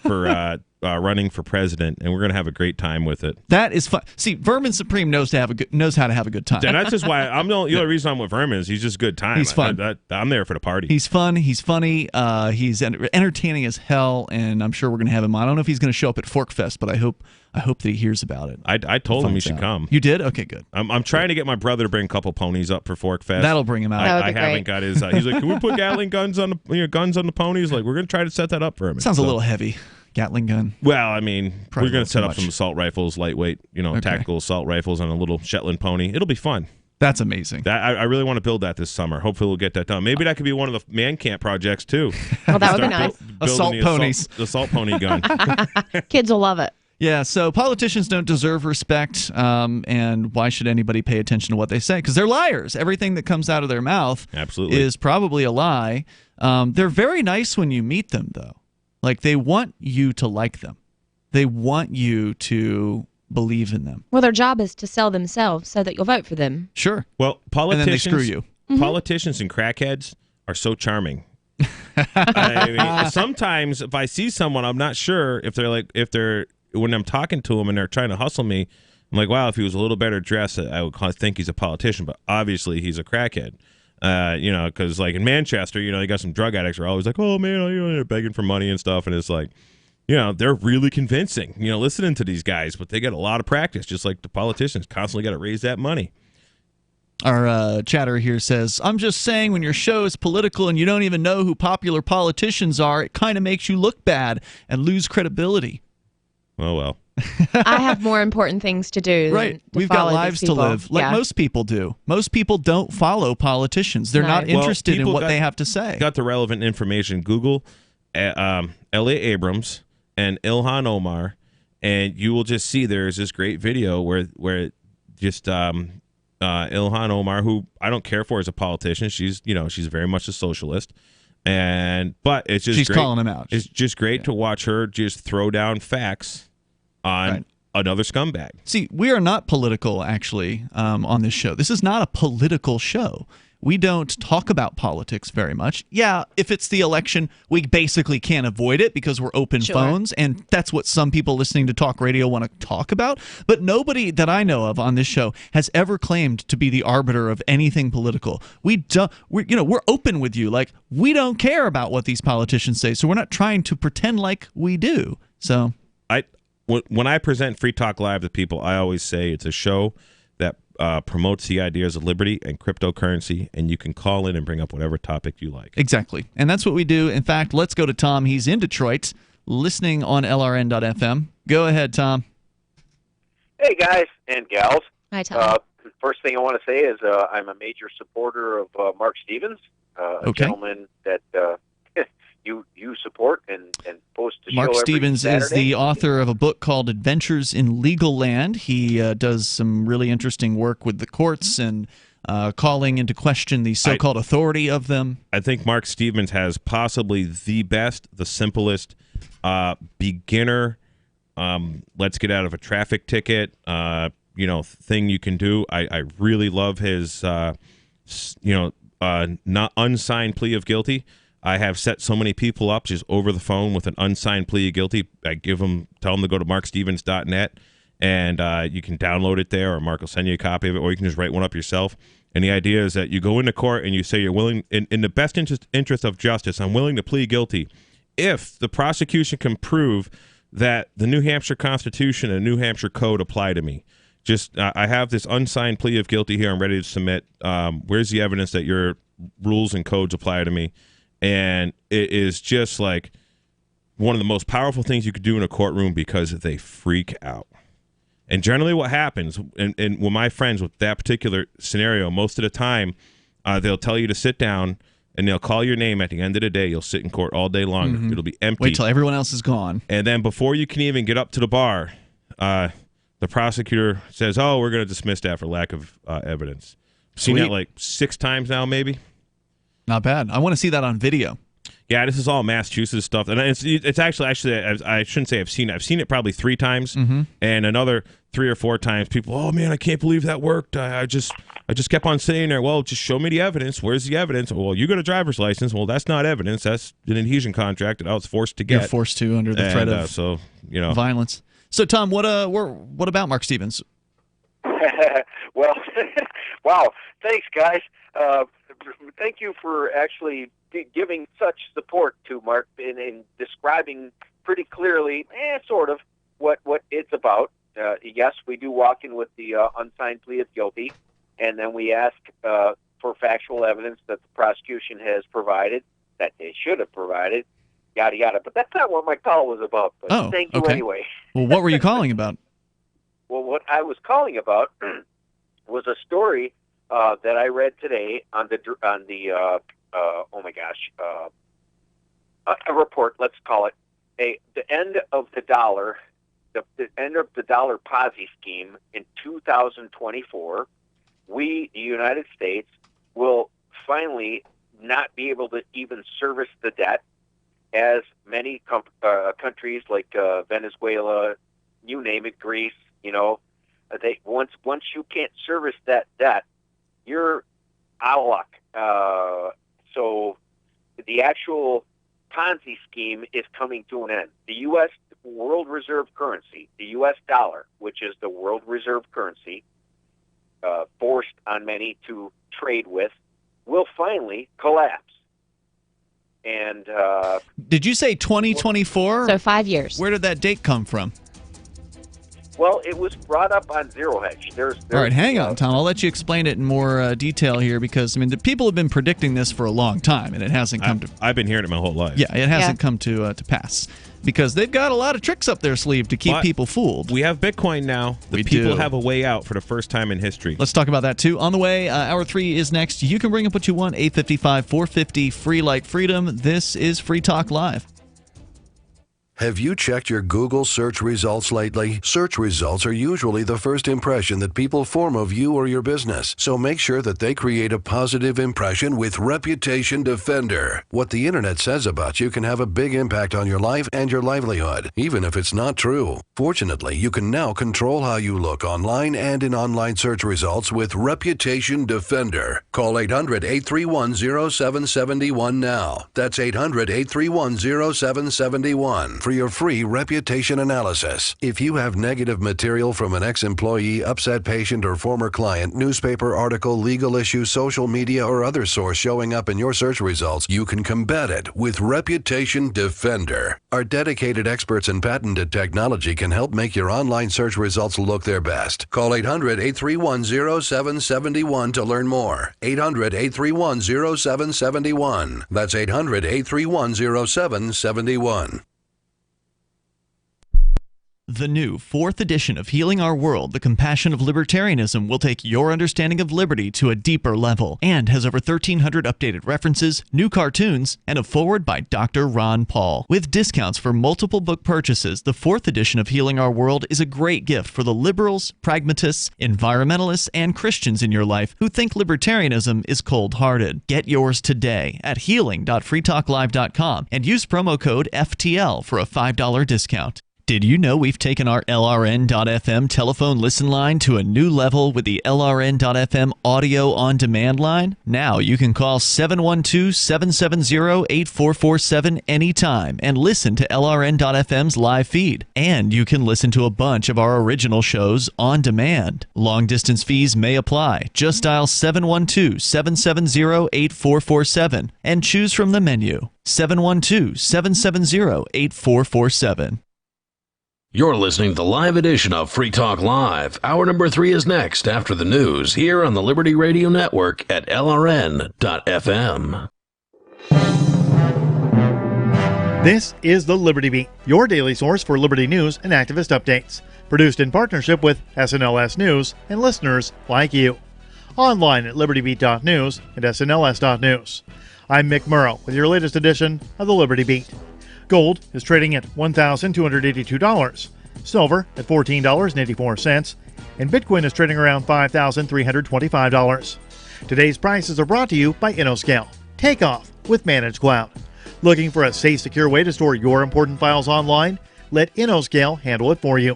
for running for president, and we're going to have a great time with it. That is fun. See, Vermin Supreme knows how to have a good time. And that's just why the only reason I'm with Vermin is he's just a good time. He's fun. I'm there for the party. He's fun. He's funny. He's entertaining as hell, and I'm sure we're going to have him on. I don't know if he's going to show up at Forkfest, but I hope that he hears about it. I told him he should come. You did? Okay, good. I'm trying to get my brother to bring a couple ponies up for Forkfest. That'll bring him out. I haven't got his. He's like, can we put Gatling guns on the ponies? Like, we're going to try to set that up for him. Sounds a little heavy. Gatling gun. Well, I mean, we're going to set up some assault rifles, lightweight, tactical assault rifles on a little Shetland pony. It'll be fun. That's amazing. I really want to build that this summer. Hopefully we'll get that done. Maybe that could be one of the man camp projects, too. Well, that would be nice. Assault ponies. The assault pony gun. Kids will love it. Yeah, so politicians don't deserve respect, and why should anybody pay attention to what they say? Because they're liars. Everything that comes out of their mouth is probably a lie. They're very nice when you meet them, though. Like, they want you to like them. They want you to believe in them. Well, their job is to sell themselves so that you'll vote for them. Sure. Well, politicians, and then they screw you. Mm-hmm. Politicians and crackheads are so charming. I mean, sometimes if I see someone, I'm not sure when I'm talking to them and they're trying to hustle me, I'm like, wow, if he was a little better dressed, I would think he's a politician, but obviously he's a crackhead. Because like in Manchester, you got some drug addicts who are always like, oh man, they're begging for money and stuff, and it's like, they're really convincing, listening to these guys, but they get a lot of practice, just like the politicians constantly got to raise that money. Our chatter here says, I'm just saying when your show is political and you don't even know who popular politicians are, it kind of makes you look bad and lose credibility. Oh, well. I have more important things to do. Right. We've got lives to live, like most people do. Most people don't follow politicians. They're not interested in what they have to say. Got the relevant information. Google L.A. Abrams and Ilhan Omar, and you will just see there's this great video where just Ilhan Omar, who I don't care for as a politician, she's very much a socialist, but it's just she's calling him out. It's just great to watch her just throw down facts on another scumbag. See, we are not political, actually, on this show. This is not a political show. We don't talk about politics very much. Yeah, if it's the election, we basically can't avoid it because we're open phones, and that's what some people listening to talk radio want to talk about. But nobody that I know of on this show has ever claimed to be the arbiter of anything political. We're open with you. Like, we don't care about what these politicians say, so we're not trying to pretend like we do. So when I present Free Talk Live to people, I always say it's a show that promotes the ideas of liberty and cryptocurrency, and you can call in and bring up whatever topic you like. Exactly. And that's what we do. In fact, let's go to Tom. He's in Detroit, listening on LRN.FM. Go ahead, Tom. Hey, guys and gals. Hi, Tom. First thing I want to say is I'm a major supporter of Marc Stevens, a gentleman that you support and post the show Marc every Stevens Saturday. is the author of a book called Adventures in Legal Land. He does some really interesting work with the courts and calling into question the so-called authority of them. I think Marc Stevens has possibly the best, the simplest beginner let's get out of a traffic ticket thing you can do. I really love his not unsigned plea of guilty. I have set so many people up just over the phone with an unsigned plea of guilty. I tell them to go to markstevens.net, and you can download it there, or Mark will send you a copy of it, or you can just write one up yourself. And the idea is that you go into court and you say you're willing, in the best interest of justice, I'm willing to plead guilty if the prosecution can prove that the New Hampshire Constitution and New Hampshire Code apply to me. Just I have this unsigned plea of guilty here. I'm ready to submit. Where's the evidence that your rules and codes apply to me? And it is just like one of the most powerful things you could do in a courtroom because they freak out. And generally what happens, and with my friends with that particular scenario, most of the time they'll tell you to sit down and they'll call your name at the end of the day. You'll sit in court all day long. Mm-hmm. It'll be empty. Wait till everyone else is gone. And then before you can even get up to the bar, the prosecutor says, oh, we're going to dismiss that for lack of evidence. Seen that like 6 times now, maybe. Not bad. I want to see that on video. Yeah, this is all Massachusetts stuff, and it's actually I shouldn't say I've seen it. I've seen it probably 3 times, and another 3 or 4 times. People, oh man, I can't believe that worked. I just kept on saying there. Well, just show me the evidence. Where's the evidence? Well, you got a driver's license. Well, that's not evidence. That's an adhesion contract that I was forced to get. You're forced to under the threat of violence. So, Tom, what about Marc Stevens? Well, wow, thanks, guys. Thank you for actually giving such support to Marc in describing pretty clearly, sort of, what it's about. Yes, we do walk in with the unsigned plea of guilty, and then we ask for factual evidence that the prosecution has provided, that they should have provided, yada, yada. But that's not what my call was about. But thank you anyway. Well, what were you calling about? Well, what I was calling about was a story that I read today on the a report. Let's call it the end of the dollar, the end of the dollar Ponzi scheme in 2024. We, the United States, will finally not be able to even service the debt, as many countries like Venezuela, you name it, Greece. They once you can't service that debt, you're out of luck. So the actual Ponzi scheme is coming to an end. The U.S. world reserve currency, the U.S. dollar, which is the world reserve currency, forced on many to trade with will finally collapse. And did you say 2024? So 5 years. Where did that date come from? Well, it was brought up on Zero Hedge. There's All right, hang on, Tom. I'll let you explain it in more detail here because, I mean, the people have been predicting this for a long time, and it hasn't come to... I've been hearing it my whole life. Yeah, it hasn't come to pass because they've got a lot of tricks up their sleeve to keep people fooled. We have Bitcoin now. The people have a way out for the first time in history. Let's talk about that, too. On the way, Hour 3 is next. You can bring up what you want, 855-450, free like freedom. This is Free Talk Live. Have you checked your Google search results lately? Search results are usually the first impression that people form of you or your business, so make sure that they create a positive impression with Reputation Defender. What the internet says about you can have a big impact on your life and your livelihood, even if it's not true. Fortunately, you can now control how you look online and in online search results with Reputation Defender. Call 800-831-0771 now. That's 800-831-0771. For your free reputation analysis. If you have negative material from an ex-employee, upset patient, or former client, newspaper article, legal issue, social media, or other source showing up in your search results, you can combat it with Reputation Defender. Our dedicated experts in patented technology can help make your online search results look their best. Call 800-831-0771 to learn more. 800-831-0771. That's 800-831-0771. The new 4th edition of Healing Our World, The Compassion of Libertarianism, will take your understanding of liberty to a deeper level and has over 1,300 updated references, new cartoons, and a foreword by Dr. Ron Paul. With discounts for multiple book purchases, the 4th edition of Healing Our World is a great gift for the liberals, pragmatists, environmentalists, and Christians in your life who think libertarianism is cold-hearted. Get yours today at healing.freetalklive.com and use promo code FTL for a $5 discount. Did you know we've taken our LRN.FM telephone listen line to a new level with the LRN.FM audio on-demand line? Now you can call 712-770-8447 anytime and listen to LRN.FM's live feed. And you can listen to a bunch of our original shows on demand. Long-distance fees may apply. Just dial 712-770-8447 and choose from the menu. 712-770-8447. You're listening to the live edition of Free Talk Live. Hour number 3 is next after the news here on the Liberty Radio Network at LRN.FM. This is the Liberty Beat, your daily source for liberty news and activist updates. Produced in partnership with SNLS News and listeners like you. Online at libertybeat.news and snls.news. I'm Mick Murrow with your latest edition of the Liberty Beat. Gold is trading at $1,282, silver at $14.84, and Bitcoin is trading around $5,325. Today's prices are brought to you by InnoScale. Take off with Managed Cloud. Looking for a safe, secure way to store your important files online? Let InnoScale handle it for you.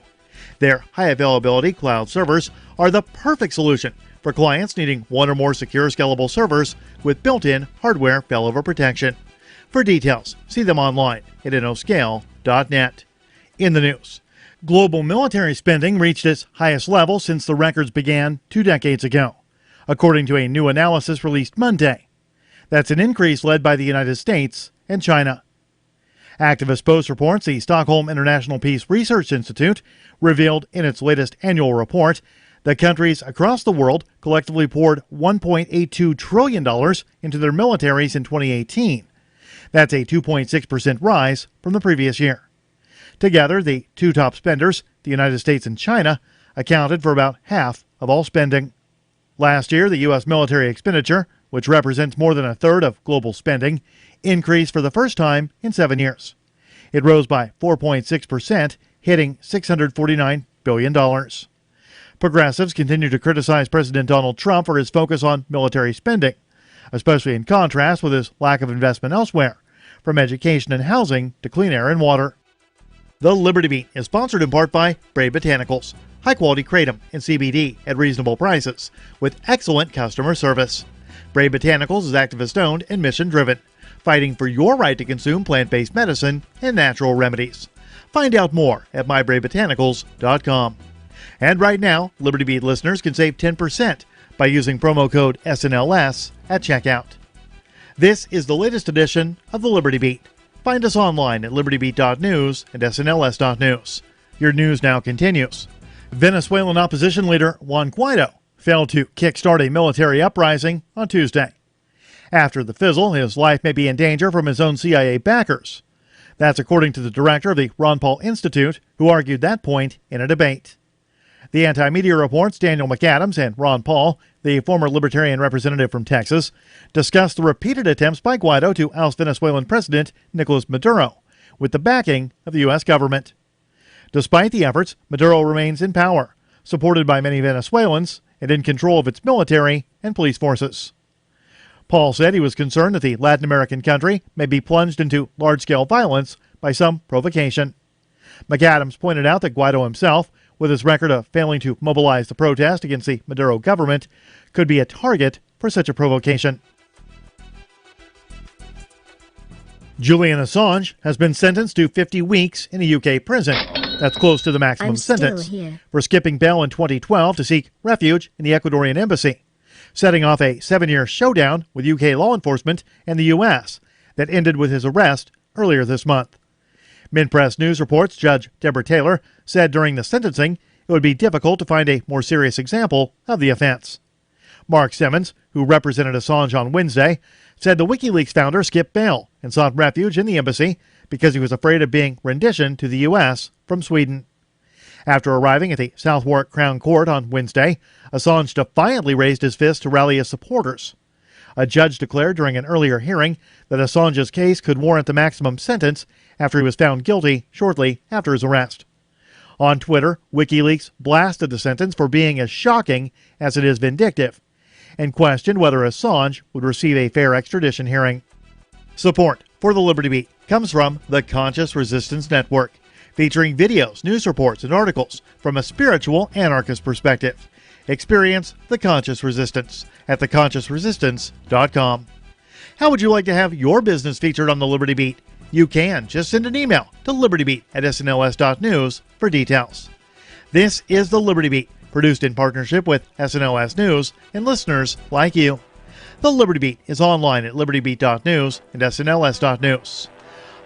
Their high availability cloud servers are the perfect solution for clients needing one or more secure, scalable servers with built-in hardware failover protection. For details, see them online at innoscale.net. In the news, global military spending reached its highest level since the records began 2 decades ago, according to a new analysis released Monday. That's an increase led by the United States and China. Activist Post reports the Stockholm International Peace Research Institute revealed in its latest annual report that countries across the world collectively poured $1.82 trillion into their militaries in 2018. That's a 2.6% rise from the previous year. Together, the two top spenders, the United States and China, accounted for about half of all spending. Last year, the U.S. military expenditure, which represents more than a third of global spending, increased for the first time in 7 years. It rose by 4.6%, hitting $649 billion. Progressives continue to criticize President Donald Trump for his focus on military spending, especially in contrast with his lack of investment elsewhere, from education and housing to clean air and water. The Liberty Beat is sponsored in part by Brave Botanicals, high-quality kratom and CBD at reasonable prices, with excellent customer service. Brave Botanicals is activist-owned and mission-driven, fighting for your right to consume plant-based medicine and natural remedies. Find out more at mybravebotanicals.com. And right now, Liberty Beat listeners can save 10% by using promo code SNLS at checkout. This is the latest edition of the Liberty Beat. Find us online at libertybeat.news and snls.news. Your news now continues. Venezuelan opposition leader Juan Guaido failed to kickstart a military uprising on Tuesday. After the fizzle, his life may be in danger from his own CIA backers. That's according to the director of the Ron Paul Institute, who argued that point in a debate. The Anti-Media Report's Daniel McAdams and Ron Paul, the former Libertarian representative from Texas, discussed the repeated attempts by Guaido to oust Venezuelan President Nicolas Maduro, with the backing of the U.S. government. Despite the efforts, Maduro remains in power, supported by many Venezuelans, and in control of its military and police forces. Paul said he was concerned that the Latin American country may be plunged into large-scale violence by some provocation. McAdams pointed out that Guaido himself, with his record of failing to mobilize the protest against the Maduro government, could be a target for such a provocation. Julian Assange has been sentenced to 50 weeks in a UK prison. That's close to the maximum sentence for skipping bail in 2012 to seek refuge in the Ecuadorian embassy, setting off a 7-year showdown with UK law enforcement and the U.S. that ended with his arrest earlier this month. Mid-Press News reports Judge Deborah Taylor said during the sentencing it would be difficult to find a more serious example of the offense. Marc Simmons, who represented Assange on Wednesday, said the WikiLeaks founder skipped bail and sought refuge in the embassy because he was afraid of being renditioned to the U.S. from Sweden. After arriving at the Southwark Crown Court on Wednesday, Assange defiantly raised his fist to rally his supporters. A judge declared during an earlier hearing that Assange's case could warrant the maximum sentence after he was found guilty shortly after his arrest. On Twitter, WikiLeaks blasted the sentence for being as shocking as it is vindictive, and questioned whether Assange would receive a fair extradition hearing. Support for the Liberty Beat comes from the Conscious Resistance Network, featuring videos, news reports, and articles from a spiritual anarchist perspective. Experience the Conscious Resistance at theconsciousresistance.com. How would you like to have your business featured on the Liberty Beat? You can. Just send an email to libertybeat@snls.news for details. This is the Liberty Beat, produced in partnership with SNLS News and listeners like you. The Liberty Beat is online at libertybeat.news and snls.news.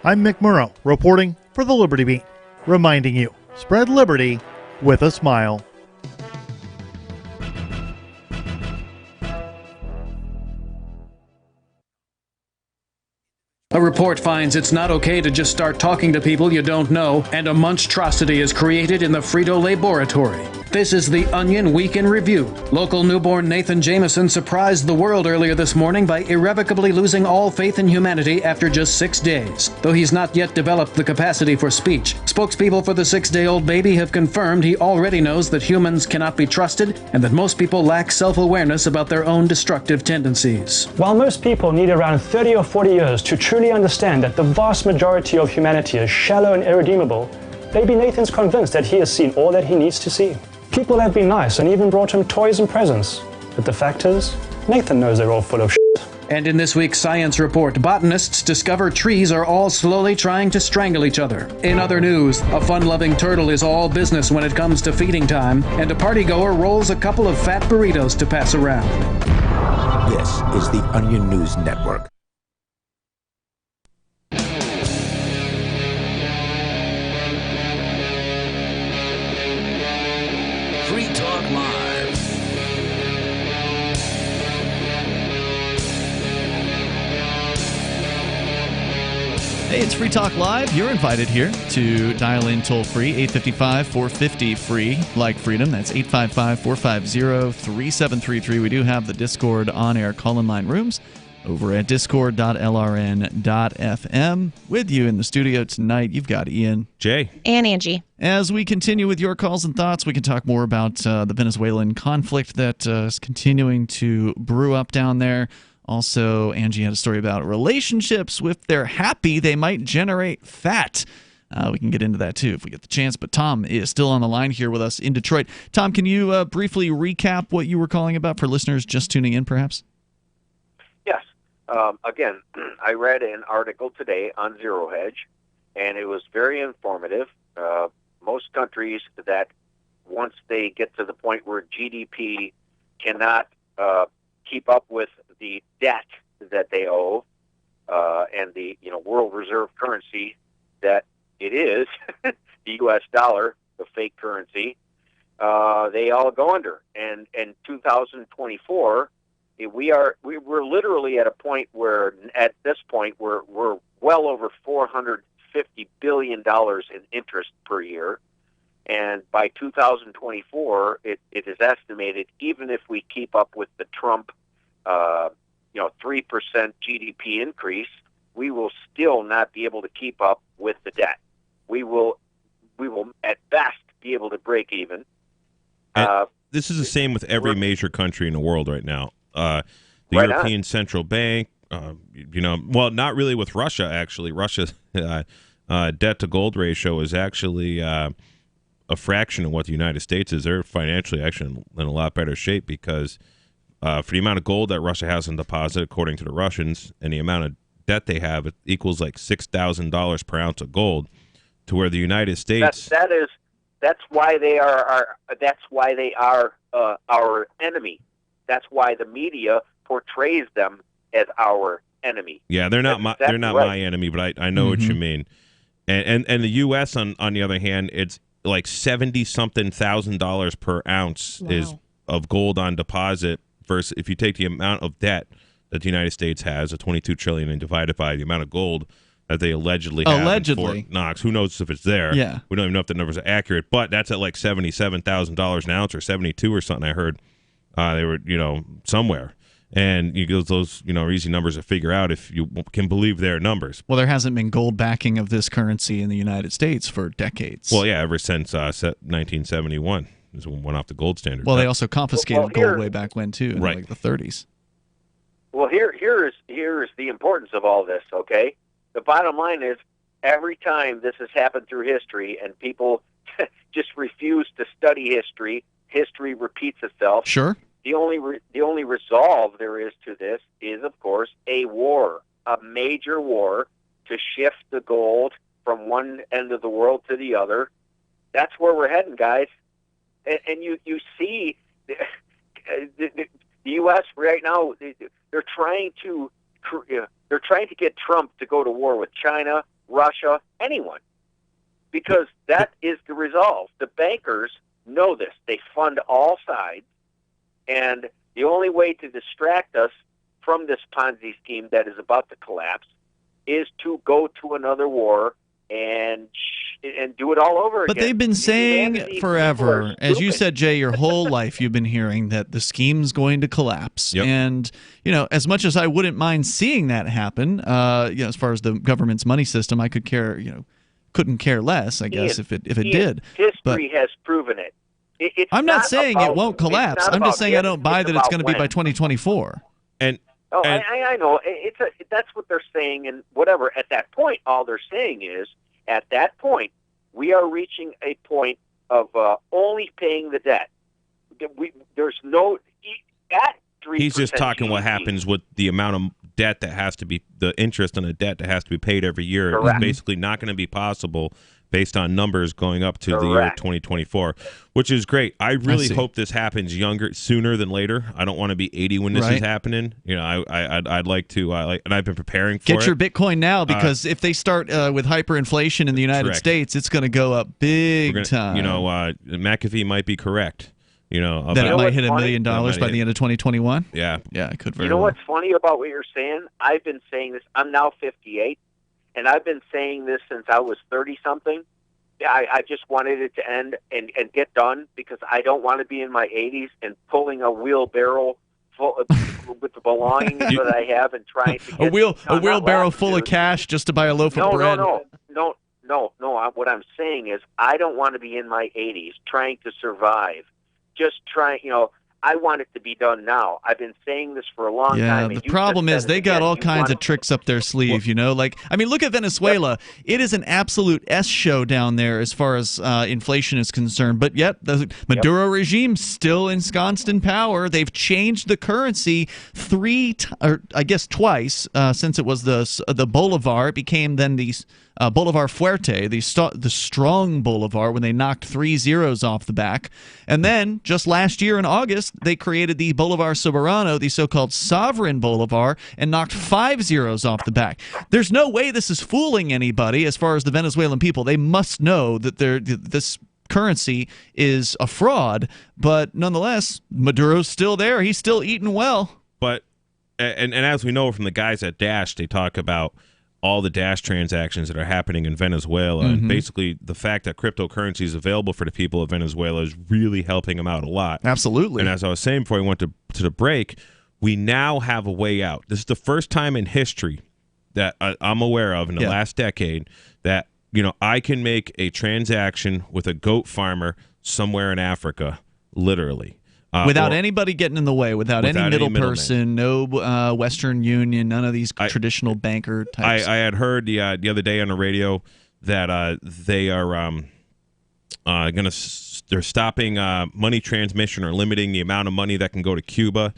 I'm Mick Murrow, reporting for the Liberty Beat, reminding you, spread liberty with a smile. A report finds it's not okay to just start talking to people you don't know, and a monstrosity is created in the Frito-Lay laboratory. This is the Onion Week in Review. Local newborn Nathan Jameson surprised the world earlier this morning by irrevocably losing all faith in humanity after just 6 days. Though he's not yet developed the capacity for speech, spokespeople for the 6-day-old baby have confirmed he already knows that humans cannot be trusted and that most people lack self-awareness about their own destructive tendencies. While most people need around 30 or 40 years to truly understand that the vast majority of humanity is shallow and irredeemable, baby Nathan's convinced that he has seen all that he needs to see. People have been nice and even brought him toys and presents. But the fact is, Nathan knows they're all full of shit. And in this week's science report, botanists discover trees are all slowly trying to strangle each other. In other news, a fun-loving turtle is all business when it comes to feeding time, and a partygoer rolls a couple of fat burritos to pass around. This is the Onion News Network. Free Talk Live. Hey, it's Free Talk Live. You're invited here to dial in toll-free, 855-450-FREE, like freedom. That's 855-450-3733. We do have the Discord on-air call-in line rooms over at discord.lrn.fm. With you in the studio tonight, you've got Ian, Jay, and Angie. As we continue with your calls and thoughts, we can talk more about the Venezuelan conflict that is continuing to brew up down there. Also, Angie had a story about relationships. If they're happy, they might generate fat. We can get into that, too, if we get the chance. But Tom is still on the line here with us in Detroit. Tom, can you briefly recap what you were calling about for listeners just tuning in, perhaps? Yes. Again, I read an article today on Zero Hedge, and it was very informative. Most countries that once they get to the point where GDP cannot keep up with the debt that they owe and the world reserve currency that it is, the U.S. dollar, the fake currency, they all go under. And 2024, we're literally at a point where, at this point, we're well over $450 billion in interest per year. And by 2024, it is estimated, even if we keep up with the Trump, 3% GDP increase, we will still not be able to keep up with the debt. We will at best be able to break even. This is the same with every major country in the world right now. The Right European Central Bank, well, not really with Russia, actually. Russia's debt to gold ratio is actually a fraction of what the United States is. They're financially actually in a lot better shape because for the amount of gold that Russia has in deposit, according to the Russians, and the amount of debt they have, it equals like $6,000 per ounce of gold, to where the United States... That's why they are our enemy. That's why the media portrays them as our enemy. Yeah, they're not my enemy, but I know what you mean. And the U.S. on the other hand, it's like $70,000 per ounce is of gold on deposit. Versus if you take the amount of debt that the United States has, a $22 trillion, and divide it by the amount of gold that they allegedly have in Fort Knox. Who knows if it's there? Yeah, we don't even know if the numbers are accurate. But that's at like $77,000 an ounce or 72 or something. I heard they were somewhere. And those are easy numbers to figure out if you can believe their numbers. Well, there hasn't been gold backing of this currency in the United States for decades. Well, yeah, ever since 1971 is when went off the gold standard. Well, they also confiscated gold way back when too, in like the 30s. Well, here's the importance of all this. Okay, the bottom line is every time this has happened through history, and people just refuse to study history, history repeats itself. Sure. The only resolve there is to this is, of course, a war, a major war to shift the gold from one end of the world to the other. That's where we're heading, guys. And you see the U.S. right now, they're trying to get Trump to go to war with China, Russia, anyone, because that is the resolve. The bankers know this. They fund all sides. And the only way to distract us from this Ponzi scheme that is about to collapse is to go to another war and do it all over again. But they've been saying forever, as you said, Jay, your whole life you've been hearing that the scheme's going to collapse. Yep. And, as much as I wouldn't mind seeing that happen, as far as the government's money system, I couldn't care less, I guess, if it did. History has proven it. I'm not saying it won't collapse. I'm just saying I don't buy that it's going to be by 2024. I know. That's what they're saying, and whatever. At that point, all they're saying is, at that point, we are reaching a point of only paying the debt. There's no at 3%. He's just talking what happens with the amount of debt that has to be, the interest on the debt that has to be paid every year. Correct. It's basically not going to be possible based on numbers going up to the year 2024, which is great. I really hope this happens sooner than later. I don't want to be 80 when this is happening. I'd like to, and I've been preparing for it. Get your Bitcoin now, because if they start with hyperinflation in the United States, it's going to go up big time. McAfee might be correct. That it might hit $1 million by the end of 2021. Yeah, it could very well. well. What's funny about what you're saying? I've been saying this. I'm now 58. And I've been saying this since I was 30-something. I just wanted it to end and get done, because I don't want to be in my 80s and pulling a wheelbarrow full with the belongings that I have and trying to get a wheelbarrow full of cash just to buy a loaf of bread. No. What I'm saying is I don't want to be in my 80s trying to survive. Just trying, I want it to be done now. I've been saying this for a long time. Yeah, the problem is they got all kinds of tricks up their sleeve, look at Venezuela. It is an absolute S show down there as far as inflation is concerned, but yet the Maduro regime's still ensconced in power. They've changed the currency twice since it was the Bolivar. It became then the Bolivar Fuerte, the strong Bolivar, when they knocked 3 zeros off the back. And then, just last year in August, they created the Bolivar Soberano, the so-called sovereign Bolivar, and knocked 5 zeros off the back. There's no way this is fooling anybody as far as the Venezuelan people. They must know that this currency is a fraud, but nonetheless, Maduro's still there. He's still eating well. But and as we know from the guys at Dash, they talk about all the Dash transactions that are happening in Venezuela, and basically the fact that cryptocurrency is available for the people of Venezuela is really helping them out a lot. Absolutely. And as I was saying before we went to the break, we now have a way out. This is the first time in history that I'm aware of in the last decade that I can make a transaction with a goat farmer somewhere in Africa, literally. Without anybody getting in the way, without any middle person, no Western Union, none of these traditional banker types. I had heard the other day on the radio that they are they're stopping money transmission or limiting the amount of money that can go to Cuba.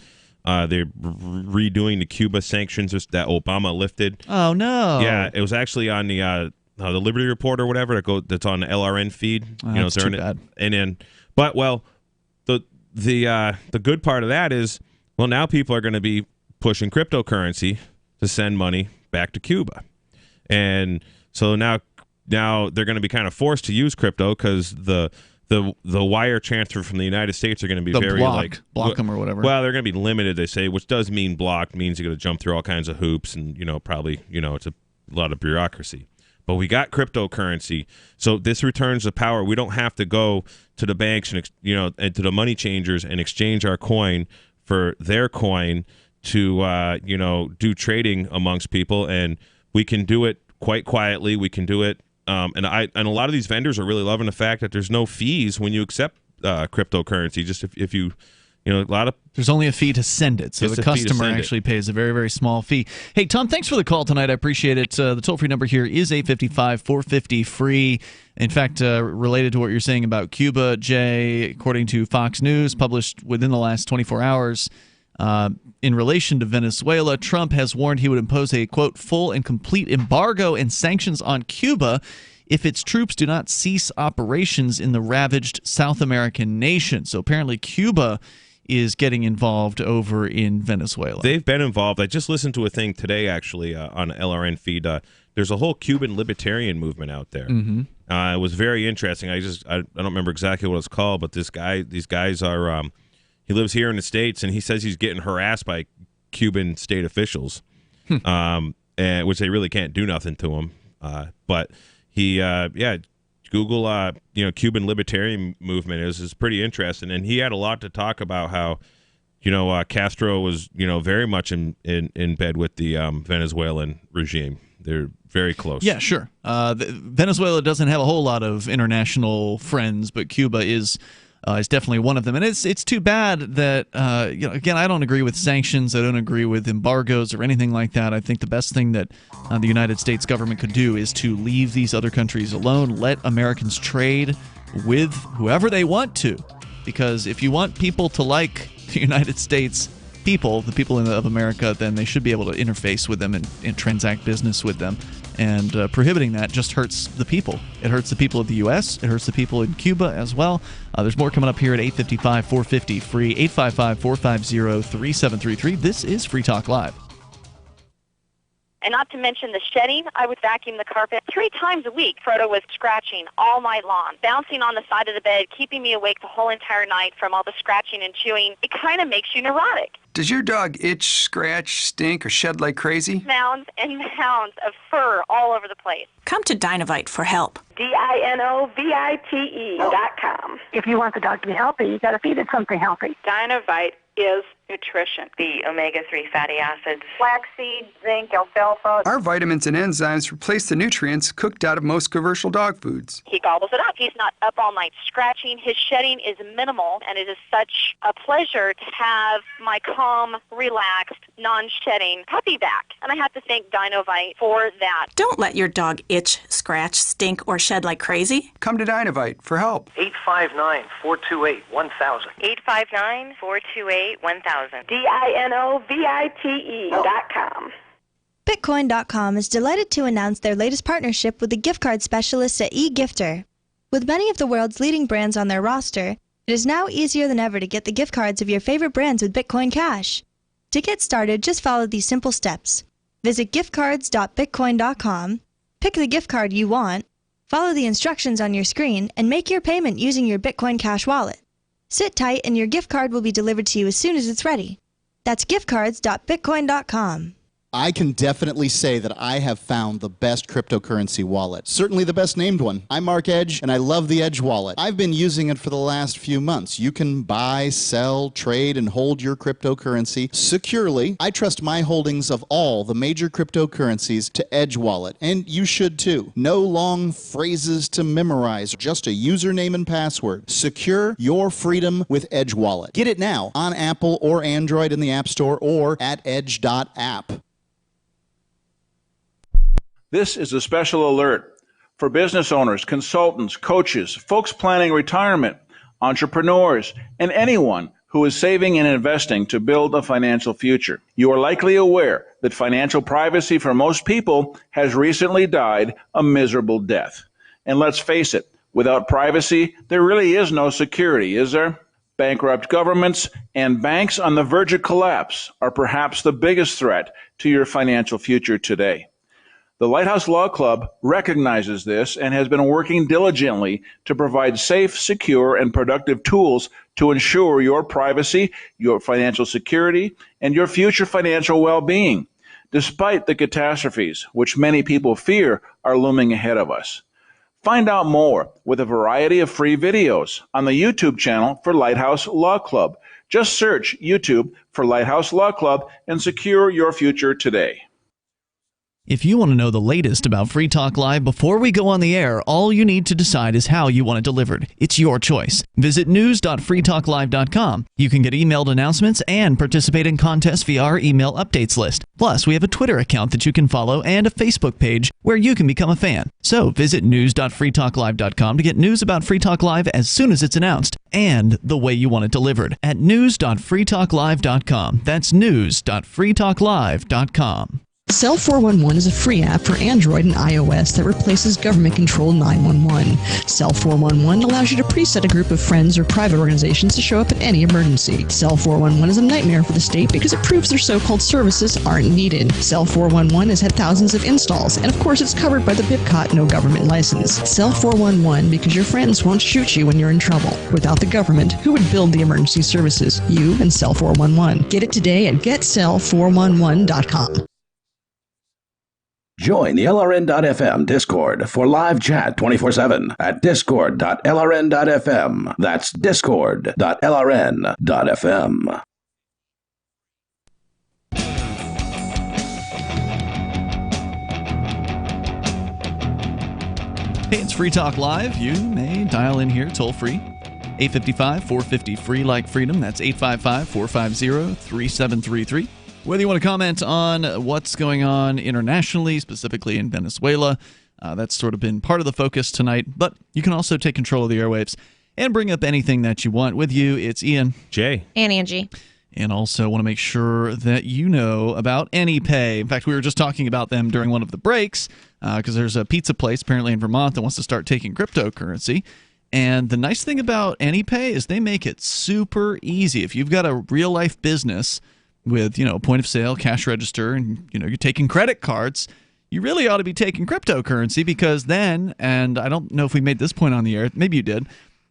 They're redoing the Cuba sanctions that Obama lifted. Oh no! Yeah, it was actually on the Liberty Report or whatever that's on the LRN feed. That's too bad. And then, but the good part of that is, now people are going to be pushing cryptocurrency to send money back to Cuba, and so now they're going to be kind of forced to use crypto because the wire transfer from the United States are going to be block them or whatever. Well, they're going to be limited, they say, which does mean blocked, means you're going to jump through all kinds of hoops, and probably it's a lot of bureaucracy. But we got cryptocurrency, so this returns the power. We don't have to go to the banks and and to the money changers and exchange our coin for their coin to do trading amongst people, and we can do it quite quietly. We can do it, and a lot of these vendors are really loving the fact that there's no fees when you accept cryptocurrency. Just if you. A lot of there's only a fee to send it, so the customer actually pays a very, very small fee. Hey, Tom, thanks for the call tonight. I appreciate it. The toll-free number here is 855-450-FREE. In fact, related to what you're saying about Cuba, Jay, according to Fox News, published within the last 24 hours, in relation to Venezuela, Trump has warned he would impose a, quote, full and complete embargo and sanctions on Cuba if its troops do not cease operations in the ravaged South American nation. So apparently Cuba is getting involved over in Venezuela. They've been involved. I just listened to a thing today, actually, on LRN feed. There's a whole Cuban libertarian movement out there. It was very interesting. I don't remember exactly what it's called, but these guys are. He lives here in the States, and he says he's getting harassed by Cuban state officials, and which they really can't do nothing to him. But he, Google, Cuban libertarian movement is pretty interesting, and he had a lot to talk about how, Castro was, very much in bed with the Venezuelan regime. They're very close. Yeah, sure. Venezuela doesn't have a whole lot of international friends, but Cuba is definitely one of them. And it's too bad that, again, I don't agree with sanctions. I don't agree with embargoes or anything like that. I think the best thing that the United States government could do is to leave these other countries alone, let Americans trade with whoever they want to. Because if you want people to like the United States people, the people of America, then they should be able to interface with them and transact business with them. And prohibiting that just hurts the people. It hurts the people of the U.S. It hurts the people in Cuba as well. There's more coming up here at 855-450-FREE, 855-450-3733. This is Free Talk Live. And not to mention the shedding, I would vacuum the carpet 3 times a week. Frodo was scratching all night long, bouncing on the side of the bed, keeping me awake the whole entire night from all the scratching and chewing. It kind of makes you neurotic. Does your dog itch, scratch, stink, or shed like crazy? Mounds and mounds of fur all over the place. Come to Dinovite for help. DINOVITE.com. If you want the dog to be healthy, you got to feed it something healthy. Dinovite is nutrition. The omega-3 fatty acids. Flaxseed, zinc, alfalfa. Our vitamins and enzymes replace the nutrients cooked out of most commercial dog foods. He gobbles it up. He's not up all night scratching. His shedding is minimal, and it is such a pleasure to have my calm, relaxed, non-shedding puppy back. And I have to thank Dinovite for that. Don't let your dog itch, scratch, stink, or shed like crazy. Come to Dinovite for help. 859-428-1000. 859-428-1000. DINOVITE.com. Bitcoin.com is delighted to announce their latest partnership with the gift card specialists at eGifter. With many of the world's leading brands on their roster, it is now easier than ever to get the gift cards of your favorite brands with Bitcoin Cash. To get started, just follow these simple steps. Visit giftcards.bitcoin.com, pick the gift card you want, follow the instructions on your screen, and make your payment using your Bitcoin Cash wallet. Sit tight and your gift card will be delivered to you as soon as it's ready. That's giftcards.bitcoin.com. I can definitely say that I have found the best cryptocurrency wallet. Certainly the best named one. I'm Marc Edge, and I love the Edge wallet. I've been using it for the last few months. You can buy, sell, trade, and hold your cryptocurrency securely. I trust my holdings of all the major cryptocurrencies to Edge wallet, and you should too. No long phrases to memorize, just a username and password. Secure your freedom with Edge wallet. Get it now on Apple or Android in the App Store or at edge.app. This is a special alert for business owners, consultants, coaches, folks planning retirement, entrepreneurs, and anyone who is saving and investing to build a financial future. You are likely aware that financial privacy for most people has recently died a miserable death. And let's face it, without privacy, there really is no security, is there? Bankrupt governments and banks on the verge of collapse are perhaps the biggest threat to your financial future today. The Lighthouse Law Club recognizes this and has been working diligently to provide safe, secure, and productive tools to ensure your privacy, your financial security, and your future financial well-being, despite the catastrophes which many people fear are looming ahead of us. Find out more with a variety of free videos on the YouTube channel for Lighthouse Law Club. Just search YouTube for Lighthouse Law Club and secure your future today. If you want to know the latest about Free Talk Live before we go on the air, all you need to decide is how you want it delivered. It's your choice. Visit news.freetalklive.com. You can get emailed announcements and participate in contests via our email updates list. Plus, we have a Twitter account that you can follow and a Facebook page where you can become a fan. So visit news.freetalklive.com to get news about Free Talk Live as soon as it's announced and the way you want it delivered at news.freetalklive.com. That's news.freetalklive.com. Cell 411 is a free app for Android and iOS that replaces government-controlled 911. Cell 411 allows you to preset a group of friends or private organizations to show up at any emergency. Cell 411 is a nightmare for the state because it proves their so-called services aren't needed. Cell 411 has had thousands of installs, and of course it's covered by the BIPCOT no government license. Cell 411 because your friends won't shoot you when you're in trouble. Without the government, who would build the emergency services? You and Cell 411. Get it today at getcell411.com. Join the LRN.FM Discord for live chat 24/7 at discord.lrn.fm. That's discord.lrn.fm. Hey, it's Free Talk Live. You may dial in here toll free. 855-450-FREE like freedom. That's 855-450-3733. Whether you want to comment on what's going on internationally, specifically in Venezuela, that's sort of been part of the focus tonight. But you can also take control of the airwaves and bring up anything that you want. With you, it's Ian. Jay. And Angie. And also want to make sure that you know about AnyPay. In fact, we were just talking about them during one of the breaks because there's a pizza place apparently in Vermont that wants to start taking cryptocurrency. And the nice thing about AnyPay is they make it super easy. If you've got a real-life business with, point of sale, cash register, and, you're taking credit cards, you really ought to be taking cryptocurrency because then, and I don't know if we made this point on the air, maybe you did,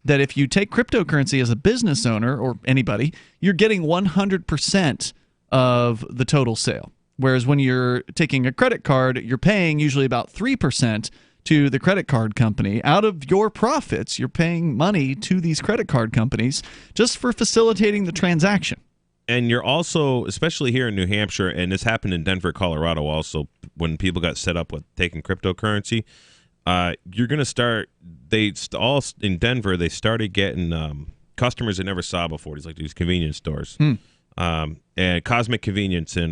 that if you take cryptocurrency as a business owner or anybody, you're getting 100% of the total sale. Whereas when you're taking a credit card, you're paying usually about 3% to the credit card company. Out of your profits, you're paying money to these credit card companies just for facilitating the transaction. And you're also, especially here in New Hampshire, and this happened in Denver, Colorado also, when people got set up with taking cryptocurrency, you're going to start, all in Denver, they started getting customers they never saw before. These these convenience stores. And Cosmic Convenience in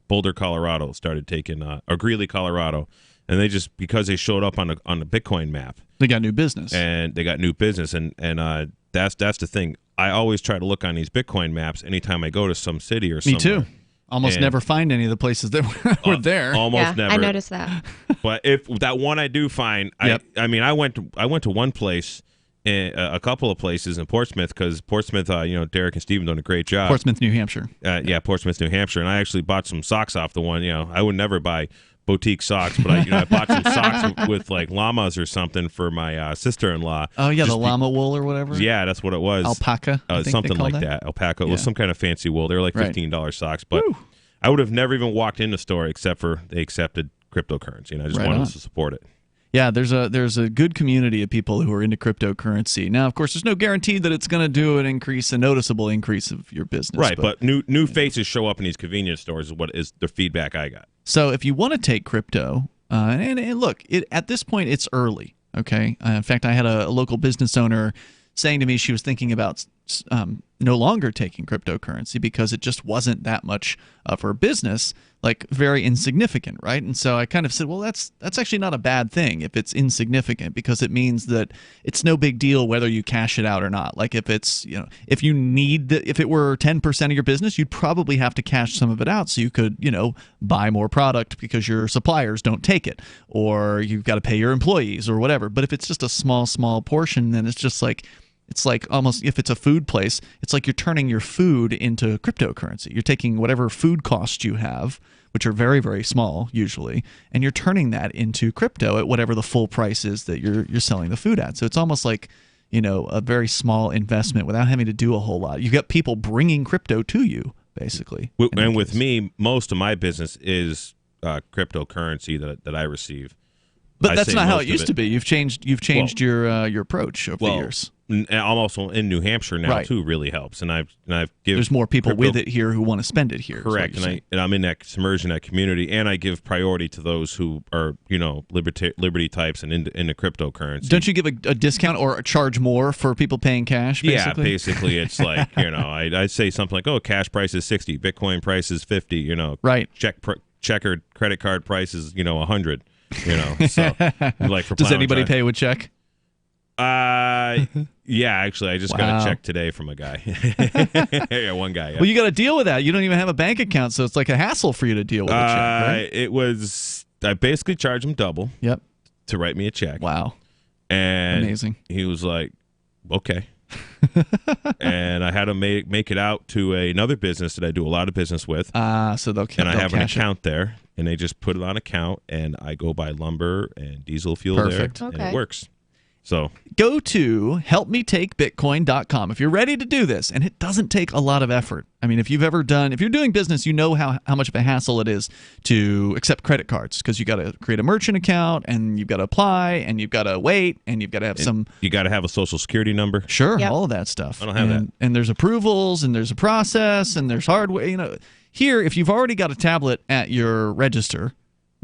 Boulder, Colorado started taking, or Greeley, Colorado. And they just, because they showed up on the Bitcoin map. They got new business. And they got new business. And that's the thing. I always try to look on these Bitcoin maps anytime I go to some city or somewhere. Me too. almost never find any of the places that were there. Almost never. I noticed that. But if that one I do find, I mean, I went to one place, a couple of places in Portsmouth, because Portsmouth, Derek and Stephen doing a great job. Portsmouth, New Hampshire. Portsmouth, New Hampshire, and I actually bought some socks off the one. I would never buy boutique socks, but I bought some socks with like llamas or something for my sister-in-law. Oh yeah, the llama wool or whatever. Yeah, that's what it was. Alpaca, something like that. Alpaca. It was some kind of fancy wool. They were like $15 socks, but I would have never even walked in the store except for they accepted cryptocurrency, and I just wanted to support it. Yeah, there's a good community of people who are into cryptocurrency. Now, of course, there's no guarantee that it's going to do a noticeable increase of your business. Right, but new faces show up in these convenience stores is what is the feedback I got. So if you want to take crypto, and look, at this point, it's early, okay? In fact, I had a local business owner saying to me she was thinking about no longer taking cryptocurrency because it just wasn't that much of her business, like very insignificant, right? And so I kind of said, well, that's actually not a bad thing if it's insignificant, because it means that it's no big deal whether you cash it out or not. Like if it's, if you need, if it were 10% of your business, you'd probably have to cash some of it out so you could, buy more product because your suppliers don't take it, or you've got to pay your employees or whatever. But if it's just a small portion, then it's just like, it's like almost, if it's a food place, it's like you're turning your food into cryptocurrency. You're taking whatever food costs you have, which are very, very small usually, and you're turning that into crypto at whatever the full price is that you're selling the food at. So it's almost like, a very small investment without having to do a whole lot. You've got people bringing crypto to you, basically. And with me, most of my business is cryptocurrency that I receive. But that's not how it used to be. You've changed your approach over the years. I'm also in New Hampshire now too. Really helps, and I've given. There's more people with it here who want to spend it here. Correct, and I'm in that submerged in that community, and I give priority to those who are liberty types and into cryptocurrency. Don't you give a discount or charge more for people paying cash? Basically? Yeah, basically it's like I say something like, oh, cash price is 60, Bitcoin price is 50. Right. Checkered credit card price is 100. So like for does anybody pay with check? Yeah, actually, I just got a check today from a guy. Yeah, one guy. Yeah. Well, you got to deal with that. You don't even have a bank account, so it's like a hassle for you to deal with a check, right? I basically charged him double. Yep. To write me a check. Wow. And amazing. He was like, okay. And I had to make it out to another business that I do a lot of business with. So they'll and I have an account there, and they just put it on account, and I go buy lumber and diesel fuel there, and it works. So go to helpmetakebitcoin.com if you're ready to do this, and it doesn't take a lot of effort. I mean, if you're doing business, you know how much of a hassle it is to accept credit cards, because you got to create a merchant account, and you've got to apply, and you've got to wait, and you've got to have you got to have a social security number. Sure, all of that stuff. I don't have that. And there's approvals, and there's a process, and there's hardware. Here, if you've already got a tablet at your register,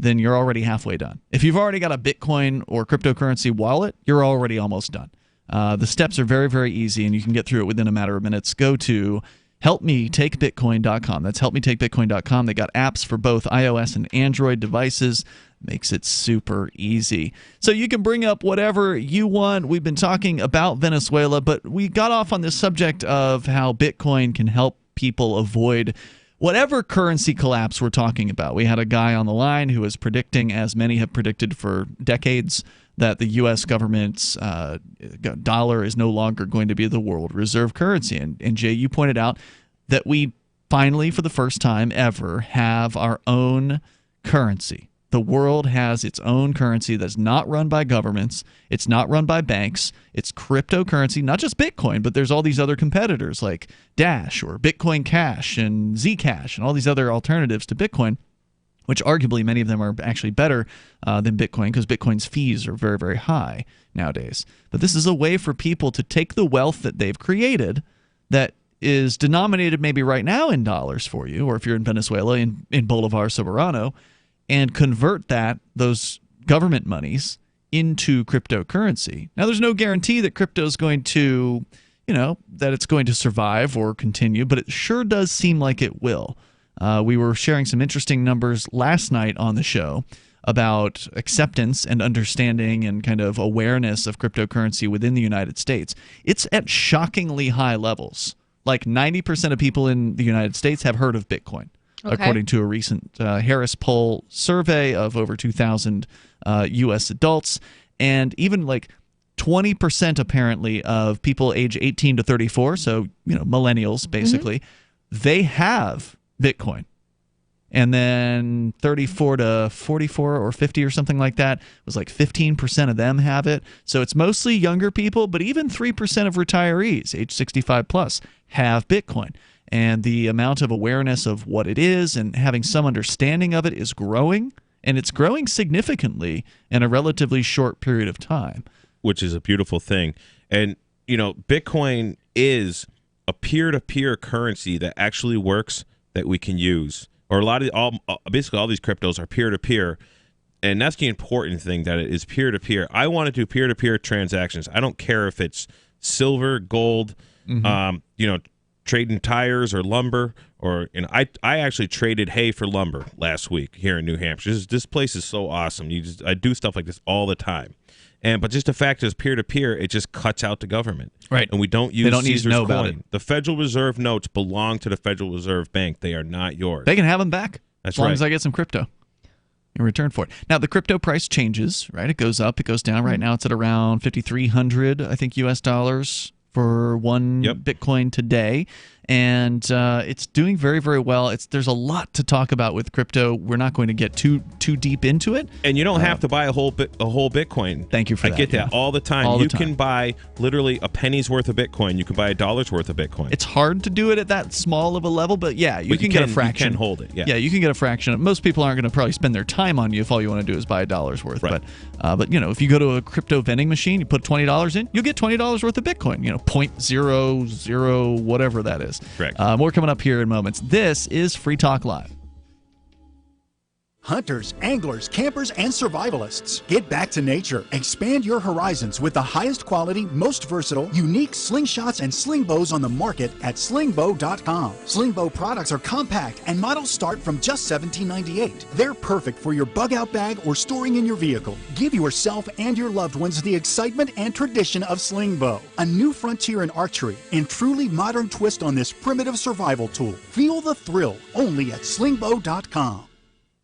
then you're already halfway done. If you've already got a Bitcoin or cryptocurrency wallet, you're already almost done. The steps are very, very easy, and you can get through it within a matter of minutes. Go to helpmetakebitcoin.com. That's helpmetakebitcoin.com. They got apps for both iOS and Android devices. Makes it super easy. So you can bring up whatever you want. We've been talking about Venezuela, but we got off on this subject of how Bitcoin can help people avoid whatever currency collapse we're talking about. We had a guy on the line who was predicting, as many have predicted for decades, that the U.S. government's dollar is no longer going to be the world reserve currency. And Jay, you pointed out that we finally, for the first time ever, have our own currency. The world has its own currency that's not run by governments. It's not run by banks. It's cryptocurrency, not just Bitcoin, but there's all these other competitors like Dash or Bitcoin Cash and Zcash and all these other alternatives to Bitcoin, which arguably many of them are actually better than Bitcoin, because Bitcoin's fees are very, very high nowadays. But this is a way for people to take the wealth that they've created that is denominated maybe right now in dollars for you, or if you're in Venezuela, in Bolivar Soberano, and convert those government monies into cryptocurrency. Now, there's no guarantee that crypto is going to, that it's going to survive or continue, but it sure does seem like it will. We were sharing some interesting numbers last night on the show about acceptance and understanding and kind of awareness of cryptocurrency within the United States. It's at shockingly high levels. Like 90% of people in the United States have heard of Bitcoin. according to a recent Harris poll survey of over 2,000 U.S. adults. And even like 20% apparently of people age 18 to 34, so millennials basically, they have Bitcoin. And then 34 to 44 or 50 or something like that was like 15% of them have it. So it's mostly younger people, but even 3% of retirees age 65 plus have Bitcoin. And the amount of awareness of what it is and having some understanding of it is growing, and it's growing significantly in a relatively short period of time. Which is a beautiful thing. And, Bitcoin is a peer-to-peer currency that actually works that we can use. Or basically all these cryptos are peer-to-peer, and that's the important thing, that it is peer-to-peer. I want to do peer-to-peer transactions. I don't care if it's silver, gold, trading tires or lumber, I actually traded hay for lumber last week here in New Hampshire. This place is so awesome. I do stuff like this all the time. But just the fact is peer-to-peer, it just cuts out the government. Right. And we don't use They don't need to Caesar's know coin. about it. The Federal Reserve notes belong to the Federal Reserve Bank. They are not yours. They can have them back That's as long right. as I get some crypto in return for it. Now, the crypto price changes, right? It goes up, it goes down. Right now it's at around 5,300, I think, U.S. dollars for one Bitcoin today. And it's doing very, very well. There's a lot to talk about with crypto. We're not going to get too deep into it. And you don't have to buy a whole Bitcoin. Thank you for that. I get that all the time. You can buy literally a penny's worth of Bitcoin. You can buy $1's worth of Bitcoin. It's hard to do it at that small of a level, but yeah, you can get a fraction. You can hold it. Yeah, you can get a fraction. Most people aren't going to probably spend their time on you if all you want to do is buy $1 worth. Right. But if you go to a crypto vending machine, you put $20 in, you'll get $20 worth of Bitcoin. 0.00 whatever that is. Correct. More coming up here in moments. This is Free Talk Live. Hunters, anglers, campers, and survivalists. Get back to nature. Expand your horizons with the highest quality, most versatile, unique slingshots and sling bows on the market at slingbow.com. Slingbow products are compact and models start from just $17.98. They're perfect for your bug out bag or storing in your vehicle. Give yourself and your loved ones the excitement and tradition of Slingbow, a new frontier in archery and truly modern twist on this primitive survival tool. Feel the thrill only at slingbow.com.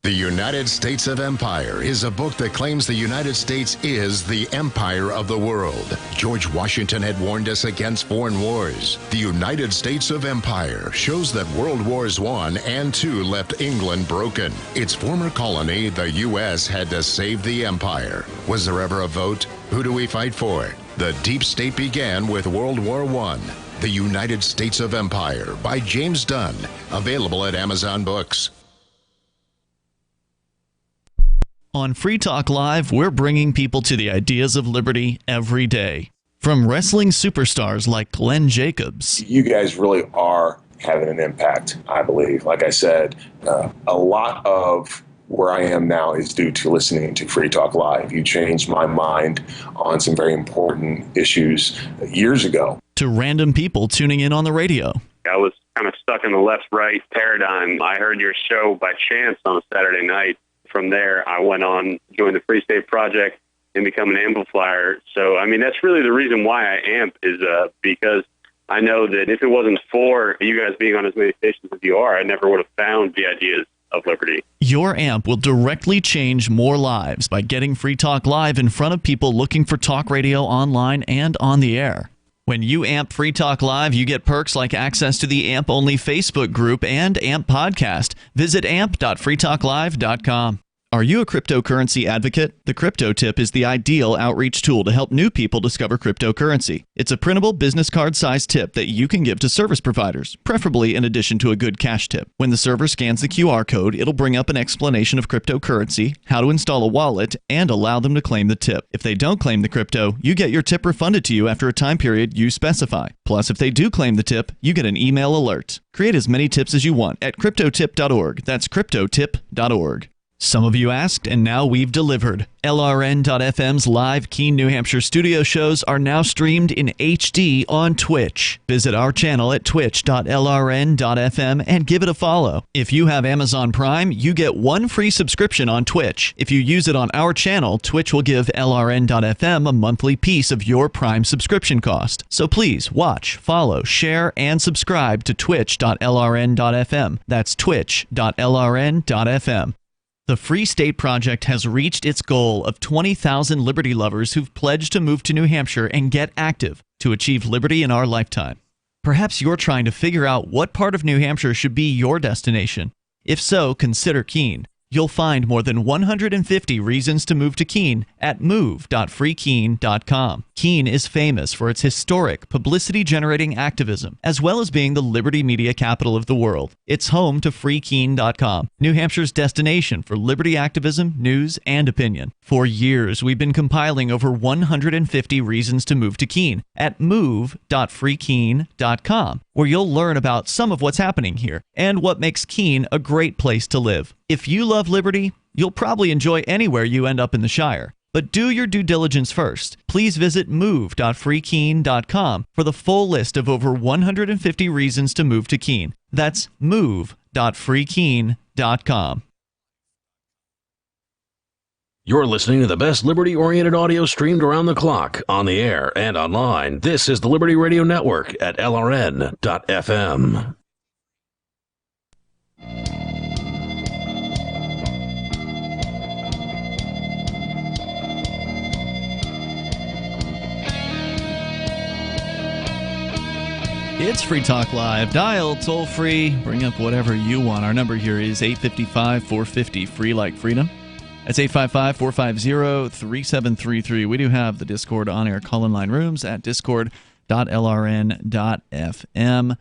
The United States of Empire is a book that claims the United States is the empire of the world. George Washington had warned us against foreign wars. The United States of Empire shows that World Wars I and II left England broken. Its former colony, the U.S., had to save the empire. Was there ever a vote? Who do we fight for? The deep state began with World War I. The United States of Empire by James Dunn. Available at Amazon Books. On Free Talk Live, we're bringing people to the ideas of liberty every day. From wrestling superstars like Glenn Jacobs. You guys really are having an impact, I believe. Like I said, a lot of where I am now is due to listening to Free Talk Live. You changed my mind on some very important issues years ago. To random people tuning in on the radio. I was kind of stuck in the left-right paradigm. I heard your show by chance on a Saturday night. From there, I went on, joined the Free State Project, and become an amplifier. So, that's really the reason why I amp is because I know that if it wasn't for you guys being on as many stations as you are, I never would have found the ideas of liberty. Your amp will directly change more lives by getting Free Talk Live in front of people looking for talk radio online and on the air. When you amp Free Talk Live, you get perks like access to the AMP-only Facebook group and AMP podcast. Visit amp.freetalklive.com. Are you a cryptocurrency advocate? The Crypto Tip is the ideal outreach tool to help new people discover cryptocurrency. It's a printable business card-sized tip that you can give to service providers, preferably in addition to a good cash tip. When the server scans the QR code, it'll bring up an explanation of cryptocurrency, how to install a wallet, and allow them to claim the tip. If they don't claim the crypto, you get your tip refunded to you after a time period you specify. Plus, if they do claim the tip, you get an email alert. Create as many tips as you want at cryptotip.org. That's cryptotip.org. Some of you asked, and now we've delivered. LRN.FM's live Keene, New Hampshire studio shows are now streamed in HD on Twitch. Visit our channel at twitch.lrn.fm and give it a follow. If you have Amazon Prime, you get one free subscription on Twitch. If you use it on our channel, Twitch will give LRN.FM a monthly piece of your Prime subscription cost. So please watch, follow, share, and subscribe to twitch.lrn.fm. That's twitch.lrn.fm. The Free State Project has reached its goal of 20,000 liberty lovers who've pledged to move to New Hampshire and get active to achieve liberty in our lifetime. Perhaps you're trying to figure out what part of New Hampshire should be your destination. If so, consider Keene. You'll find more than 150 reasons to move to Keene at move.freekeene.com. Keene is famous for its historic, publicity-generating activism, as well as being the liberty media capital of the world. It's home to freekeene.com, New Hampshire's destination for liberty activism, news, and opinion. For years, we've been compiling over 150 reasons to move to Keene at move.freekeene.com, where you'll learn about some of what's happening here and what makes Keene a great place to live. If you love liberty, you'll probably enjoy anywhere you end up in the Shire. But do your due diligence first. Please visit move.freekeene.com for the full list of over 150 reasons to move to Keene. That's move.freekeene.com. You're listening to the best liberty-oriented audio streamed around the clock, on the air and online. This is the Liberty Radio Network at LRN.FM. It's Free Talk Live. Dial toll free. Bring up whatever you want. Our number here is 855-450, free like freedom. That's 855-450-3733. We do have the Discord on-air call-in line rooms at discord.lrn.fm.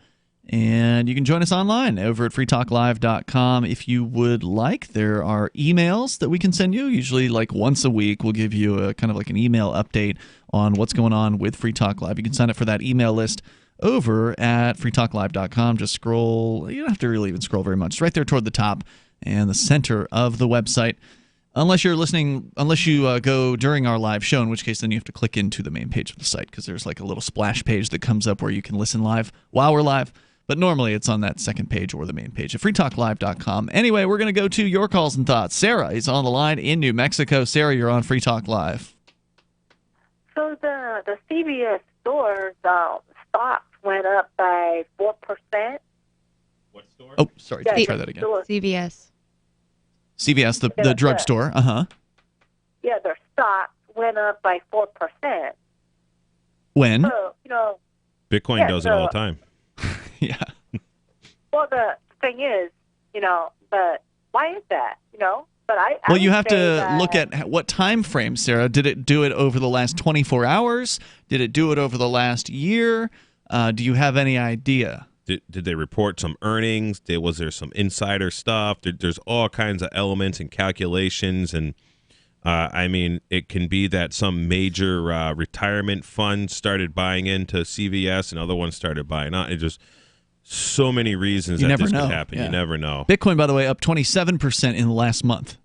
And you can join us online over at freetalklive.com if you would like. There are emails that we can send you. Usually like once a week, we'll give you a kind of like an email update on what's going on with Free Talk Live. You can sign up for that email list over at freetalklive.com. Just scroll. You don't have to really even scroll very much. It's right there toward the top and the center of the website. Unless you go during our live show, in which case then you have to click into the main page of the site because there's like a little splash page that comes up where you can listen live while we're live. But normally it's on that second page or the main page at freetalklive.com. Anyway, we're going to go to your calls and thoughts. Sarah is on the line in New Mexico. Sarah, you're on Free Talk Live. So the CVS stores stocks went up by 4%. What store? Oh, sorry. Try that again. CVS. CVS, the drugstore. Uh-huh. Yeah, their stock went up by 4%. When? So, Bitcoin does it all the time. Yeah. Well, the thing is, but why is that? But well, you have to look at what time frame, Sarah. Did it do it over the last 24 hours? Did it do it over the last year? Do you have any idea? Did they report some earnings? Was there some insider stuff? There's all kinds of elements and calculations. And, it can be that some major retirement fund started buying into CVS and other ones started buying out. It just so many reasons that this could happen. Yeah. You never know. Bitcoin, by the way, up 27% in the last month.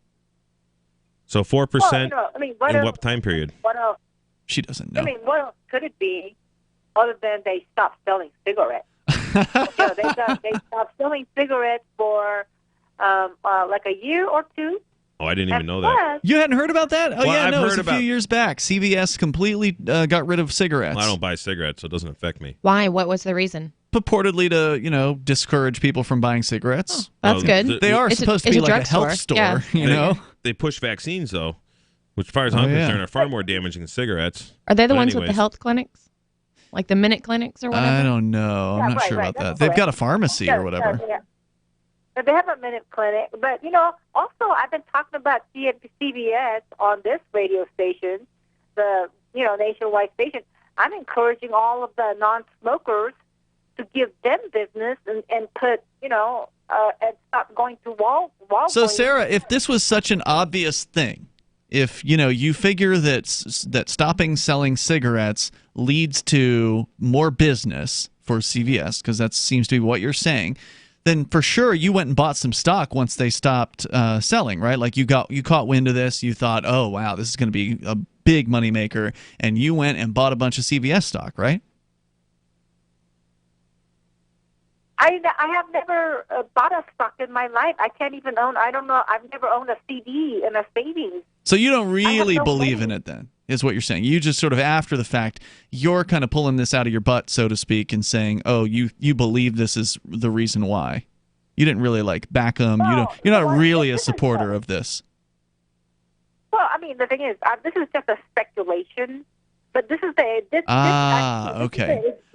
So 4% in what time period? What else? She doesn't know. What else could it be other than they stopped selling cigarettes? They stopped selling cigarettes for like a year or two. Oh, I didn't even know that. You hadn't heard about that? Oh, well, yeah, I've no, it heard was a few years back. CVS completely got rid of cigarettes. Well, I don't buy cigarettes, so it doesn't affect me. Why? What was the reason? Purportedly to, discourage people from buying cigarettes. Oh, that's good. They are supposed to be like a health store, They push vaccines, though, which, as far as I'm concerned, are far more damaging than cigarettes. Are they the ones with the health clinics? Like the Minute Clinics or whatever? I don't know. I'm not sure about that. They've got a pharmacy or whatever. Yeah. They have a Minute Clinic. But, also I've been talking about CVS on this radio station, the, nationwide station. I'm encouraging all of the non-smokers to give them business and put, and stop going to Walgreens. So, Sarah, if this was such an obvious thing, if, you figure that stopping selling cigarettes leads to more business for CVS, because that seems to be what you're saying, then for sure you went and bought some stock once they stopped selling, right? Like you caught wind of this, you thought, oh wow, this is going to be a big moneymaker, and you went and bought a bunch of CVS stock, right? I have never bought a stock in my life. I can't even own. I don't know. I've never owned a CD in a savings. So you don't really believe in it, then, is what you're saying. You just sort of after the fact, you're kind of pulling this out of your butt, so to speak, and saying, "Oh, you believe this is the reason why." You didn't really back them. You're not really a supporter of this. Well, I mean, the thing is, this is just a speculation. But this is okay.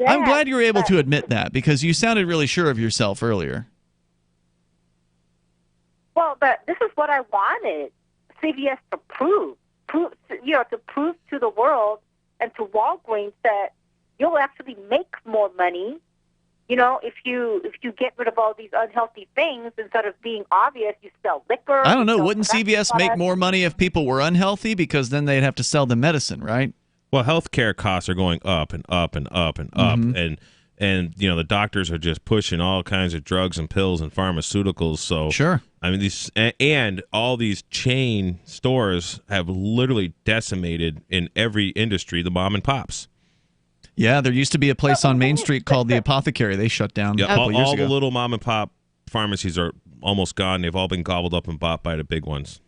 I'm glad you were able to admit that, because you sounded really sure of yourself earlier. Well, but this is what I wanted CVS to prove to the world and to Walgreens that you'll actually make more money. If you get rid of all these unhealthy things, instead of being obvious, you sell liquor. I don't know. Wouldn't CVS make more money if people were unhealthy? Because then they'd have to sell the medicine, right? Well, healthcare costs are going up and up and up and up, and the doctors are just pushing all kinds of drugs and pills and pharmaceuticals. So sure, I mean these and all these chain stores have literally decimated in every industry the mom and pops. Yeah, there used to be a place on Main Street called the Apothecary. They shut down a couple years ago. All the little mom and pop pharmacies are almost gone. They've all been gobbled up and bought by the big ones.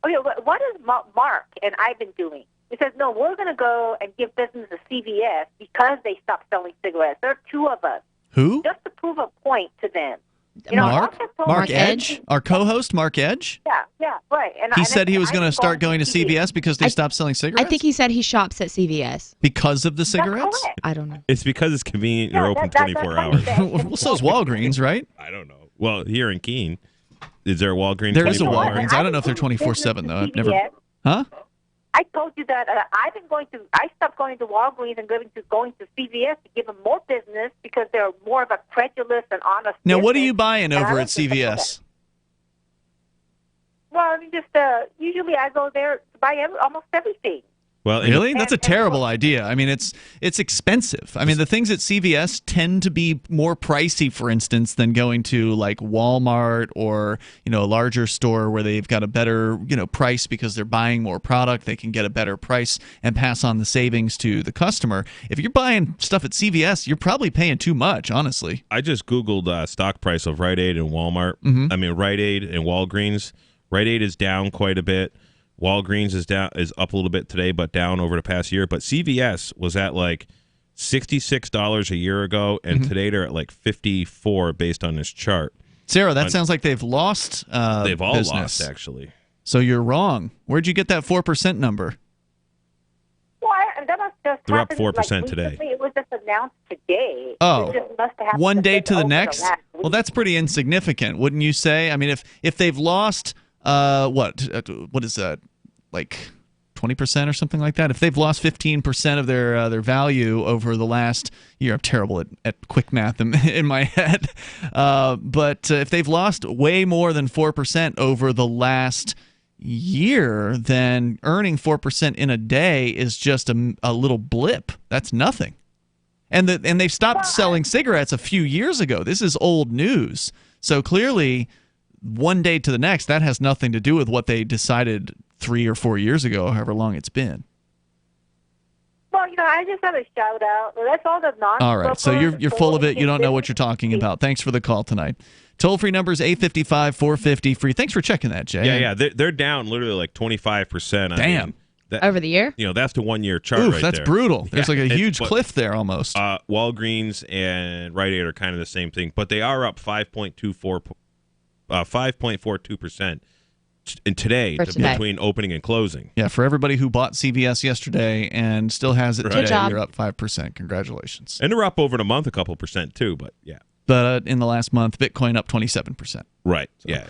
Okay, what is Marc and I've been doing? He says, no, we're going to go and give business to CVS because they stopped selling cigarettes. There are two of us. Who? Just to prove a point to them. Marc Edge? Our co-host, Marc Edge? Yeah, right. And he said he was going to start going to CVS because they stopped selling cigarettes? I think he said he shops at CVS. Because of the cigarettes? I don't know. It's because it's convenient. You're open 24 hours. Well, so is Walgreens, right? I don't know. Well, here in Keene, is there a Walgreens? There is a Walgreens. I don't know if they're 24/7 though. I've never. Huh? I told you that I stopped going to Walgreens and going to CVS to give them more business because they're more of a credulous and honest. Now, what are you buying over at CVS? Well, I mean, just usually I go there to buy almost everything. Well, really? That's a terrible idea. I mean, it's expensive. I mean, the things at CVS tend to be more pricey, for instance, than going to like Walmart or, a larger store where they've got a better, price because they're buying more product. They can get a better price and pass on the savings to the customer. If you're buying stuff at CVS, you're probably paying too much, honestly. I just Googled stock price of Rite Aid and Walmart. I mean, Rite Aid and Walgreens. Rite Aid is down quite a bit. Walgreens is up a little bit today, but down over the past year. But CVS was at like $66 a year ago, and today they're at like $54 based on this chart. Sarah, that sounds like they've lost They've all business. lost, actually. So you're wrong. Where'd you get that 4% number? Well, that must just they're up happened, 4% today. It was just announced today. Oh, it just must have one day been to the over next? last week. Well, that's pretty insignificant, wouldn't you say? I mean, if they've lost, what is that? Like 20% or something like that. If they've lost 15% of their value over the last year, I'm terrible at quick math in my head. But if they've lost way more than 4% over the last year, then earning 4% in a day is just a little blip. That's nothing. And they've stopped selling cigarettes a few years ago. This is old news. So clearly, one day to the next, that has nothing to do with what they decided 3 or 4 years ago, however long it's been. Well, I just have a shout out. That's all the non. All right, so you're full of it. You don't know what you're talking about. Thanks for the call tonight. Toll-free number is 855-450-FREE. Thanks for checking that, Jay. Yeah, they're down literally like 25%. Damn. Over the year? That's the 1 year chart right that's there. brutal. There's like a huge cliff there almost. Walgreens and Rite Aid are kind of the same thing, but they are up 5.42% in today between opening and closing. Yeah, for everybody who bought CVS yesterday and still has it today, you're up 5%. Congratulations. And they're up over the month a couple percent too, but yeah. But in the last month, Bitcoin up 27%. Right. So. Yeah.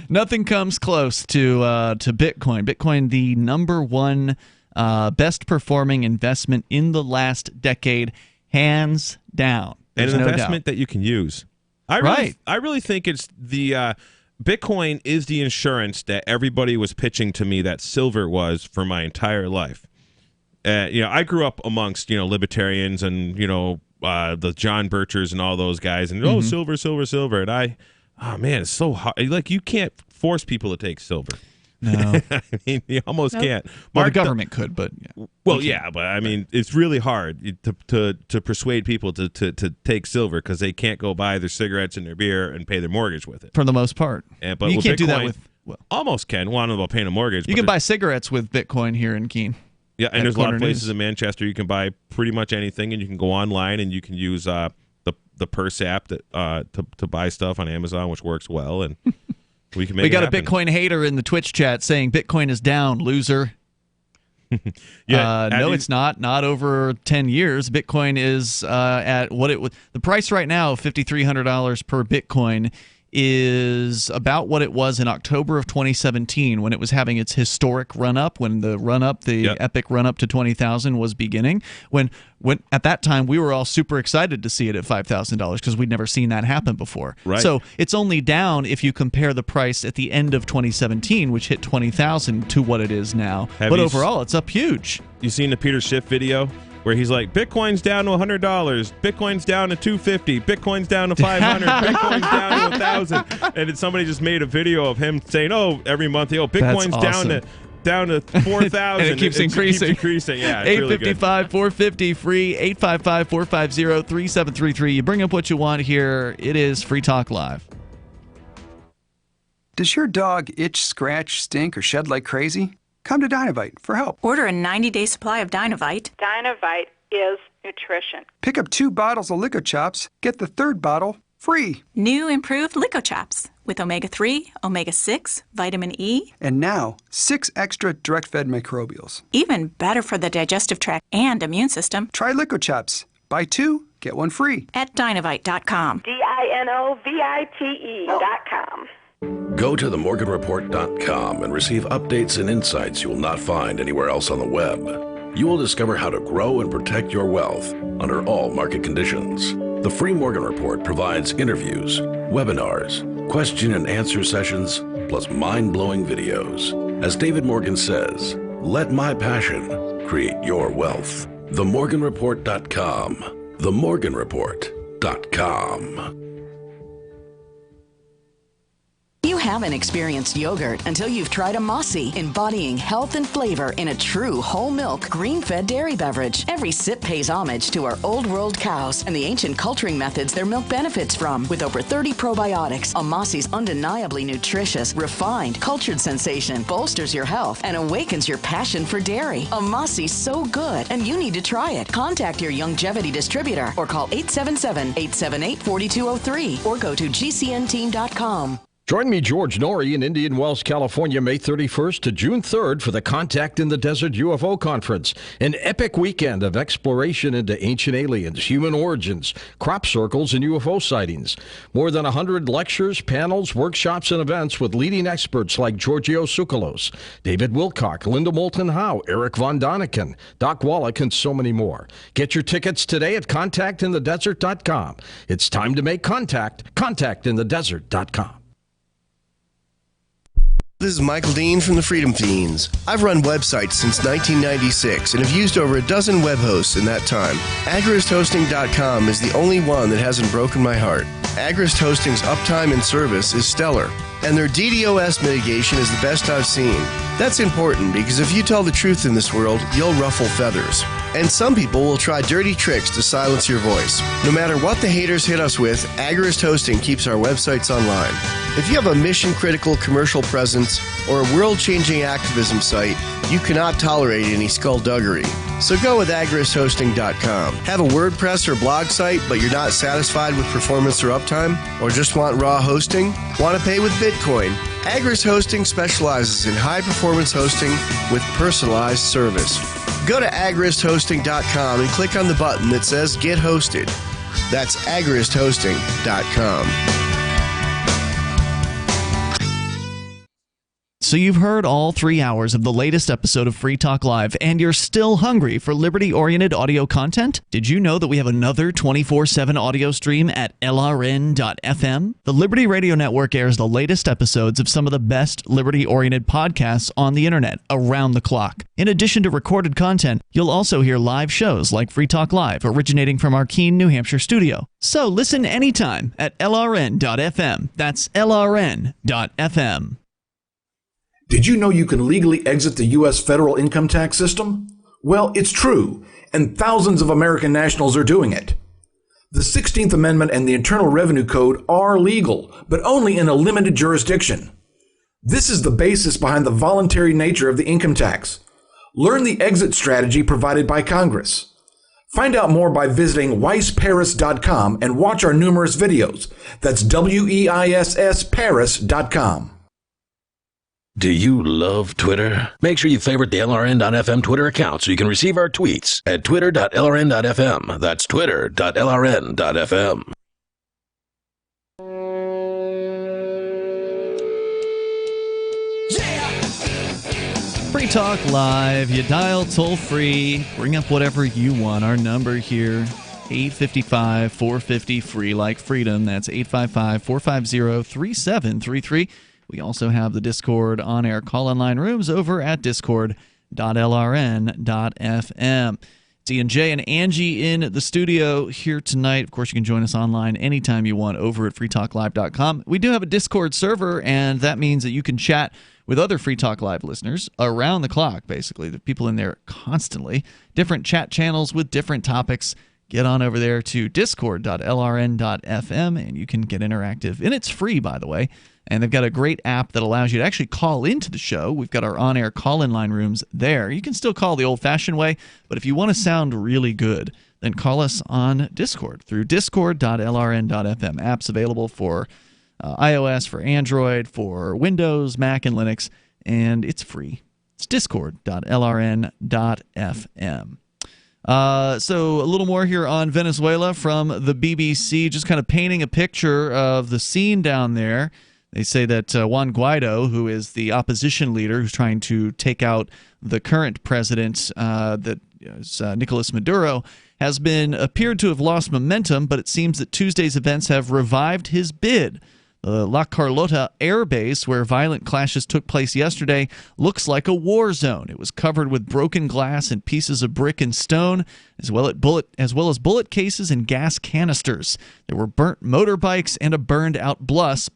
Nothing comes close to Bitcoin. Bitcoin, the number one best performing investment in the last decade, hands down. There's an investment that you can use. I really think it's the Bitcoin is the insurance that everybody was pitching to me that silver was for my entire life. I grew up amongst libertarians and the John Birchers and all those guys, and silver, silver, silver. And man, it's so hard. Like, you can't force people to take silver. No. I mean, you almost can't. Well, the government could, but yeah. Well, yeah, but I mean, it's really hard to persuade people to take silver because they can't go buy their cigarettes and their beer and pay their mortgage with it. For the most part. But you can't Bitcoin, do that with. Well, almost can. Well, I don't know about paying a mortgage. You can buy cigarettes with Bitcoin here in Keene. Yeah, and there's a lot of places in Manchester you can buy pretty much anything, and you can go online and you can use the Purse app to buy stuff on Amazon, which works well, and we can make. We got it happen. a Bitcoin hater in the Twitch chat saying Bitcoin is down, loser. No, it's not. Not over 10 years. Bitcoin is at what it was. The price right now, $5,300 per Bitcoin, is about what it was in October of 2017 when it was having its historic run-up, when the run-up, epic run-up to 20,000 was beginning. When at that time, we were all super excited to see it at $5,000 because we'd never seen that happen before. Right. So it's only down if you compare the price at the end of 2017, which hit 20,000, to what it is now. But overall, it's up huge. You seen the Peter Schiff video? Where he's like, Bitcoin's down to $100, Bitcoin's down to $250, Bitcoin's down to $500, Bitcoin's down to $1,000, and somebody just made a video of him saying, every month, Bitcoin's awesome. down to 4,000. And it keeps increasing. Yeah, it's really good. 855-450 free, 855-450-3733. You bring up what you want here. It is Free Talk Live. Does your dog itch, scratch, stink, or shed like crazy? Come to Dynovite for help. Order a 90-day supply of Dynovite. Dynovite is nutrition. Pick up 2 bottles of Lico Chops. Get the 3rd bottle free. New improved Lico Chops with omega-3, omega-6, vitamin E. And now, 6 extra direct-fed microbials. Even better for the digestive tract and immune system. Try Lico Chops. Buy 2, get 1 free. At Dynovite.com. DINOVITE.com. Go to themorganreport.com and receive updates and insights you will not find anywhere else on the web. You will discover how to grow and protect your wealth under all market conditions. The free Morgan Report provides interviews, webinars, question and answer sessions, plus mind-blowing videos. As David Morgan says, let my passion create your wealth. Themorganreport.com. Themorganreport.com. You haven't experienced yogurt until you've tried a Mossy, embodying health and flavor in a true whole milk, green-fed dairy beverage. Every sip pays homage to our old world cows and the ancient culturing methods their milk benefits from. With over 30 probiotics, a Mossy's undeniably nutritious, refined, cultured sensation bolsters your health and awakens your passion for dairy. A Mossy's so good, and you need to try it. Contact your Longevity distributor or call 877-878-4203 or go to gcnteam.com. Join me, George Norrie, in Indian Wells, California, May 31st to June 3rd for the Contact in the Desert UFO Conference, an epic weekend of exploration into ancient aliens, human origins, crop circles, and UFO sightings. More than 100 lectures, panels, workshops, and events with leading experts like Giorgio Tsoukalos, David Wilcock, Linda Moulton Howe, Eric Von Daniken, Doc Wallach, and so many more. Get your tickets today at contactinthedesert.com. It's time to make contact. Contactinthedesert.com. This is Michael Dean from the Freedom Fiends. I've run websites since 1996 and have used over a dozen web hosts in that time. AgristHosting.com is the only one that hasn't broken my heart. Agrist Hosting's uptime and service is stellar, and their DDoS mitigation is the best I've seen. That's important because if you tell the truth in this world, you'll ruffle feathers. And some people will try dirty tricks to silence your voice. No matter what the haters hit us with, Agrist Hosting keeps our websites online. If you have a mission-critical commercial presence or a world-changing activism site, you cannot tolerate any skullduggery. So go with agristhosting.com. Have a WordPress or blog site, but you're not satisfied with performance or uptime? Or just want raw hosting? Want to pay with Bitcoin? Agrist Hosting specializes in high-performance hosting with personalized service. Go to agristhosting.com and click on the button that says Get Hosted. That's agristhosting.com. So you've heard all 3 hours of the latest episode of Free Talk Live, and you're still hungry for liberty-oriented audio content? Did you know that we have another 24/7 audio stream at LRN.FM? The Liberty Radio Network airs the latest episodes of some of the best liberty-oriented podcasts on the internet around the clock. In addition to recorded content, you'll also hear live shows like Free Talk Live, originating from our Keene, New Hampshire studio. So listen anytime at LRN.FM. That's LRN.FM. Did you know you can legally exit the U.S. federal income tax system? Well, it's true, and thousands of American nationals are doing it. The 16th Amendment and the Internal Revenue Code are legal, but only in a limited jurisdiction. This is the basis behind the voluntary nature of the income tax. Learn the exit strategy provided by Congress. Find out more by visiting weissparis.com and watch our numerous videos. That's WEISS Do you love Twitter? Make sure you favorite the LRN.FM Twitter account so you can receive our tweets at twitter.lrn.fm. That's twitter.lrn.fm. Free Talk Live. You dial toll free. Bring up whatever you want. Our number here, 855-450-FREE, like freedom. That's 855-450-3733. We also have the Discord on-air call-in line rooms over at discord.lrn.fm. It's Ian J and Angie in the studio here tonight. Of course, you can join us online anytime you want over at freetalklive.com. We do have a Discord server, and that means that you can chat with other Free Talk Live listeners around the clock, basically. The people in there constantly. Different chat channels with different topics. Get on over there to discord.lrn.fm, and you can get interactive. And it's free, by the way. And they've got a great app that allows you to actually call into the show. We've got our on-air call-in line rooms there. You can still call the old-fashioned way, but if you want to sound really good, then call us on Discord through discord.lrn.fm. Apps available for iOS, for Android, for Windows, Mac, and Linux, and it's free. It's discord.lrn.fm. So a little more here on Venezuela from the BBC, just kind of painting a picture of the scene down there. They say that Juan Guaido, who is the opposition leader who's trying to take out the current president, Nicolas Maduro, has appeared to have lost momentum, but it seems that Tuesday's events have revived his bid. La Carlota Air Base, where violent clashes took place yesterday, looks like a war zone. It was covered with broken glass and pieces of brick and stone, as well as bullet cases and gas canisters. There were burnt motorbikes and a burned-out bus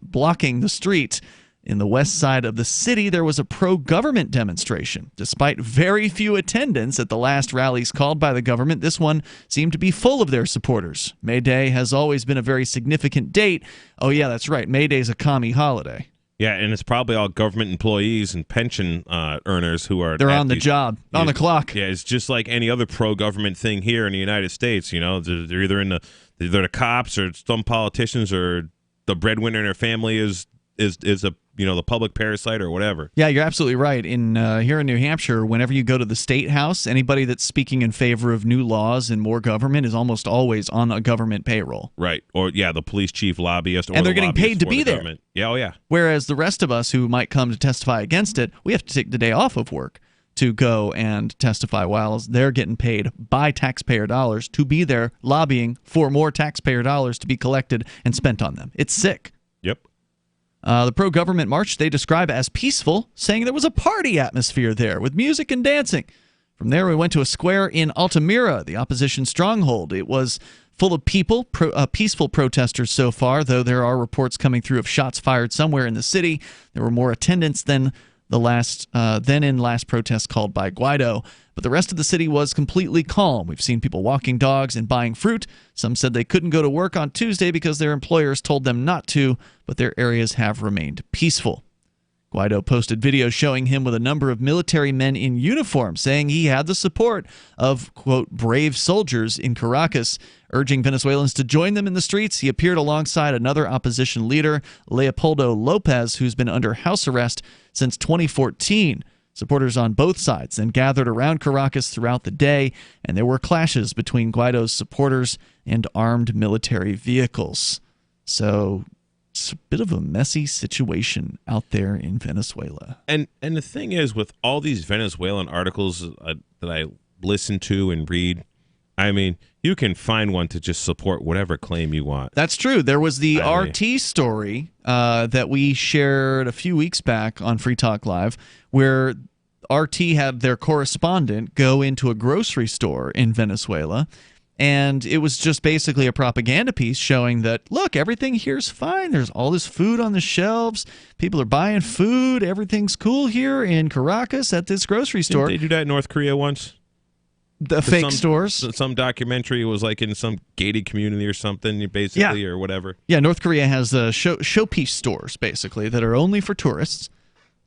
blocking the street. In the west side of the city, there was a pro-government demonstration. Despite very few attendants at the last rallies called by the government, this one seemed to be full of their supporters. May Day has always been a very significant date. Oh, yeah, that's right. May Day is a commie holiday. Yeah, and it's probably all government employees and pension earners who are... They're on the job, on the clock. Yeah, it's just like any other pro-government thing here in the United States. You know, they're either they're the cops or some politicians, or the breadwinner in their family is a the public parasite or whatever. Yeah, you're absolutely right. Here in New Hampshire, whenever you go to the State House, anybody that's speaking in favor of new laws and more government is almost always on a government payroll. Right. Or, the police chief lobbyist. And they're getting paid to be there. Government. Yeah, oh yeah. Whereas the rest of us who might come to testify against it, we have to take the day off of work to go and testify, while they're getting paid by taxpayer dollars to be there lobbying for more taxpayer dollars to be collected and spent on them. It's sick. Yep. The pro-government march they describe as peaceful, saying there was a party atmosphere there with music and dancing. From there, we went to a square in Altamira, the opposition stronghold. It was full of people, peaceful protesters so far, though there are reports coming through of shots fired somewhere in the city. There were more attendants than in last protest called by Guaido. But the rest of the city was completely calm. We've seen people walking dogs and buying fruit. Some said they couldn't go to work on Tuesday because their employers told them not to, but their areas have remained peaceful. Guaido posted videos showing him with a number of military men in uniform, saying he had the support of, quote, brave soldiers in Caracas, urging Venezuelans to join them in the streets. He appeared alongside another opposition leader, Leopoldo Lopez, who's been under house arrest since 2014. Supporters on both sides then gathered around Caracas throughout the day, and there were clashes between Guaido's supporters and armed military vehicles. So It's a bit of a messy situation out there in Venezuela. And the thing is, with all these Venezuelan articles that I listen to and read, I mean, you can find one to just support whatever claim you want. That's true. There was the RT story that we shared a few weeks back on Free Talk Live, where RT had their correspondent go into a grocery store in Venezuela, and it was just basically a propaganda piece showing that, look, everything here's fine. There's all this food on the shelves. People are buying food. Everything's cool here in Caracas at this grocery store. Didn't they do that in North Korea once? The fake stores? Some documentary was like in some gated community or something, basically, or whatever. Yeah, North Korea has showpiece stores, basically, that are only for tourists.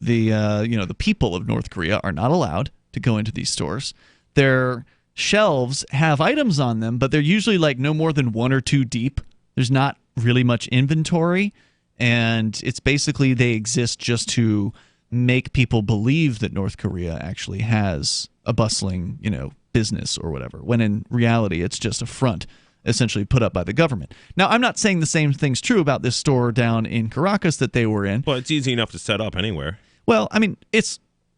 The people of North Korea are not allowed to go into these stores. Their shelves have items on them, but they're usually like no more than 1 or 2 deep. There's not really much inventory, and it's basically they exist just to make people believe that North Korea actually has a bustling, business or whatever, when in reality it's just a front essentially put up by the government. Now, I'm not saying the same thing's true about this store down in Caracas that they were in. Well, it's easy enough to set up anywhere. Well, I mean,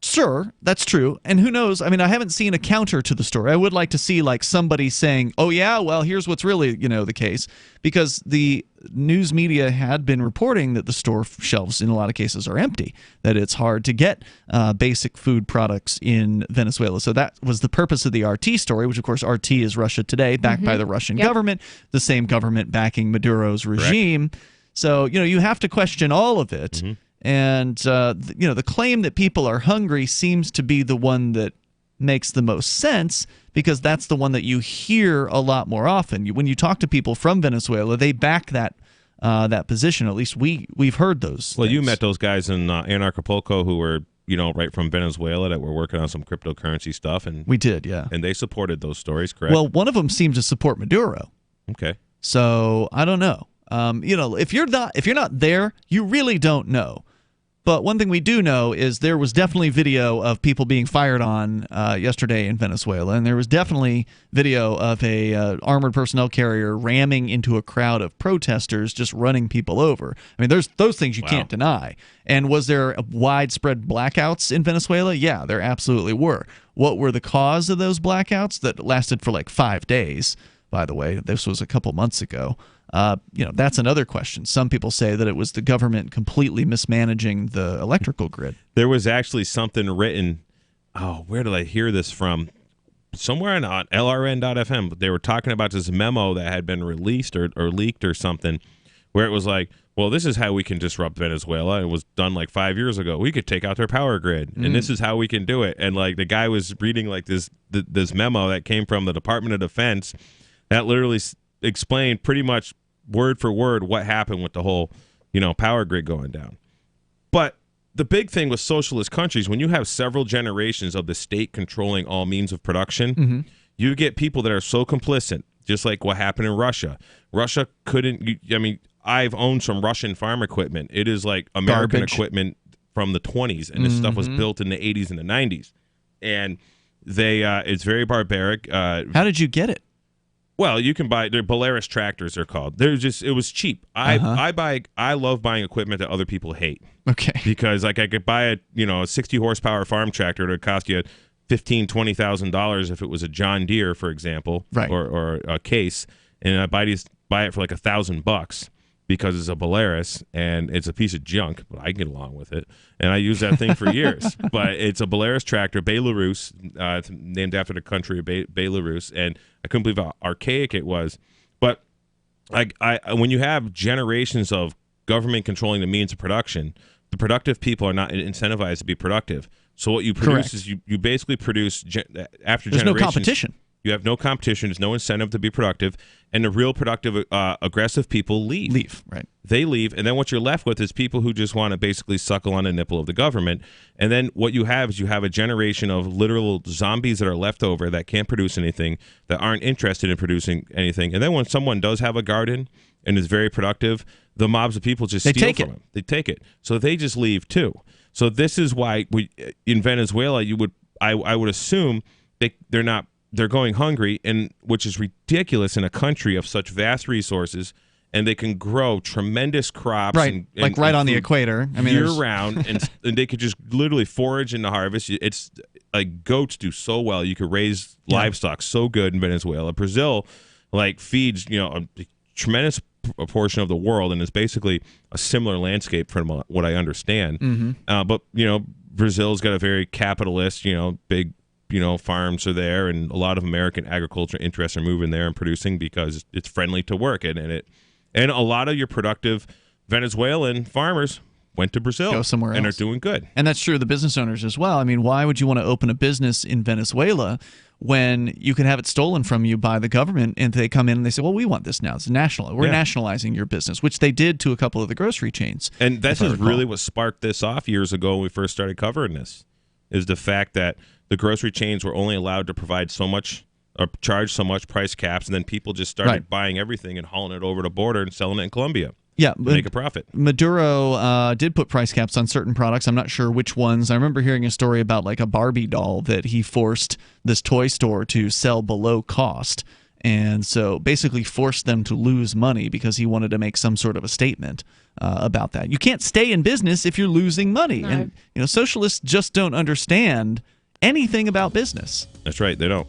sure, that's true. And who knows? I mean, I haven't seen a counter to the story. I would like to see like somebody saying, oh, yeah, well, here's what's really, the case. Because the news media had been reporting that the store shelves in a lot of cases are empty, that it's hard to get basic food products in Venezuela. So that was the purpose of the RT story, which, of course, RT is Russia Today, backed by the Russian government, the same government backing Maduro's regime. Correct. So, you have to question all of it. Mm-hmm. And, the claim that people are hungry seems to be the one that makes the most sense, because that's the one that you hear a lot more often. When you talk to people from Venezuela, they back that position. At least we've heard those. Well, things. you met those guys in Anarchapulco who were, right from Venezuela that were working on some cryptocurrency stuff. And we did, yeah. And they supported those stories, correct? Well, one of them seemed to support Maduro. Okay. So I don't know. If you're not there, you really don't know. But one thing we do know is there was definitely video of people being fired on yesterday in Venezuela, and there was definitely video of a armored personnel carrier ramming into a crowd of protesters, just running people over. I mean, there's those things you can't deny. And was there widespread blackouts in Venezuela? Yeah, there absolutely were. What were the cause of those blackouts that lasted for like 5 days? By the way, this was a couple months ago. That's another question. Some people say that it was the government completely mismanaging the electrical grid. There was actually something written. Oh, where did I hear this from? Somewhere on LRN.FM. They were talking about this memo that had been released or leaked or something, where it was like, well, this is how we can disrupt Venezuela. It was done like 5 years ago. We could take out their power grid, and this is how we can do it. And like the guy was reading like this memo that came from the Department of Defense that literally explained pretty much word for word what happened with the whole, power grid going down. But the big thing with socialist countries, when you have several generations of the state controlling all means of production, you get people that are so complicit, just like what happened in Russia. Russia couldn't, I've owned some Russian farm equipment. It is like American equipment from the 20s, and this stuff was built in the 80s and the 90s. And it's very barbaric. How did you get it? Well, you can buy. They're Polaris tractors. They're called. It was cheap. I love buying equipment that other people hate. Okay. Because like I could buy a 60 horsepower farm tractor that would cost you $15,000-$20,000 if it was a John Deere, for example, right, or a Case, and I buy it for like $1,000 because it's a Polaris and it's a piece of junk, but I can get along with it, and I use that thing for years. But it's a Polaris tractor, Belarus, it's named after the country of Belarus, and I couldn't believe how archaic it was. But when you have generations of government controlling the means of production, the productive people are not incentivized to be productive. So what you produce is you basically produce after There's generations. no competition. You have no competition. There's no incentive to be productive. And the real productive, aggressive people leave. Right. They leave. And then what you're left with is people who just want to basically suckle on the nipple of the government. And then what you have is you have a generation of literal zombies that are left over that can't produce anything, that aren't interested in producing anything. And then when someone does have a garden and is very productive, the mobs of people just steal from them. They take it. So they just leave too. So this is why in Venezuela, I would assume they're not. They're going hungry, and which is ridiculous in a country of such vast resources and they can grow tremendous crops, right, like right on the equator. I mean, year-round, and they could just literally forage in the harvest. It's like goats do so well. You could raise livestock so good in Venezuela. Brazil, like, feeds a tremendous portion of the world, and is basically a similar landscape from what I understand. Mm-hmm. But Brazil's got a very capitalist, big. Farms are there, and a lot of American agriculture interests are moving there and producing because it's friendly to work in, and a lot of your productive Venezuelan farmers went to Brazil, go somewhere else, and are doing good. And that's true of the business owners as well. I mean, why would you want to open a business in Venezuela when you can have it stolen from you by the government, and they come in and they say, well, we want this now. It's national. We're nationalizing your business, which they did to a couple of the grocery chains. And that's really what sparked this off years ago when we first started covering this, is the fact that the grocery chains were only allowed to provide so much or charge so much price caps, and then people just started buying everything and hauling it over the border and selling it in Colombia. Yeah, to make a profit. Maduro did put price caps on certain products. I'm not sure which ones. I remember hearing a story about like a Barbie doll that he forced this toy store to sell below cost, and so basically forced them to lose money because he wanted to make some sort of a statement about that. You can't stay in business if you're losing money, and socialists just don't understand anything about business. That's right, they don't.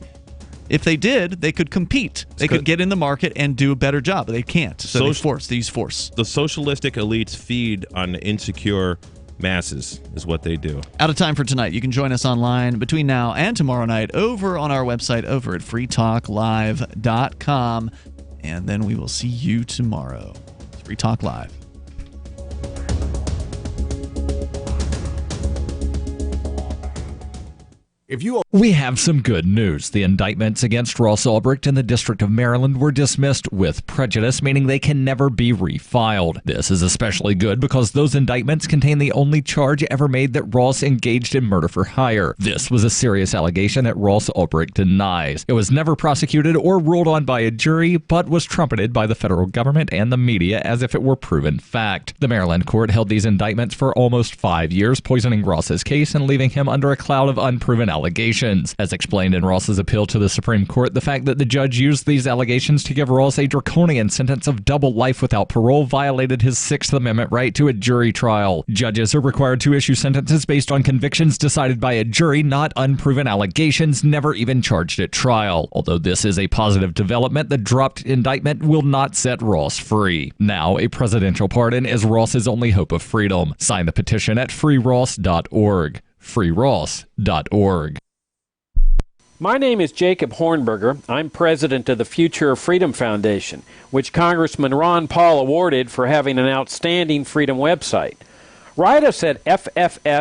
If they did, they could compete. They could get in the market and do a better job, but they can't. So they use force. The socialistic elites feed on insecure masses is what they do. Out of time for tonight. You can join us online between now and tomorrow night over on our website over at freetalklive.com. And then we will see you tomorrow. Free Talk Live. We have some good news. The indictments against Ross Ulbricht in the District of Maryland were dismissed with prejudice, meaning they can never be refiled. This is especially good because those indictments contain the only charge ever made that Ross engaged in murder for hire. This was a serious allegation that Ross Ulbricht denies. It was never prosecuted or ruled on by a jury, but was trumpeted by the federal government and the media as if it were proven fact. The Maryland court held these indictments for almost 5 years, poisoning Ross's case and leaving him under a cloud of unproven allegations. As explained in Ross's appeal to the Supreme Court, the fact that the judge used these allegations to give Ross a draconian sentence of double life without parole violated his Sixth Amendment right to a jury trial. Judges are required to issue sentences based on convictions decided by a jury, not unproven allegations never even charged at trial. Although this is a positive development, the dropped indictment will not set Ross free. Now, a presidential pardon is Ross's only hope of freedom. Sign the petition at freeross.org. freeross.org. My name is Jacob Hornberger. I'm president of the Future of Freedom Foundation, which Congressman Ron Paul awarded for having an outstanding freedom website. Write us at fff@fff.org,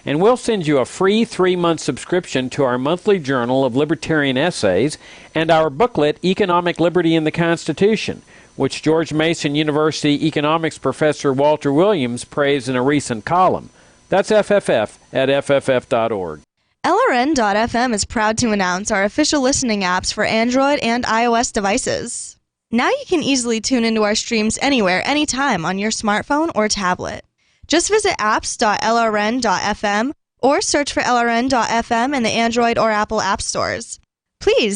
and we'll send you a free 3-month subscription to our monthly journal of libertarian essays and our booklet, Economic Liberty in the Constitution, which George Mason University economics professor Walter Williams praised in a recent column. That's fff@fff.org. LRN.FM is proud to announce our official listening apps for Android and iOS devices. Now you can easily tune into our streams anywhere, anytime on your smartphone or tablet. Just visit apps.lrn.fm or search for LRN.FM in the Android or Apple app stores. Please